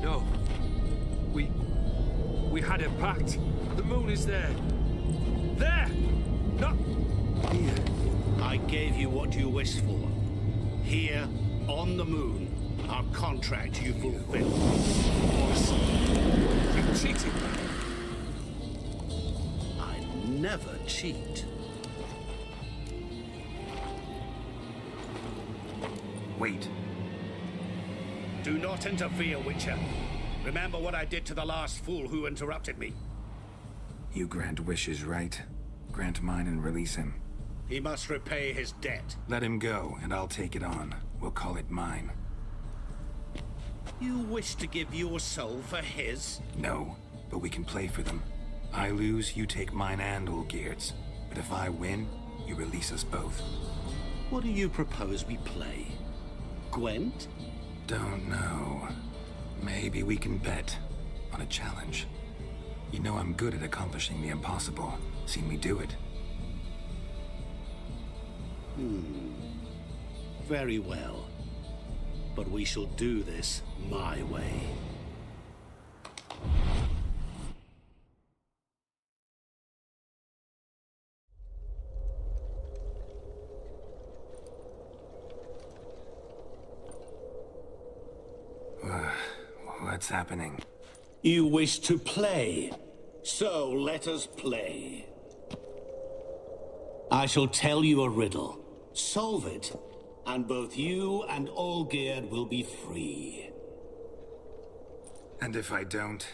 [SPEAKER 11] No. We had a pact. The moon is there. There! Not here.
[SPEAKER 15] I gave you what you wished for. Here, on the moon, our contract you fulfilled.
[SPEAKER 11] You cheated me.
[SPEAKER 15] I never cheat.
[SPEAKER 3] Wait.
[SPEAKER 15] Do not interfere, Witcher. Remember what I did to the last fool who interrupted me.
[SPEAKER 3] You grant wishes, right? Grant mine and release him.
[SPEAKER 15] He must repay his debt.
[SPEAKER 3] Let him go, and I'll take it on. We'll call it mine.
[SPEAKER 15] You wish to give your soul for his?
[SPEAKER 3] No, but we can play for them. I lose, you take mine and Olgierd's. But if I win, you release us both.
[SPEAKER 15] What do you propose we play? Gwent?
[SPEAKER 3] Don't know. Maybe we can bet on a challenge. You know I'm good at accomplishing the impossible. Seen me do it.
[SPEAKER 15] Very well. But we shall do this my way.
[SPEAKER 3] What's happening?
[SPEAKER 15] You wish to play, so let us play. I shall tell you a riddle. Solve it, and both you and Olgierd will be free.
[SPEAKER 3] And if I don't?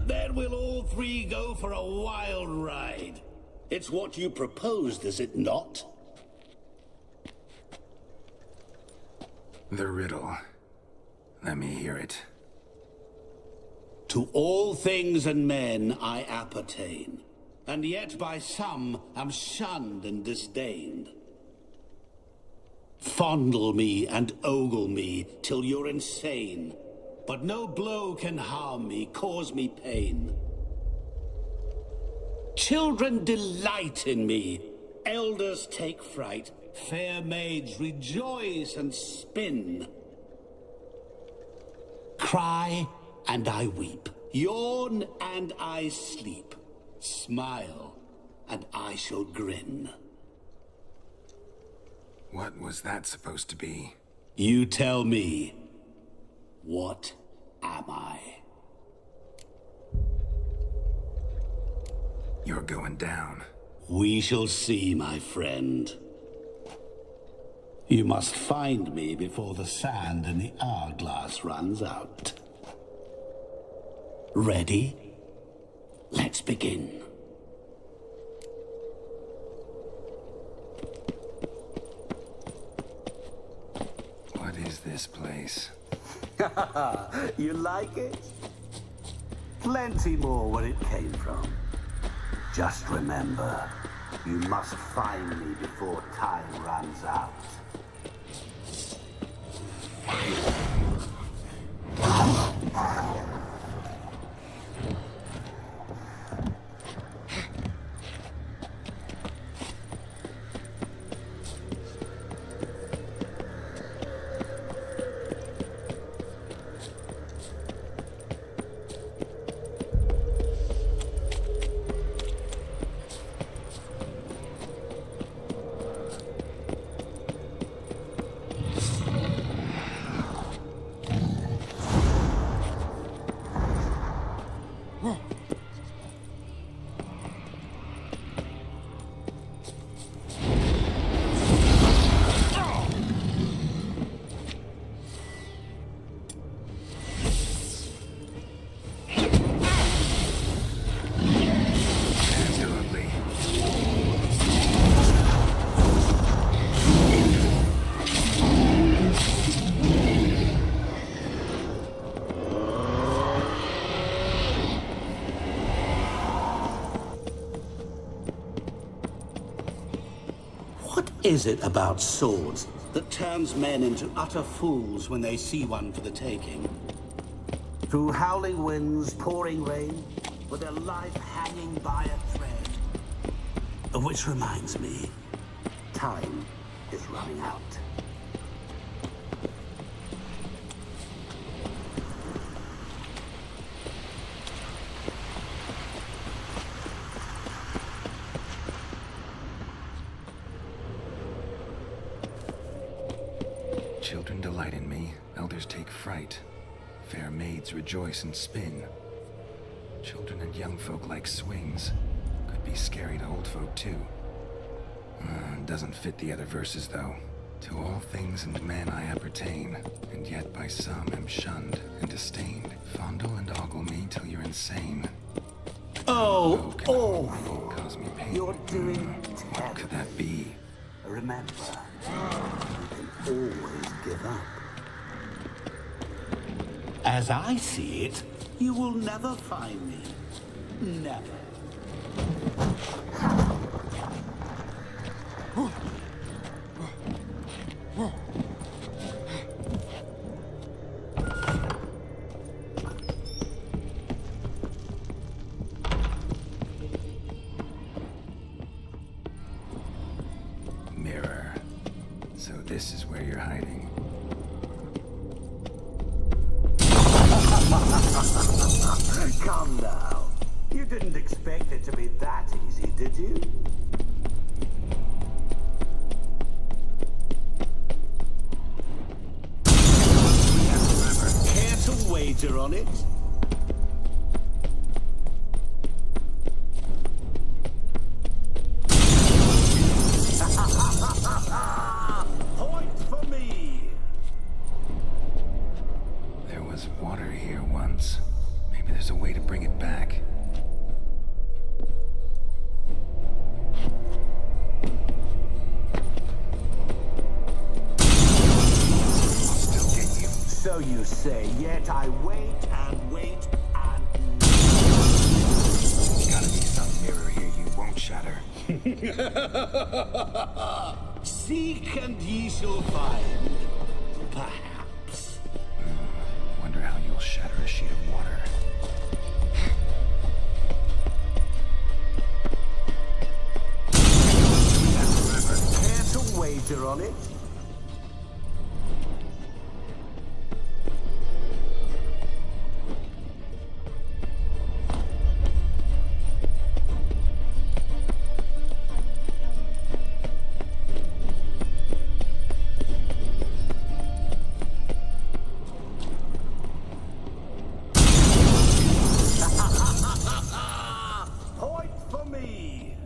[SPEAKER 15] Then we'll all 3 go for a wild ride. It's what you proposed, is it not?
[SPEAKER 3] The riddle. Let me hear it.
[SPEAKER 15] To all things and men I appertain, and yet by some am shunned and disdained. Fondle me and ogle me till you're insane, but no blow can harm me, cause me pain. Children delight in me, elders take fright, fair maids rejoice and spin. Cry and I weep, yawn and I sleep, smile and I shall grin.
[SPEAKER 3] What was that supposed to be?
[SPEAKER 15] You tell me, what am I?
[SPEAKER 3] You're going down.
[SPEAKER 15] We shall see, my friend. You must find me before the sand in the hourglass runs out. Ready? Let's begin.
[SPEAKER 3] What is this place?
[SPEAKER 15] You like it? Plenty more where it came from. Just remember, you must find me before time runs out. What is it about swords that turns men into utter fools when they see one for the taking? Through howling winds, pouring rain, with their life hanging by a thread. Which reminds me, time is running out.
[SPEAKER 3] Children delight in me, elders take fright. Fair maids rejoice and spin. Children and young folk like swings. Could be scary to old folk too. Doesn't fit the other verses though. To all things and men I appertain, and yet by some am shunned and disdained. Fondle and ogle me till you're insane.
[SPEAKER 15] Oh,
[SPEAKER 3] Cause me pain.
[SPEAKER 15] You're doing
[SPEAKER 3] What could that be?
[SPEAKER 15] Remember, you can always give up. As I see it, you will never find me. Never.
[SPEAKER 3] Mirror. So this is where you're hiding.
[SPEAKER 15] Come now. You didn't expect it to be that easy, did you? Care to wager on it? Point for me!
[SPEAKER 3] There was water here once. Maybe there's a way to bring it back.
[SPEAKER 15] So you say, yet I wait and wait and...
[SPEAKER 3] Gotta be some mirror here you won't shatter.
[SPEAKER 15] Seek and ye shall find. Perhaps.
[SPEAKER 3] Wonder how you'll shatter a sheet of water.
[SPEAKER 15] Care to wager on it? Point for me!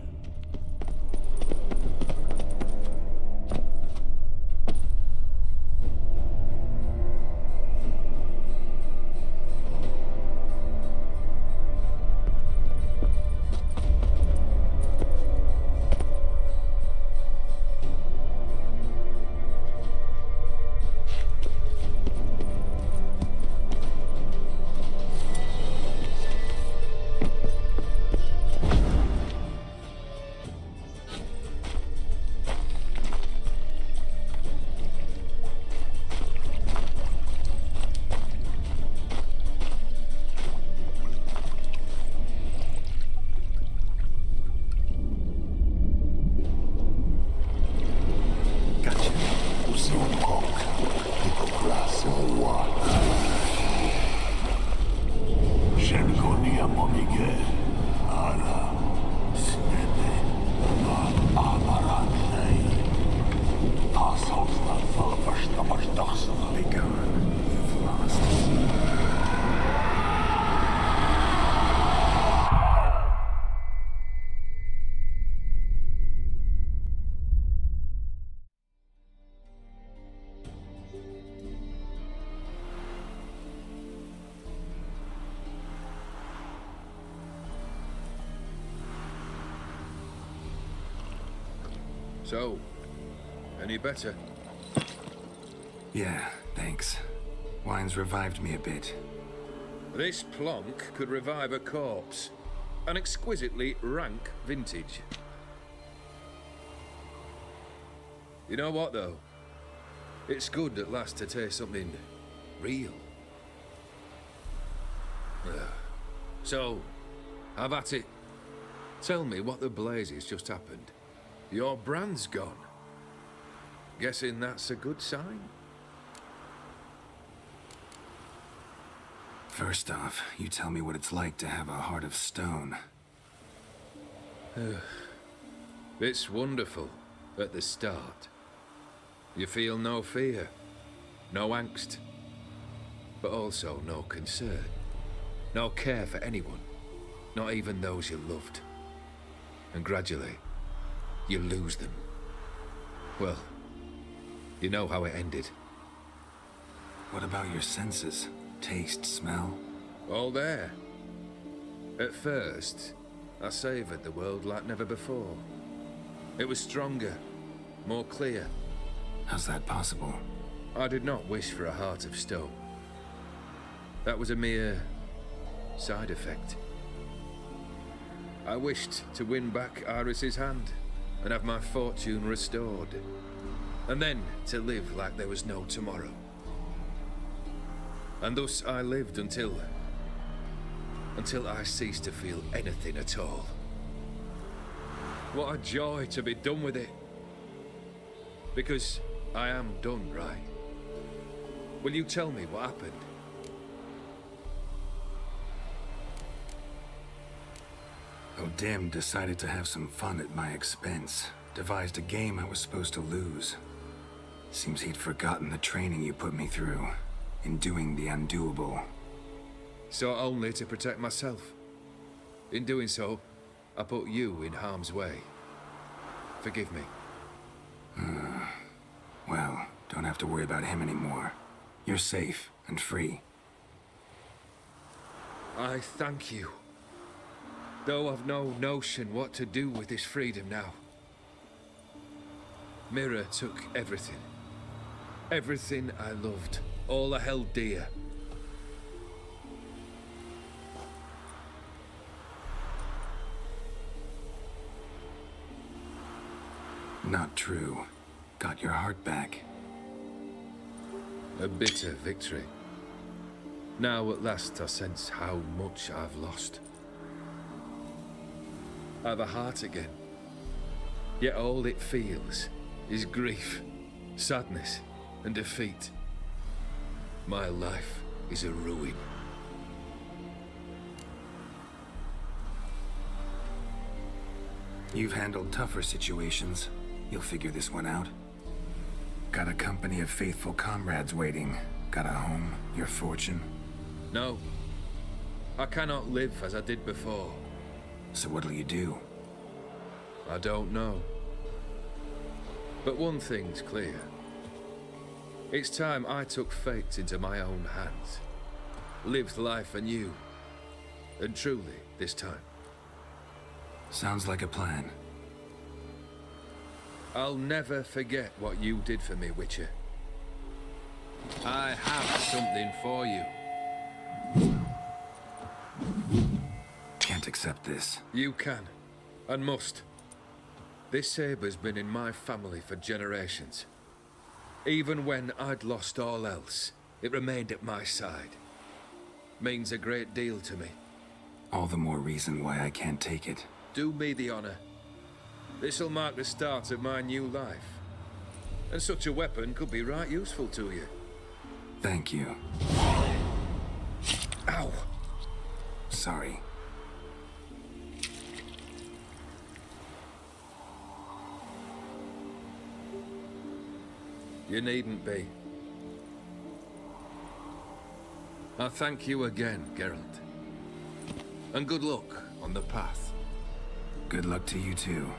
[SPEAKER 11] So, any better?
[SPEAKER 3] Yeah, thanks. Wine's revived me a bit.
[SPEAKER 11] This plonk could revive a corpse. An exquisitely rank vintage. You know what, though? It's good at last to taste something real. So, have at it. Tell me what the blazes just happened. Your brand's gone. Guessing that's a good sign?
[SPEAKER 3] First off, you tell me what it's like to have a heart of stone.
[SPEAKER 11] It's wonderful at the start. You feel no fear, no angst, but also no concern, no care for anyone, not even those you loved. And gradually, you lose them. Well, you know how it ended.
[SPEAKER 3] What about your senses? Taste, smell?
[SPEAKER 11] All there. At first, I savoured the world like never before. It was stronger, more clear.
[SPEAKER 3] How's that possible?
[SPEAKER 11] I did not wish for a heart of stone. That was a mere side effect. I wished to win back Iris's hand and have my fortune restored. And then to live like there was no tomorrow. And thus I lived until I ceased to feel anything at all. What a joy to be done with it. Because I am done, right? Will you tell me what happened?
[SPEAKER 3] O'Dim decided to have some fun at my expense. Devised a game I was supposed to lose. Seems he'd forgotten the training you put me through. In doing the undoable.
[SPEAKER 11] So only to protect myself. In doing so, I put you in harm's way. Forgive me.
[SPEAKER 3] Well, don't have to worry about him anymore. You're safe and free.
[SPEAKER 11] I thank you. Though I've no notion what to do with this freedom now. Mira took everything. Everything I loved. All I held dear.
[SPEAKER 3] Not true. Got your heart back.
[SPEAKER 11] A bitter victory. Now at last I sense how much I've lost. I've a heart again. Yet all it feels is grief, sadness, and defeat. My life is a ruin.
[SPEAKER 3] You've handled tougher situations. You'll figure this one out. Got a company of faithful comrades waiting. Got a home, your fortune.
[SPEAKER 11] No. I cannot live as I did before.
[SPEAKER 3] So what'll you do?
[SPEAKER 11] I don't know. But one thing's clear. It's time I took fate into my own hands. Lived life anew. And truly, this time.
[SPEAKER 3] Sounds like a plan.
[SPEAKER 11] I'll never forget what you did for me, Witcher. I have something for you.
[SPEAKER 3] Can't accept this.
[SPEAKER 11] You can, and must. This sabre's been in my family for generations. Even when I'd lost all else, it remained at my side. Means a great deal to me.
[SPEAKER 3] All the more reason why I can't take it.
[SPEAKER 11] Do me the honor. This'll mark the start of my new life. And such a weapon could be right useful to you.
[SPEAKER 3] Thank you.
[SPEAKER 11] Ow!
[SPEAKER 3] Sorry.
[SPEAKER 11] You needn't be. I thank you again, Geralt. And good luck on the path.
[SPEAKER 3] Good luck to you too.